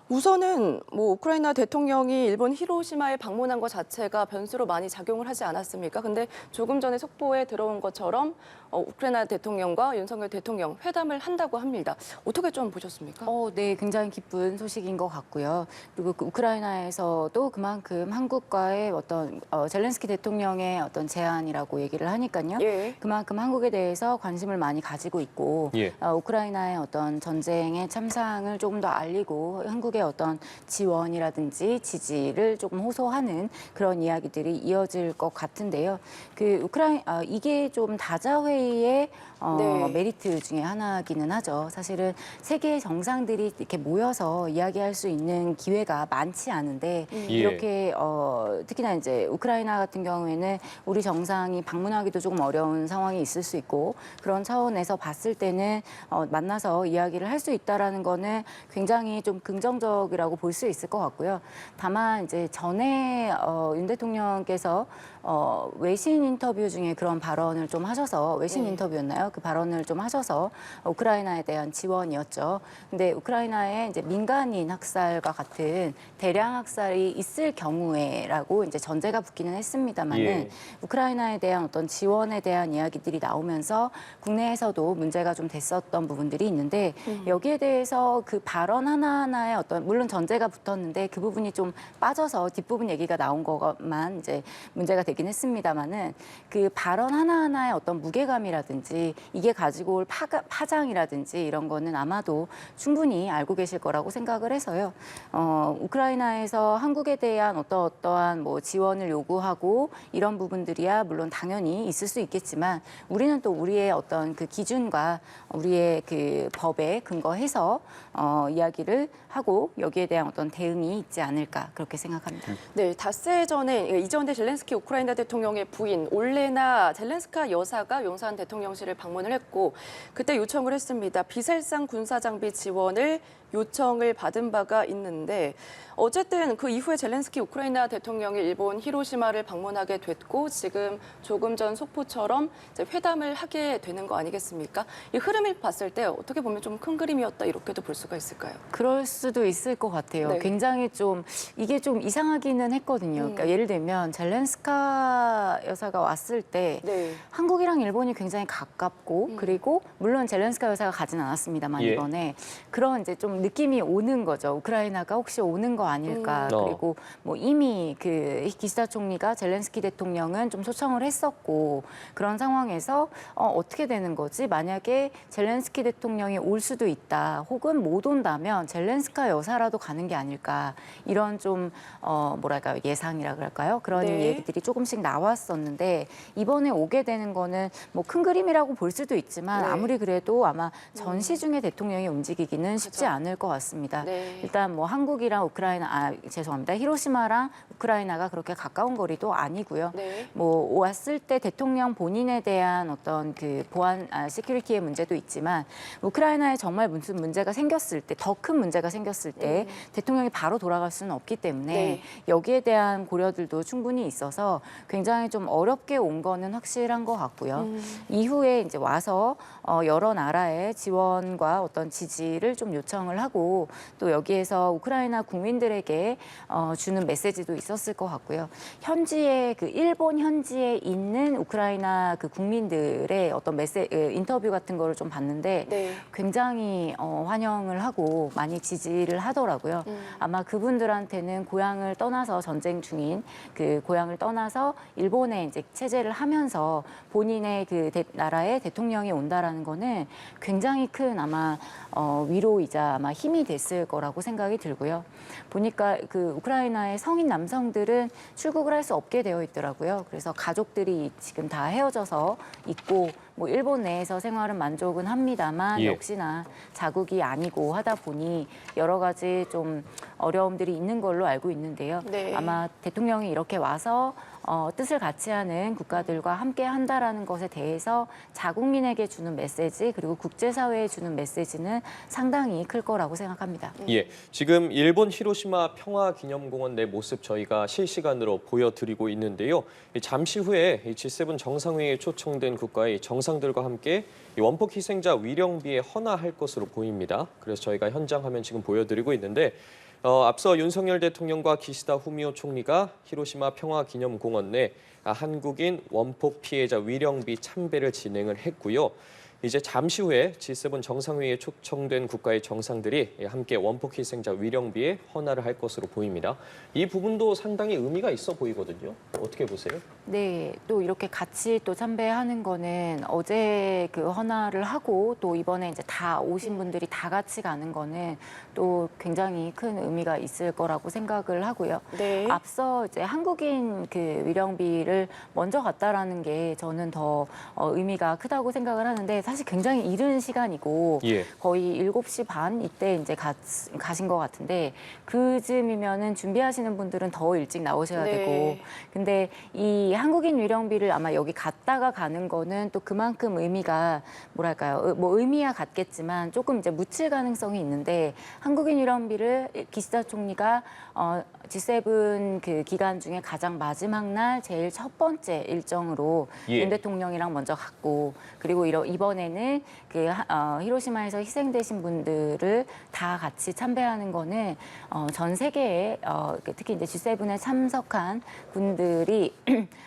우선은 뭐 우크라이나 대통령이 일본 히로시마에 방문한 것 자체가 변수로 많이 작용을 하지 않았습니까? 근데 조금 전에 속보에 들어온 것처럼 우크라이나 대통령과 윤석열 대통령 회담을 한다고 합니다. 어떻게 좀 보셨습니까? 네, 굉장히 기쁜 소식인 것 같고요. 그리고 그 우크라이나에서도 그만큼 한국과의 어떤 젤렌스키 대통령의 어떤 제안이라고 얘기를 하니까요. 예. 그만큼 한국에 대해서 관심을 많이 가지고 있고 예. 우크라이나의 어떤 전쟁의 참상을 조금 더 알리고 한국의 어떤 지원이라든지 지지를 조금 호소하는 그런 이야기들이 이어질 것 같은데요. 그 이게 좀 다자회의의 네. 메리트 중에 하나기는 하죠. 사실은 세계 정상들이 이렇게 모여서 이야기할 수 있는 기회가 많지 않은데 예. 이렇게 특히나 이제 우크라이나 같은 경우에는 우리 정상이 방문하기도 조금 어려운 상황이 있을 수 있고 그런 차원에서 봤을 때는 만나서 이야기를 할 수 있다라는 거는 굉장히 좀 긍정적이라고 볼 수 있을 것 같고요. 다만 이제 전에 윤 대통령께서 외신 인터뷰 중에 그런 발언을 좀 하셔서 외신 인터뷰였나요? 그 발언을 좀 하셔서 우크라이나에 대한 지원이었죠. 근데 우크라이나에 이제 민간인 학살과 같은 대량 학살이 있을 경우에라고 이제 전제가 붙기는 했습니다만은 예. 우크라이나에 대한 어떤 지원에 대한 이야기들이 나오면서 국내에서도 문제가 좀 됐었던 부분들이 있는데 여기에 대해서 그 발언 하나하나에 어떤 물론 전제가 붙었는데 그 부분이 좀 빠져서 뒷부분 얘기가 나온 것만 이제 문제가 되긴 했습니다만은 그 발언 하나하나의 어떤 무게감이라든지 이게 가지고 올 파장이라든지 이런 거는 아마도 충분히 알고 계실 거라고 생각을 해서요. 우크라이나에서 한국에 대한 어떠한 뭐 지원을 요구하고 이런 부분들이야 물론 당연히 있을 수 있겠지만 우리는 또 우리의 어떤 그 기준과 우리의 그 법에 근거해서 이야기를 하고 여기에 대한 어떤 대응이 있지 않을까 그렇게 생각합니다. 네, 닷새 전에 이전에 젤렌스키 우크라이나 대통령의 부인 올레나 젤렌스카 여사가 용산 대통령실을 방문을 했고 그때 요청을 했습니다. 비살상 군사장비 지원을 요청을 받은 바가 있는데 어쨌든 그 이후에 젤렌스키 우크라이나 대통령이 일본 히로시마를 방문하게 됐고 지금 조금 전 속보처럼 이제 회담을 하게 되는 거 아니겠습니까? 이 흐름을 봤을 때 어떻게 보면 좀 큰 그림이었다 이렇게도 볼 수가 있을까요? 그럴 수도 있을 것 같아요. 네. 굉장히 좀 이게 좀 이상하기는 했거든요. 그러니까 예를 들면 젤렌스카 여사가 왔을 때 네. 한국이랑 일본이 굉장히 가깝고 그리고 물론 젤렌스카 여사가 가진 않았습니다만 예. 이번에 그런 이제 좀 느낌이 오는 거죠. 우크라이나가 혹시 오는 거 아닐까. 그리고 뭐 이미 그 기시다 총리가 젤렌스키 대통령은 좀 초청을 했었고 그런 상황에서 어떻게 되는 거지? 만약에 젤렌스키 대통령이 올 수도 있다. 혹은 못 온다면 젤렌스카 여사라도 가는 게 아닐까. 이런 좀 뭐랄까요? 예상이라 그럴까요? 그런 네. 얘기들이 조금씩 나왔었는데 이번에 오게 되는 거는 뭐 큰 그림이라고 볼 수도 있지만 네. 아무리 그래도 아마 전시 중에 대통령이 움직이기는 쉽지 않을 많을 것 같습니다. 네. 일단 뭐 한국이랑 죄송합니다. 히로시마랑 우크라이나가 그렇게 가까운 거리도 아니고요. 네. 뭐 왔을 때 대통령 본인에 대한 어떤 그 보안, 시큐리티의 문제도 있지만 우크라이나에 정말 무슨 문제가 생겼을 때, 더 큰 문제가 생겼을 때 대통령이 바로 돌아갈 수는 없기 때문에 네. 여기에 대한 고려들도 충분히 있어서 굉장히 좀 어렵게 온 거는 확실한 것 같고요. 이후에 이제 와서 여러 나라의 지원과 어떤 지지를 좀 요청을 하고 또 여기에서 우크라이나 국민들에게 주는 메시지도 있었을 것 같고요. 현지에 그 일본 현지에 있는 우크라이나 그 국민들의 어떤 인터뷰 같은 거를 좀 봤는데 네. 굉장히 환영을 하고 많이 지지를 하더라고요. 아마 그분들한테는 고향을 떠나서 전쟁 중인 그 고향을 떠나서 일본에 이제 체제를 하면서 본인의 그 나라의 대통령이 온다라는 거는 굉장히 큰 아마 위로이자 아마 힘이 됐을 거라고 생각이 들고요. 보니까 그 우크라이나의 성인 남성들은 출국을 할 수 없게 되어 있더라고요. 그래서 가족들이 지금 다 헤어져서 있고 뭐 일본 내에서 생활은 만족은 합니다만 예. 역시나 자국이 아니고 하다 보니 여러 가지 좀 어려움들이 있는 걸로 알고 있는데요. 네. 아마 대통령이 이렇게 와서 뜻을 같이 하는 국가들과 함께 한다라는 것에 대해서 자국민에게 주는 메시지 그리고 국제사회에 주는 메시지는 상당히 클 거라고 생각합니다. 예, 지금 일본 히로시마 평화기념공원 내 모습 저희가 실시간으로 보여드리고 있는데요. 잠시 후에 G7 정상회의에 초청된 국가의 정상들과 함께 원폭 희생자 위령비에 헌화할 것으로 보입니다. 그래서 저희가 현장 화면 지금 보여드리고 있는데 앞서 윤석열 대통령과 기시다 후미오 총리가 히로시마 평화기념공원 내 한국인 원폭 피해자 위령비 참배를 진행을 했고요. 이제 잠시 후에 G7 정상회의에 초청된 국가의 정상들이 함께 원폭 희생자 위령비에 헌화를 할 것으로 보입니다. 이 부분도 상당히 의미가 있어 보이거든요. 어떻게 보세요? 네, 또 이렇게 같이 또 참배하는 거는 어제 그 헌화를 하고 또 이번에 이제 다 오신 분들이 다 같이 가는 거는 또 굉장히 큰 의미가 있을 거라고 생각을 하고요. 네. 앞서 이제 한국인 그 위령비를 먼저 갔다라는 게 저는 더 의미가 크다고 생각을 하는데 사실 굉장히 이른 시간이고 예. 거의 7시 반 이때 이제 가신 것 같은데 그쯤이면은 준비하시는 분들은 더 일찍 나오셔야 네. 되고 근데 이 한국인 위령비를 아마 여기 갔다가 가는 거는 또 그만큼 의미가 뭐랄까요 뭐 의미야 같겠지만 조금 이제 묻힐 가능성이 있는데 한국인 위령비를 기시다 총리가 G7 그 기간 중에 가장 마지막 날 제일 첫 번째 일정으로 예. 윤 대통령이랑 먼저 갔고 그리고 이번에는 그 히로시마에서 희생되신 분들을 다 같이 참배하는 거는 전 세계에 특히 이제 G7에 참석한 분들이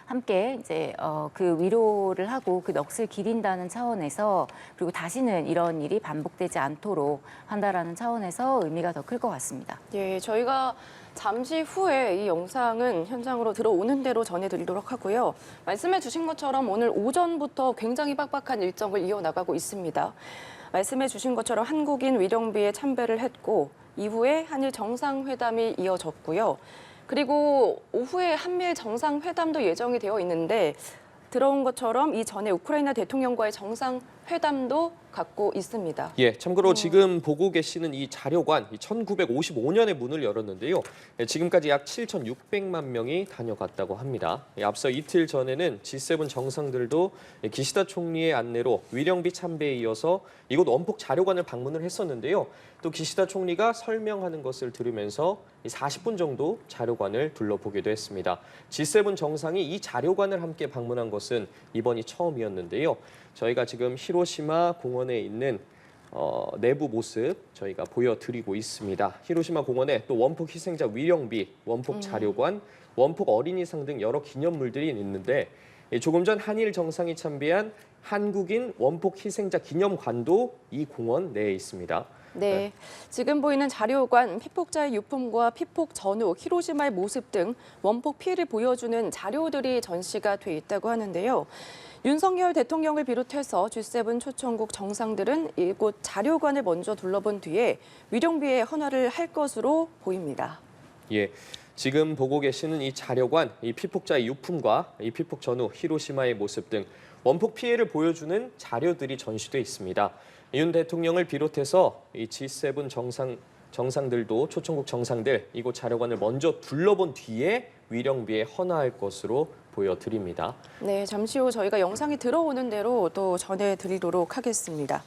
함께 이제 그 위로를 하고 그 넋을 기린다는 차원에서 그리고 다시는 이런 일이 반복되지 않도록 한다라는 차원에서 의미가 더 클 것 같습니다. 예, 저희가 잠시 후에 이 영상은 현장으로 들어오는 대로 전해드리도록 하고요. 말씀해 주신 것처럼 오늘 오전부터 굉장히 빡빡한 일정을 이어나가고 있습니다. 말씀해 주신 것처럼 한국인 위령비에 참배를 했고 이후에 한일 정상회담이 이어졌고요. 그리고 오후에 한미일 정상회담도 예정이 되어 있는데 들어온 것처럼 이전에 우크라이나 대통령과의 정상회담도 갖고 있습니다. 예, 참고로 지금 보고 계시는 이 자료관, 1955년에 문을 열었는데요. 지금까지 약 7,600만 명이 다녀갔다고 합니다. 앞서 이틀 전에는 G7 정상들도 기시다 총리의 안내로 위령비 참배에 이어서 이곳 원폭 자료관을 방문을 했었는데요. 또 기시다 총리가 설명하는 것을 들으면서 40분 정도 자료관을 둘러보기도 했습니다. G7 정상이 이 자료관을 함께 방문한 것은 이번이 처음이었는데요. 저희가 지금 히로시마 공원에 있는 내부 모습 저희가 보여드리고 있습니다. 히로시마 공원에 또 원폭 희생자 위령비, 원폭 자료관, 원폭 어린이상 등 여러 기념물들이 있는데 조금 전 한일 정상이 참배한 한국인 원폭 희생자 기념관도 이 공원 내에 있습니다. 네, 지금 보이는 자료관, 피폭자의 유품과 피폭 전후, 히로시마의 모습 등 원폭 피해를 보여주는 자료들이 전시가 돼 있다고 하는데요. 윤석열 대통령을 비롯해서 G7 초청국 정상들은 이곳 자료관을 먼저 둘러본 뒤에 위령비에 헌화를 할 것으로 보입니다. 예, 지금 보고 계시는 이 자료관, 이 피폭자의 유품과 이 피폭 전후, 히로시마의 모습 등 원폭 피해를 보여주는 자료들이 전시돼 있습니다. 윤 대통령을 비롯해서 이 G7 정상들도 초청국 정상들 이곳 자료관을 먼저 둘러본 뒤에 위령비에 헌화할 것으로 보여드립니다. 네, 잠시 후 저희가 영상이 들어오는 대로 또 전해드리도록 하겠습니다.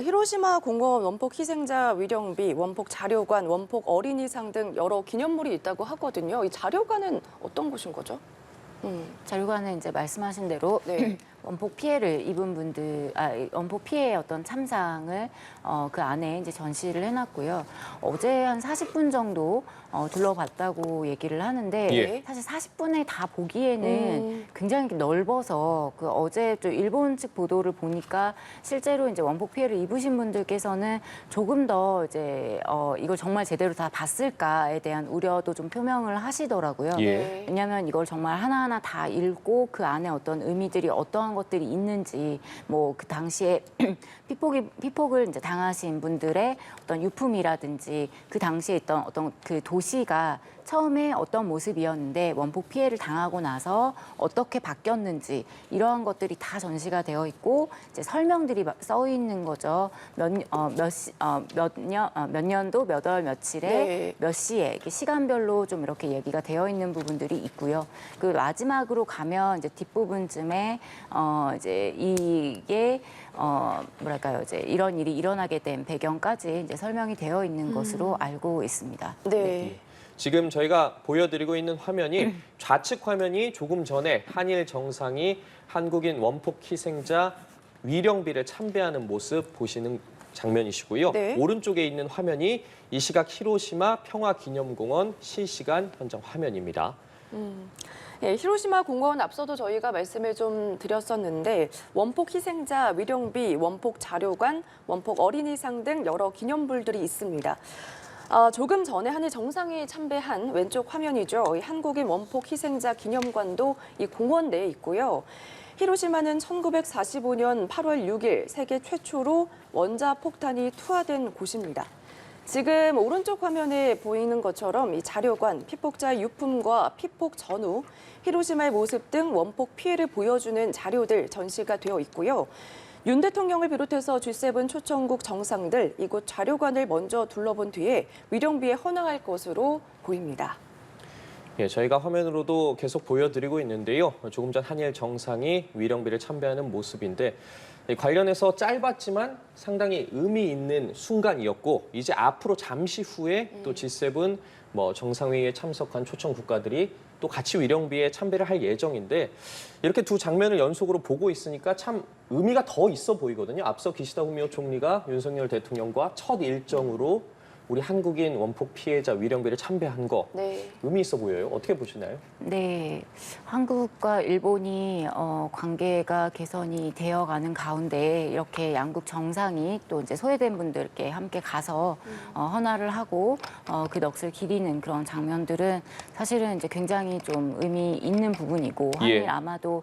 히로시마 공원 원폭 희생자 위령비, 원폭 자료관, 원폭 어린이상 등 여러 기념물이 있다고 하거든요. 이 자료관은 어떤 곳인 거죠? 자료관은 이제 말씀하신 대로 네. 원폭 피해를 입은 분들, 원폭 피해의 어떤 참상을 그 안에 이제 전시를 해놨고요. 어제 한 40분 정도 둘러봤다고 얘기를 하는데 예. 사실 40분에 다 보기에는 굉장히 넓어서 그 어제 또 일본 측 보도를 보니까 실제로 이제 원폭 피해를 입으신 분들께서는 조금 더 이제 이걸 정말 제대로 다 봤을까에 대한 우려도 좀 표명을 하시더라고요. 예. 왜냐하면 이걸 정말 하나하나 다 읽고 그 안에 어떤 의미들이 어떠한 것들이 있는지 뭐 그 당시에 피폭을 이제 당하신 분들의 어떤 유품이라든지 그 당시에 있던 어떤 그 도시가 처음에 어떤 모습이었는데 원폭 피해를 당하고 나서 어떻게 바뀌었는지 이러한 것들이 다 전시가 되어 있고 이제 설명들이 써 있는 거죠. 몇 년도 몇 월 며칠에 네. 몇 시에 이렇게 시간별로 좀 이렇게 얘기가 되어 있는 부분들이 있고요. 그 마지막으로 가면 이제 뒷부분쯤에 이제 이게 뭐랄까요, 이제 이런 일이 일어나게 된 배경까지 이제 설명이 되어 있는 것으로 알고 있습니다. 네. 지금 저희가 보여드리고 있는 화면이 좌측 화면이 조금 전에 한일 정상이 한국인 원폭 희생자 위령비를 참배하는 모습 보시는 장면이시고요. 네. 오른쪽에 있는 화면이 이 시각 히로시마 평화기념공원 실시간 현장 화면입니다. 예, 히로시마 공원 앞서도 저희가 말씀을 좀 드렸었는데 원폭 희생자 위령비, 원폭 자료관, 원폭 어린이상 등 여러 기념물들이 있습니다. 조금 전에 한일 정상이 참배한 왼쪽 화면이죠. 이 한국인 원폭 희생자 기념관도 이 공원 내에 있고요. 히로시마는 1945년 8월 6일 세계 최초로 원자폭탄이 투하된 곳입니다. 지금 오른쪽 화면에 보이는 것처럼 이 자료관, 피폭자의 유품과 피폭 전후, 히로시마의 모습 등 원폭 피해를 보여주는 자료들 전시가 되어 있고요. 윤 대통령을 비롯해서 G7 초청국 정상들 이곳 자료관을 먼저 둘러본 뒤에 위령비에 헌화할 것으로 보입니다. 예, 저희가 화면으로도 계속 보여드리고 있는데요. 조금 전 한일 정상이 위령비를 참배하는 모습인데 관련해서 짧았지만 상당히 의미 있는 순간이었고 이제 앞으로 잠시 후에 또 G7 정상회의에 참석한 초청 국가들이 또 같이 위령비에 참배를 할 예정인데 이렇게 두 장면을 연속으로 보고 있으니까 참 의미가 더 있어 보이거든요. 앞서 기시다 후미오 총리가 윤석열 대통령과 첫 일정으로 우리 한국인 원폭 피해자 위령비를 참배한 거 네. 의미 있어 보여요. 어떻게 보시나요? 네, 한국과 일본이 관계가 개선이 되어가는 가운데 이렇게 양국 정상이 또 이제 소외된 분들께 함께 가서 헌화를 하고 그 넋을 기리는 그런 장면들은 사실은 이제 굉장히 좀 의미 있는 부분이고 한일 예. 아마도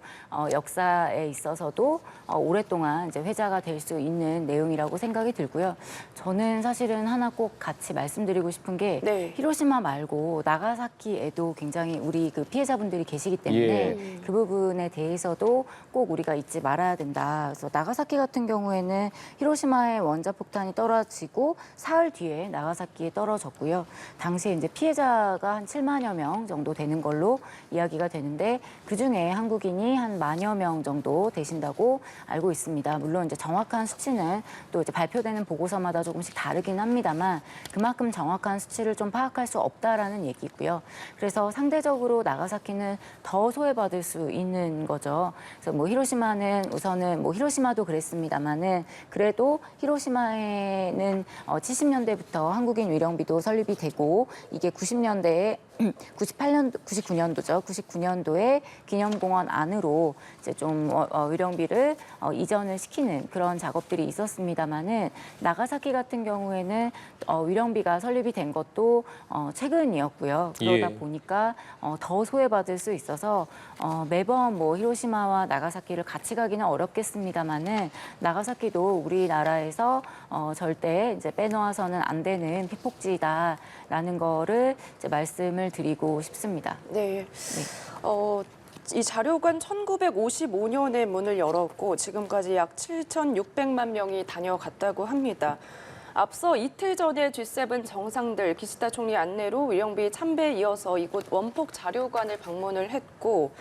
역사에 있어서도 오랫동안 이제 회자가 될 수 있는 내용이라고 생각이 들고요. 저는 사실은 하나 꼭 같이 말씀드리고 싶은 게 네. 히로시마 말고 나가사키에도 굉장히 우리 그 피해자분들이 계시기 때문에 예. 그 부분에 대해서도 꼭 우리가 잊지 말아야 된다. 그래서 나가사키 같은 경우에는 히로시마에 원자폭탄이 떨어지고 사흘 뒤에 나가사키에 떨어졌고요. 당시에 이제 피해자가 한 7만여 명 정도 되는 걸로 이야기가 되는데 그중에 한국인이 한 10,000여 명 정도 되신다고 알고 있습니다. 물론 이제 정확한 수치는 또 이제 발표되는 보고서마다 조금씩 다르긴 합니다만 그만큼 정확한 수치를 좀 파악할 수 없다라는 얘기고요. 그래서 상대적으로 나가사키는 더 소외받을 수 있는 거죠. 그래서 히로시마는 우선은 히로시마도 그랬습니다만은 그래도 히로시마에는 70년대부터 한국인 위령비도 설립이 되고 이게 90년대에 99년도에 기념공원 안으로 이제 좀 위령비를 이전을 시키는 그런 작업들이 있었습니다만은 나가사키 같은 경우에는 위령비가 설립이 된 것도 최근이었고요. 그러다 예. 보니까 더 소외받을 수 있어서 매번 히로시마와 나가사키를 같이 가기는 어렵겠습니다만은 나가사키도 우리나라에서 절대 이제 빼놓아서는 안 되는 피폭지다라는 거를 이제 말씀을 드리고 싶습니다. 네. 이 자료관 1955년에 문을 열었고 지금까지 약 7,600만 명이 다녀갔다고 합니다. 앞서 이틀 전에 G7 정상들 기시다 총리 안내로 위령비 참배에 이어서 이곳 원폭 자료관을 방문을 했고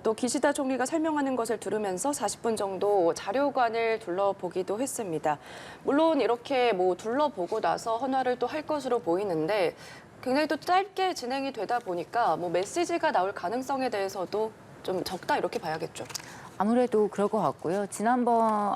또 기시다 총리가 설명하는 것을 들으면서 40분 정도 자료관을 둘러보기도 했습니다. 물론 이렇게 둘러보고 나서 헌화를 또 할 것으로 보이는데 굉장히 또 짧게 진행이 되다 보니까 메시지가 나올 가능성에 대해서도 좀 적다 이렇게 봐야겠죠. 아무래도 그럴 것 같고요. 지난번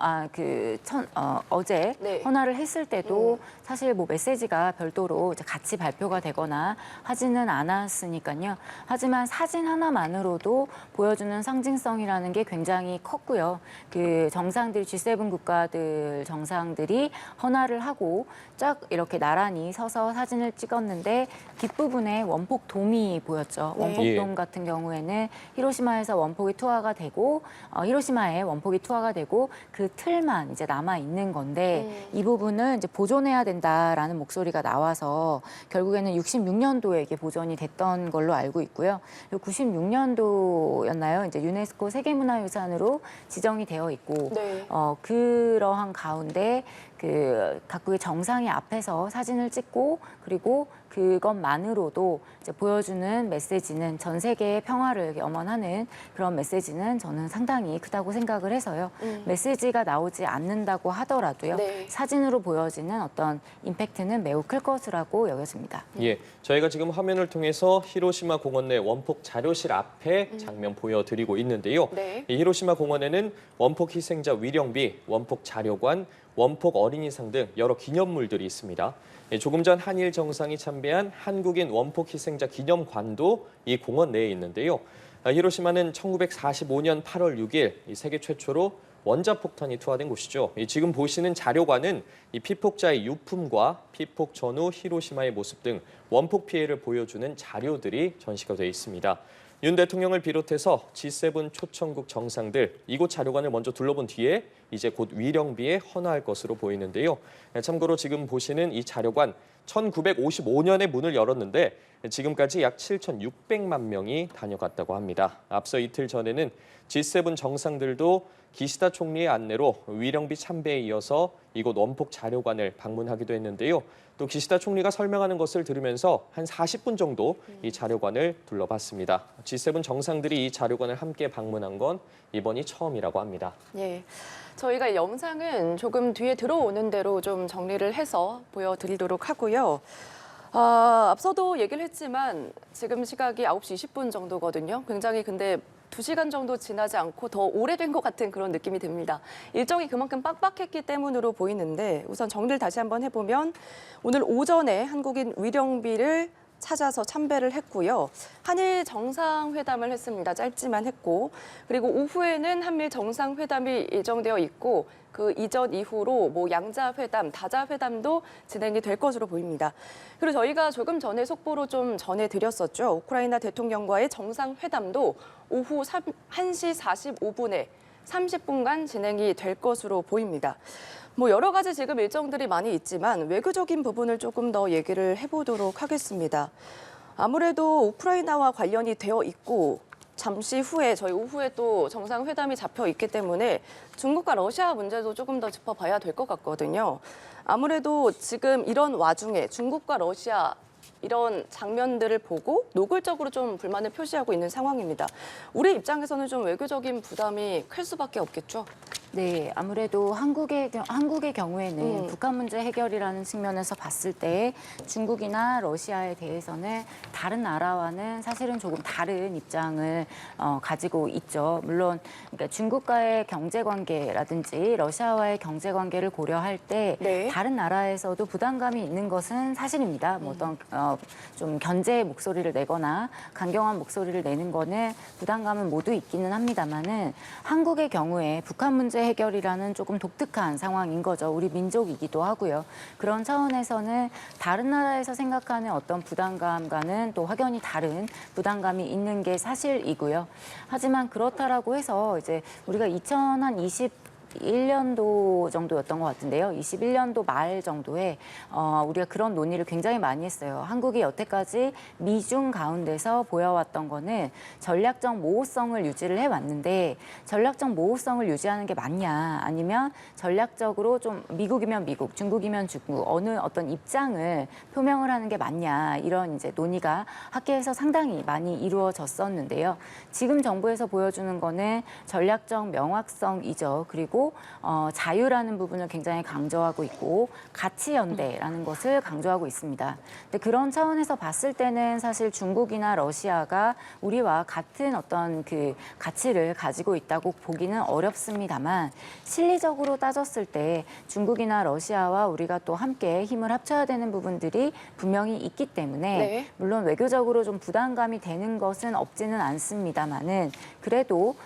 어제 네. 헌화를 했을 때도 사실 메시지가 별도로 이제 같이 발표가 되거나 하지는 않았으니까요. 하지만 사진 하나만으로도 보여주는 상징성이라는 게 굉장히 컸고요. 그 정상들 G7 국가들 정상들이 헌화를 하고 쫙 이렇게 나란히 서서 사진을 찍었는데 뒷부분에 원폭돔이 보였죠. 네. 원폭돔 같은 경우에는 히로시마에서 원폭이 투하가 되고 히로시마에 원폭이 투하가 되고 그 틀만 이제 남아 있는 건데 이 부분을 이제 보존해야 된다라는 목소리가 나와서 결국에는 66년도에 이게 보존이 됐던 걸로 알고 있고요. 96년도였나요? 이제 유네스코 세계문화유산으로 지정이 되어 있고 네. 그러한 가운데 그 각국의 정상이 앞에서 사진을 찍고 그리고 그것만으로도 이제 보여주는 메시지는 전 세계의 평화를 염원하는 그런 메시지는 저는 상당히 크다고 생각을 해서요. 메시지가 나오지 않는다고 하더라도요. 네. 사진으로 보여지는 어떤 임팩트는 매우 클 것이라고 여겨집니다. 예, 저희가 지금 화면을 통해서 히로시마 공원 내 원폭 자료실 앞에 장면 보여드리고 있는데요. 네. 이 히로시마 공원에는 원폭 희생자 위령비, 원폭 자료관, 원폭 어린이상 등 여러 기념물들이 있습니다. 조금 전 한일 정상이 참배한 한국인 원폭 희생자 기념관도 이 공원 내에 있는데요. 히로시마는 1945년 8월 6일 이 세계 최초로 원자폭탄이 투하된 곳이죠. 지금 보시는 자료관은 이 피폭자의 유품과 피폭 전후 히로시마의 모습 등 원폭 피해를 보여주는 자료들이 전시가 되어 있습니다. 윤 대통령을 비롯해서 G7 초청국 정상들 이곳 자료관을 먼저 둘러본 뒤에 이제 곧 위령비에 헌화할 것으로 보이는데요. 참고로 지금 보시는 이 자료관 1955년에 문을 열었는데 지금까지 약 7,600만 명이 다녀갔다고 합니다. 앞서 이틀 전에는 G7 정상들도 기시다 총리의 안내로 위령비 참배에 이어서 이곳 원폭 자료관을 방문하기도 했는데요. 또 기시다 총리가 설명하는 것을 들으면서 한 40분 정도 이 자료관을 둘러봤습니다. G7 정상들이 이 자료관을 함께 방문한 건 이번이 처음이라고 합니다. 예. 저희가 이 영상은 조금 뒤에 들어오는 대로 좀 정리를 해서 보여드리도록 하고요. 앞서도 얘기를 했지만 지금 시각이 9시 20분 정도거든요. 굉장히 근데 2시간 정도 지나지 않고 더 오래된 것 같은 그런 느낌이 듭니다. 일정이 그만큼 빡빡했기 때문으로 보이는데 우선 정리를 다시 한번 해보면 오늘 오전에 한국인 위령비를 찾아서 참배를 했고요. 한일 정상회담을 했습니다. 짧지만 했고 그리고 오후에는 한미 정상회담이 예정되어 있고 그 이전 이후로 양자회담, 다자회담도 진행이 될 것으로 보입니다. 그리고 저희가 조금 전에 속보로 좀 전해드렸었죠. 우크라이나 대통령과의 정상회담도 오후 1시 45분에 30분간 진행이 될 것으로 보입니다. 여러 가지 지금 일정들이 많이 있지만 외교적인 부분을 조금 더 얘기를 해보도록 하겠습니다. 아무래도 우크라이나와 관련이 되어 있고 잠시 후에 저희 오후에 또 정상회담이 잡혀 있기 때문에 중국과 러시아 문제도 조금 더 짚어봐야 될 것 같거든요. 아무래도 지금 이런 와중에 중국과 러시아 이런 장면들을 보고 노골적으로 좀 불만을 표시하고 있는 상황입니다. 우리 입장에서는 좀 외교적인 부담이 클 수밖에 없겠죠. 네, 아무래도 한국의 경우에는 북한 문제 해결이라는 측면에서 봤을 때 중국이나 러시아에 대해서는 다른 나라와는 사실은 조금 다른 입장을 가지고 있죠. 물론 그러니까 중국과의 경제 관계라든지 러시아와의 경제 관계를 고려할 때 네. 다른 나라에서도 부담감이 있는 것은 사실입니다. 어떤 좀 견제의 목소리를 내거나 강경한 목소리를 내는 거는 부담감은 모두 있기는 합니다만은 한국의 경우에 북한 문제 해결이라는 조금 독특한 상황인 거죠. 우리 민족이기도 하고요. 그런 차원에서는 다른 나라에서 생각하는 어떤 부담감과는 또 확연히 다른 부담감이 있는 게 사실이고요. 하지만 그렇다라고 해서 이제 우리가 2020 21년도 정도였던 것 같은데요. 21년도 말 정도에 우리가 그런 논의를 굉장히 많이 했어요. 한국이 여태까지 미중 가운데서 보여왔던 거는 전략적 모호성을 유지를 해왔는데 전략적 모호성을 유지하는 게 맞냐 아니면 전략적으로 좀 미국이면 미국, 중국이면 중국 어느 어떤 입장을 표명을 하는 게 맞냐 이런 이제 논의가 학계에서 상당히 많이 이루어졌었는데요. 지금 정부에서 보여주는 거는 전략적 명확성이죠. 그리고 자유라는 부분을 굉장히 강조하고 있고 가치 연대라는 것을 강조하고 있습니다. 근데 그런 차원에서 봤을 때는 사실 중국이나 러시아가 우리와 같은 어떤 그 가치를 가지고 있다고 보기는 어렵습니다만 실리적으로 따졌을 때 중국이나 러시아와 우리가 또 함께 힘을 합쳐야 되는 부분들이 분명히 있기 때문에 네. 물론 외교적으로 좀 부담감이 되는 것은 없지는 않습니다만은 그래도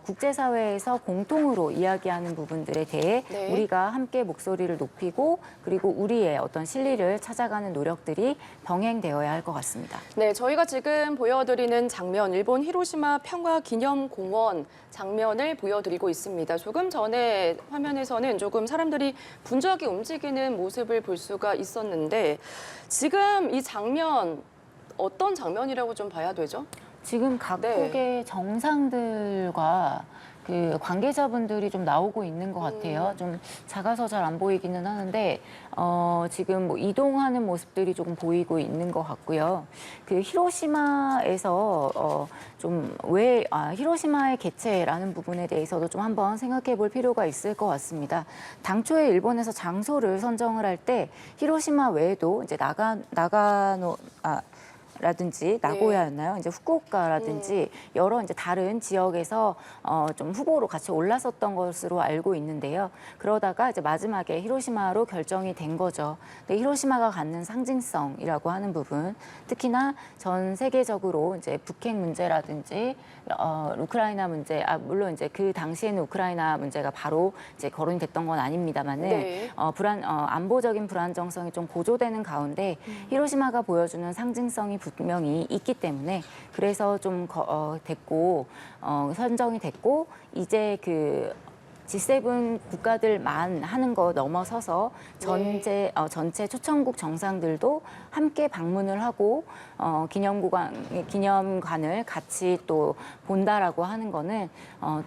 국제사회에서 공통으로 이야기하는 부분들에 대해 네. 우리가 함께 목소리를 높이고 그리고 우리의 어떤 실리를 찾아가는 노력들이 병행되어야 할 것 같습니다. 네, 저희가 지금 보여드리는 장면, 일본 히로시마 평화기념공원 장면을 보여드리고 있습니다. 조금 전에 화면에서는 조금 사람들이 분주하게 움직이는 모습을 볼 수가 있었는데 지금 이 장면 어떤 장면이라고 좀 봐야 되죠? 지금 각국의 정상들과 그 관계자분들이 좀 나오고 있는 것 같아요. 좀 작아서 잘 안 보이기는 하는데 지금 뭐 이동하는 모습들이 조금 보이고 있는 것 같고요. 그 히로시마에서 히로시마의 개최라는 부분에 대해서도 좀 한번 생각해 볼 필요가 있을 것 같습니다. 당초에 일본에서 장소를 선정을 할 때 히로시마 외에도 이제 라든지 나고야였나요? 이제 후쿠오카라든지 여러 이제 다른 지역에서 좀 후보로 같이 올랐었던 것으로 알고 있는데요. 그러다가 이제 마지막에 히로시마로 결정이 된 거죠. 근데 히로시마가 갖는 상징성이라고 하는 부분, 특히나 전 세계적으로 이제 북핵 문제라든지 우크라이나 문제, 물론 이제 그 당시에는 우크라이나 문제가 바로 이제 거론이 됐던 건 아닙니다만은 네. 안보적인 불안정성이 좀 고조되는 가운데 히로시마가 보여주는 상징성이 분명히 있기 때문에 그래서 좀 선정이 됐고 이제 그 G7 국가들만 하는 거 넘어서서 전체 초청국 정상들도 함께 방문을 하고 기념관을 같이 또 본다라고 하는 거는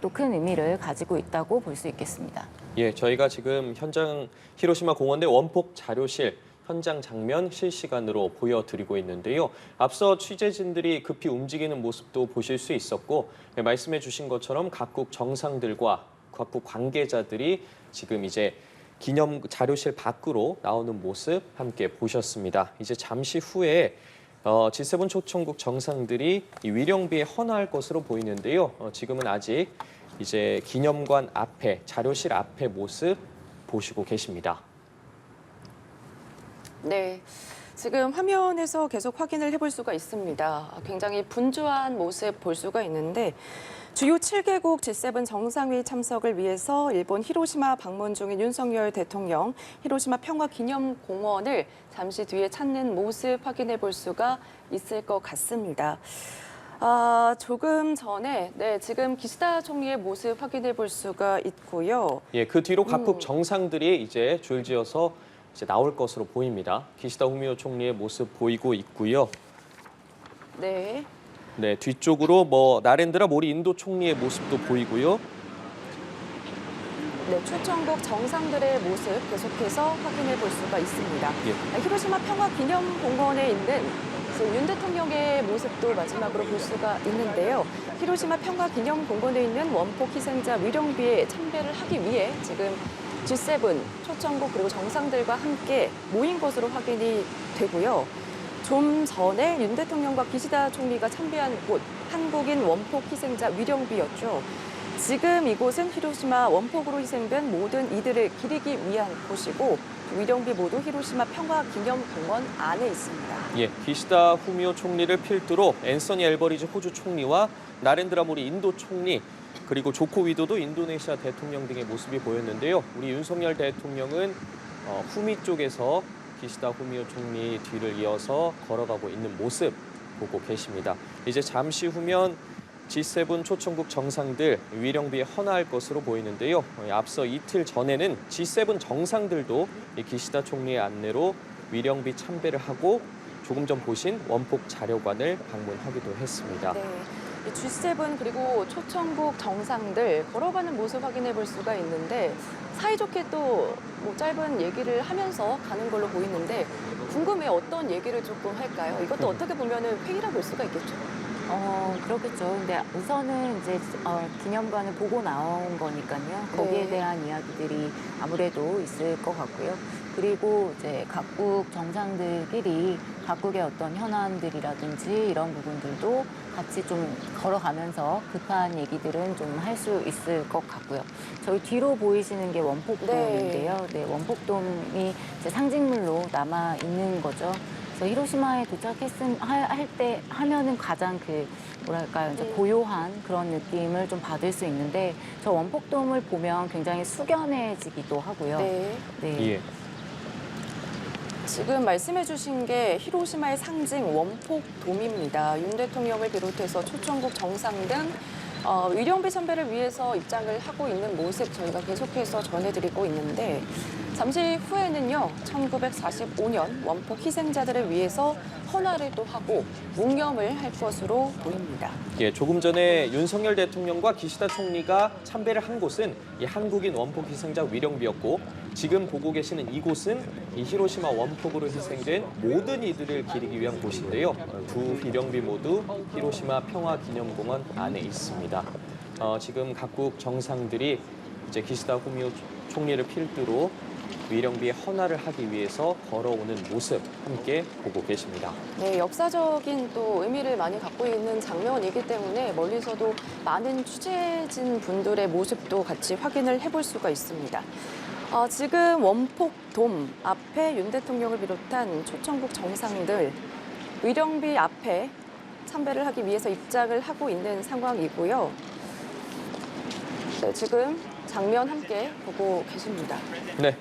또 큰 의미를 가지고 있다고 볼 수 있겠습니다. 예, 저희가 지금 현장 히로시마 공원대 원폭 자료실 현장 장면 실시간으로 보여드리고 있는데요. 앞서 취재진들이 급히 움직이는 모습도 보실 수 있었고 말씀해 주신 것처럼 각국 정상들과 각국 관계자들이 지금 이제 기념 자료실 밖으로 나오는 모습 함께 보셨습니다. 이제 잠시 후에 G7 초청국 정상들이 이 위령비에 헌화할 것으로 보이는데요. 지금은 아직 이제 기념관 앞에 자료실 앞에 모습 보시고 계십니다. 네, 지금 화면에서 계속 확인을 해볼 수가 있습니다. 굉장히 분주한 모습 볼 수가 있는데 주요 7개국 G7 정상회의 참석을 위해서 일본 히로시마 방문 중인 윤석열 대통령 히로시마 평화기념공원을 잠시 뒤에 찾는 모습 확인해 볼 수가 있을 것 같습니다. 조금 전에 지금 기시다 총리의 모습 확인해 볼 수가 있고요. 예, 그 뒤로 각국 정상들이 이제 줄지어서 이제 나올 것으로 보입니다. 기시다 후미오 총리의 모습 보이고 있고요. 네. 네, 뒤쪽으로 나렌드라 모리 인도 총리의 모습도 보이고요. 네, 초청국 정상들의 모습 계속해서 확인해 볼 수가 있습니다. 예. 히로시마 평화기념공원에 있는 지금 윤 대통령의 모습도 마지막으로 볼 수가 있는데요. 히로시마 평화기념공원에 있는 원폭 희생자 위령비에 참배를 하기 위해 지금 G7 초청국 그리고 정상들과 함께 모인 것으로 확인이 되고요. 좀 전에 윤 대통령과 기시다 총리가 참배한 곳, 한국인 원폭 희생자 위령비였죠. 지금 이곳은 히로시마 원폭으로 희생된 모든 이들을 기리기 위한 곳이고 위령비 모두 히로시마 평화기념공원 안에 있습니다. 예, 기시다 후미오 총리를 필두로 앤서니 앨버리즈 호주 총리와 나렌드라 모리 인도 총리 그리고 조코 위도도 인도네시아 대통령 등의 모습이 보였는데요. 우리 윤석열 대통령은 후미 쪽에서 기시다 후미오 총리 뒤를 이어서 걸어가고 있는 모습 보고 계십니다. 이제 잠시 후면 G7 초청국 정상들 위령비에 헌화할 것으로 보이는데요. 앞서 이틀 전에는 G7 정상들도 이 기시다 총리의 안내로 위령비 참배를 하고 조금 전 보신 원폭 자료관을 방문하기도 했습니다. 네. 이 G7 그리고 초청국 정상들 걸어가는 모습 확인해 볼 수가 있는데 사이좋게 또 뭐 짧은 얘기를 하면서 가는 걸로 보이는데 궁금해요. 어떤 얘기를 조금 할까요? 이것도 어떻게 보면은 회의라 볼 수가 있겠죠. 그렇겠죠. 근데 우선은 이제 기념관을 보고 나온 거니까요. 거기에 네. 대한 이야기들이 아무래도 있을 것 같고요. 그리고 이제 각국 정상들끼리 각국의 어떤 현안들이라든지 이런 부분들도 같이 좀 걸어가면서 급한 얘기들은 좀 할 수 있을 것 같고요. 저희 뒤로 보이시는 게 원폭돔인데요. 네, 원폭돔이 이제 상징물로 남아 있는 거죠. 그래서 히로시마에 하면은 가장 뭐랄까요, 이제 고요한 그런 느낌을 좀 받을 수 있는데 저 원폭돔을 보면 굉장히 숙연해지기도 하고요. 네. 네. 예. 지금 말씀해 주신 게 히로시마의 상징 원폭돔입니다. 윤 대통령을 비롯해서 초청국 정상 등 위령비 참배를 위해서 입장을 하고 있는 모습 저희가 계속해서 전해드리고 있는데 잠시 후에는요. 1945년 원폭 희생자들을 위해서 헌화를 또 하고 묵념을 할 것으로 보입니다. 예, 조금 전에 윤석열 대통령과 기시다 총리가 참배를 한 곳은 이 한국인 원폭 희생자 위령비였고 지금 보고 계시는 이곳은 이 히로시마 원폭으로 희생된 모든 이들을 기리기 위한 곳인데요. 두 위령비 모두 히로시마 평화기념공원 안에 있습니다. 지금 각국 정상들이 이제 기시다 후미오 총리를 필두로 위령비의 헌화를 하기 위해서 걸어오는 모습 함께 보고 계십니다. 네, 역사적인 또 의미를 많이 갖고 있는 장면이기 때문에 멀리서도 많은 취재진 분들의 모습도 같이 확인을 해볼 수가 있습니다. 지금 원폭돔 앞에 윤 대통령을 비롯한 초청국 정상들 위령비 앞에 참배를 하기 위해서 입장을 하고 있는 상황이고요. 네, 지금 장면 함께 보고 계십니다. 네.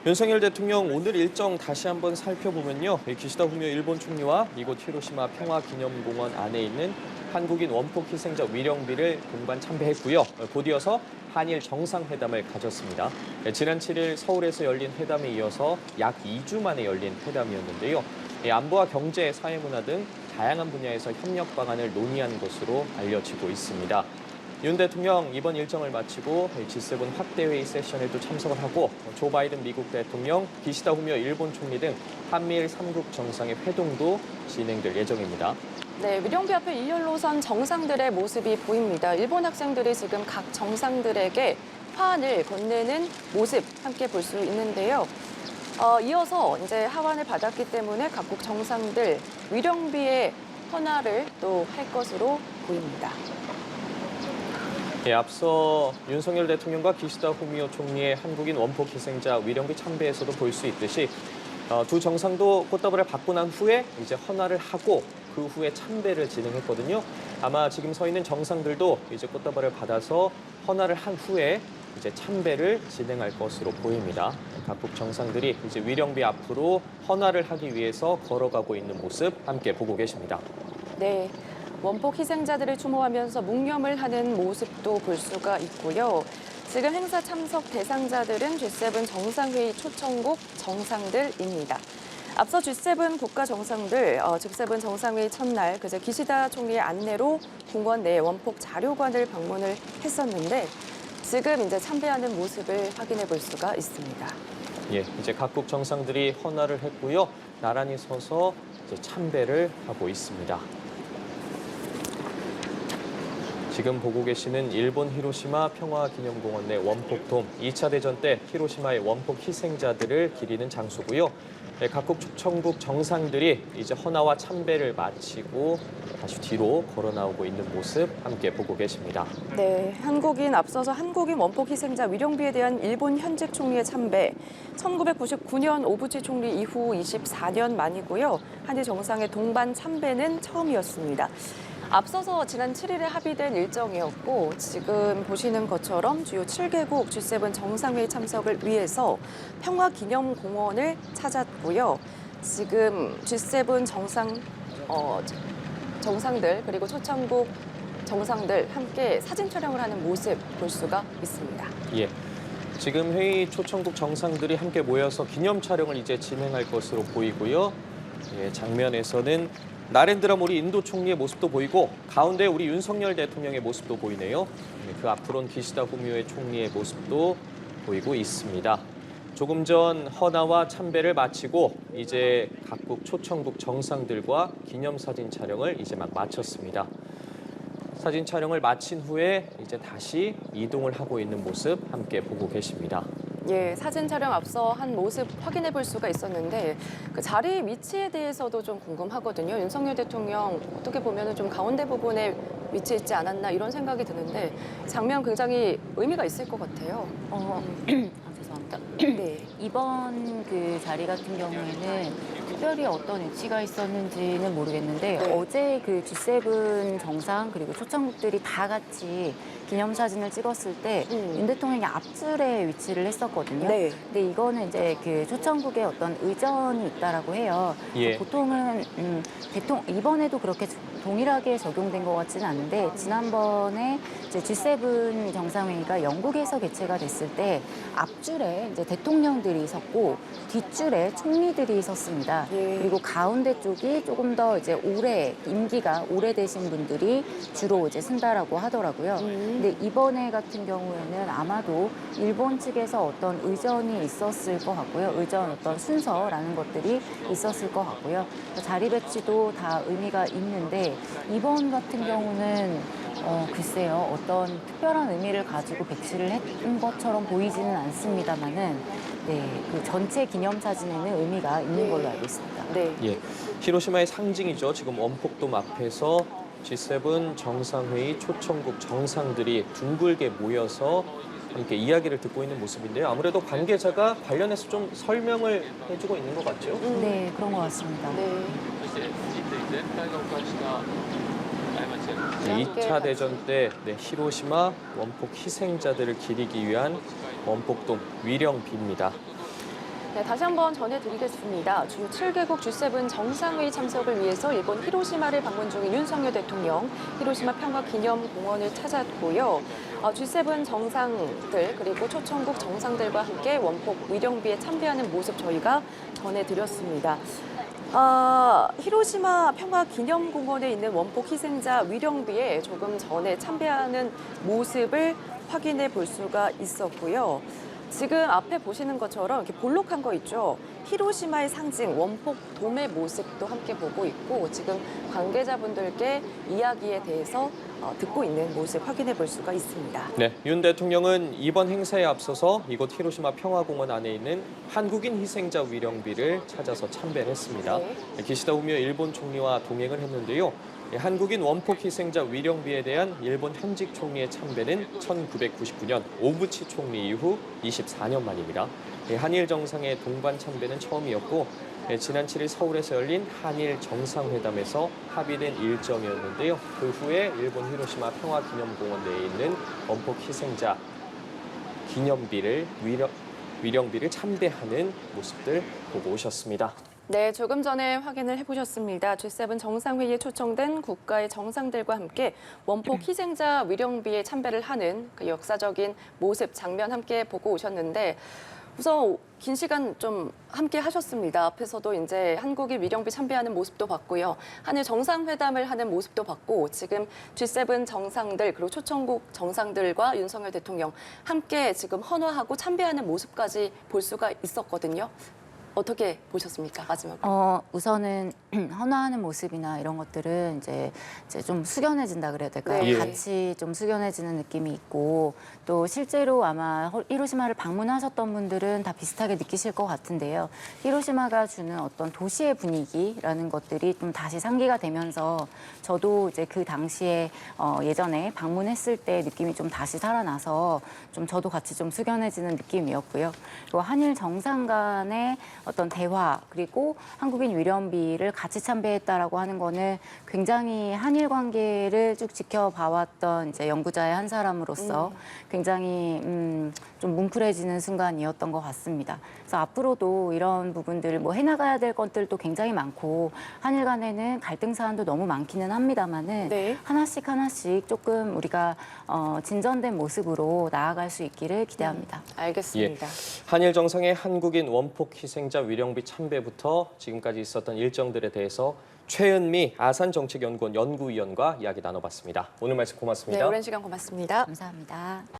윤석열 대통령 오늘 일정 다시 한번 살펴보면요. 기시다 후미오 일본 총리와 이곳 히로시마 평화기념공원 안에 있는 한국인 원폭 희생자 위령비를 동반 참배했고요. 곧이어서 한일 정상회담을 가졌습니다. 지난 7일 서울에서 열린 회담에 이어서 약 2주 만에 열린 회담이었는데요. 안보와 경제, 사회문화 등 다양한 분야에서 협력 방안을 논의한 것으로 알려지고 있습니다. 윤 대통령 이번 일정을 마치고 G7 확대회의 세션에도 참석을 하고 조 바이든 미국 대통령, 기시다 후미오 일본 총리 등 한미일 3국 정상의 회동도 진행될 예정입니다. 네, 위령비 앞에 일렬로 선 정상들의 모습이 보입니다. 일본 학생들이 지금 각 정상들에게 화환을 건네는 모습 함께 볼 수 있는데요. 이어서 이제 하환을 받았기 때문에 각국 정상들 위령비의 헌화를 또 할 것으로 보입니다. 예, 앞서 윤석열 대통령과 기시다 후미오 총리의 한국인 원폭 희생자 위령비 참배에서도 볼 수 있듯이 두 정상도 꽃다발을 받고 난 후에 이제 헌화를 하고 그 후에 참배를 진행했거든요. 아마 지금 서 있는 정상들도 이제 꽃다발을 받아서 헌화를 한 후에 이제 참배를 진행할 것으로 보입니다. 각국 정상들이 이제 위령비 앞으로 헌화를 하기 위해서 걸어가고 있는 모습 함께 보고 계십니다. 네. 원폭 희생자들을 추모하면서 묵념을 하는 모습도 볼 수가 있고요. 지금 행사 참석 대상자들은 G7 정상회의 초청국 정상들입니다. 앞서 G7 국가 정상들, G7 정상회의 첫날 그제 기시다 총리의 안내로 공원 내 원폭 자료관을 방문을 했었는데 지금 이제 참배하는 모습을 확인해 볼 수가 있습니다. 예, 이제 각국 정상들이 헌화를 했고요. 나란히 서서 이제 참배를 하고 있습니다. 지금 보고 계시는 일본 히로시마 평화기념공원 내 원폭돔 2차 대전 때 히로시마의 원폭 희생자들을 기리는 장소고요. 각국 초청국 정상들이 이제 헌화와 참배를 마치고 다시 뒤로 걸어 나오고 있는 모습 함께 보고 계십니다. 네, 앞서서 한국인 원폭 희생자 위령비에 대한 일본 현직 총리의 참배. 1999년 오부치 총리 이후 24년 만이고요. 한일 정상의 동반 참배는 처음이었습니다. 앞서서 지난 7일에 합의된 일정이었고 지금 보시는 것처럼 주요 7개국 G7 정상회의 참석을 위해서 평화기념공원을 찾았고요. 지금 G7 정상들 그리고 초청국 정상들 함께 사진 촬영을 하는 모습 볼 수가 있습니다. 예. 지금 회의 초청국 정상들이 함께 모여서 기념 촬영을 이제 진행할 것으로 보이고요. 예, 장면에서는 나렌드라 모디 인도 총리의 모습도 보이고 가운데 우리 윤석열 대통령의 모습도 보이네요. 예, 그 앞으로는 기시다 후미오 총리의 모습도 보이고 있습니다. 조금 전 헌화와 참배를 마치고 이제 각국 초청국 정상들과 기념사진 촬영을 이제 막 마쳤습니다. 사진 촬영을 마친 후에 이제 다시 이동을 하고 있는 모습 함께 보고 계십니다. 예, 사진 촬영 앞서 한 모습 확인해 볼 수가 있었는데 그 자리 위치에 대해서도 좀 궁금하거든요. 윤석열 대통령 어떻게 보면 좀 가운데 부분에 위치해 있지 않았나 이런 생각이 드는데 장면 굉장히 의미가 있을 것 같아요. 죄송합니다. 네. 이번 그 자리 같은 경우에는 특별히 어떤 위치가 있었는지는 모르겠는데 네. 어제 그 G7 정상 그리고 초청국들이 다 같이 기념사진을 찍었을 때 윤 대통령이 앞줄에 위치를 했었거든요. 네. 근데 이거는 이제 그 초청국에 어떤 의전이 있다라고 해요. 예. 보통은 이번에도 그렇게 동일하게 적용된 것 같지는 않은데 지난번에 이제 G7 정상회의가 영국에서 개최가 됐을 때 앞줄에 이제 대통령들이 섰고 뒷줄에 총리들이 섰습니다. 예. 그리고 가운데 쪽이 조금 더 이제 임기가 오래되신 분들이 주로 이제 쓴다라고 하더라고요. 근데 이번에 같은 경우에는 아마도 일본 측에서 어떤 의전이 있었을 것 같고요. 의전 어떤 순서라는 것들이 있었을 것 같고요. 자리 배치도 다 의미가 있는데 이번 같은 경우는 글쎄요. 어떤 특별한 의미를 가지고 배치를 했던 것처럼 보이지는 않습니다만은 그 전체 기념사진에는 의미가 있는 걸로 알고 있습니다. 네. 예, 히로시마의 상징이죠. 지금 원폭돔 앞에서 G7 정상회의 초청국 정상들이 둥글게 모여서 함께 이야기를 듣고 있는 모습인데요. 아무래도 관계자가 관련해서 좀 설명을 해주고 있는 것 같죠? 네, 그런 것 같습니다. 네. 2차 대전 때 히로시마 원폭 희생자들을 기리기 위한 원폭돔 위령비입니다. 네, 다시 한번 전해드리겠습니다. 주 7개국 G7 정상회의 참석을 위해서 일본 히로시마를 방문 중인 윤석열 대통령, 히로시마 평화기념공원을 찾았고요. G7 정상들 그리고 초청국 정상들과 함께 원폭 위령비에 참배하는 모습 저희가 전해드렸습니다. 히로시마 평화기념공원에 있는 원폭 희생자 위령비에 조금 전에 참배하는 모습을 확인해 볼 수가 있었고요. 지금 앞에 보시는 것처럼 이렇게 볼록한 거 있죠. 히로시마의 상징 원폭 돔의 모습도 함께 보고 있고 지금 관계자분들께 이야기에 대해서 듣고 있는 모습 확인해 볼 수가 있습니다. 네, 윤 대통령은 이번 행사에 앞서서 이곳 히로시마 평화공원 안에 있는 한국인 희생자 위령비를 찾아서 참배를 했습니다. 네. 기시다 후미오 일본 총리와 동행을 했는데요. 한국인 원폭 희생자 위령비에 대한 일본 현직 총리의 참배는 1999년 오부치 총리 이후 24년 만입니다. 한일 정상의 동반 참배는 처음이었고 지난 7일 서울에서 열린 한일 정상회담에서 합의된 일정이었는데요. 그 후에 일본 히로시마 평화기념공원 내에 있는 원폭 희생자 기념비를 위령비를 참배하는 모습들 보고 오셨습니다. 네, 조금 전에 확인을 해보셨습니다. G7 정상회의에 초청된 국가의 정상들과 함께 원폭 희생자 위령비에 참배를 하는 그 역사적인 모습, 장면 함께 보고 오셨는데 우선 긴 시간 좀 함께 하셨습니다. 앞에서도 이제 한국인 위령비 참배하는 모습도 봤고요. 한일 정상회담을 하는 모습도 봤고 지금 G7 정상들 그리고 초청국 정상들과 윤석열 대통령 함께 지금 헌화하고 참배하는 모습까지 볼 수가 있었거든요. 어떻게 보셨습니까? 마지막으로. 우선은 헌화하는 모습이나 이런 것들은 이제 좀 숙연해진다 그래야 될까요? 네. 같이 좀 숙연해지는 느낌이 있고 또 실제로 아마 히로시마를 방문하셨던 분들은 다 비슷하게 느끼실 것 같은데요. 히로시마가 주는 어떤 도시의 분위기라는 것들이 좀 다시 상기가 되면서 저도 이제 그 당시에 예전에 방문했을 때 느낌이 좀 다시 살아나서 좀 저도 같이 좀 숙연해지는 느낌이었고요. 그리고 한일 정상 간의 어떤 대화 그리고 한국인 위령비를 같이 참배했다라고 하는 거는 굉장히 한일 관계를 쭉 지켜봐왔던 이제 연구자의 한 사람으로서 굉장히 좀 뭉클해지는 순간이었던 것 같습니다. 그래서 앞으로도 이런 부분들을 뭐 해나가야 될 것들도 굉장히 많고 한일 간에는 갈등 사안도 너무 많기는 합니다만은 네. 하나씩 조금 우리가 진전된 모습으로 나아갈 수 있기를 기대합니다. 알겠습니다. 한일 정상의 한국인 원폭 희생자 위령비 참배부터 지금까지 있었던 일정들에 대해서 최은미 아산정책연구원 연구위원과 이야기 나눠봤습니다. 오늘 말씀 고맙습니다. 네, 오랜 시간 고맙습니다. 감사합니다.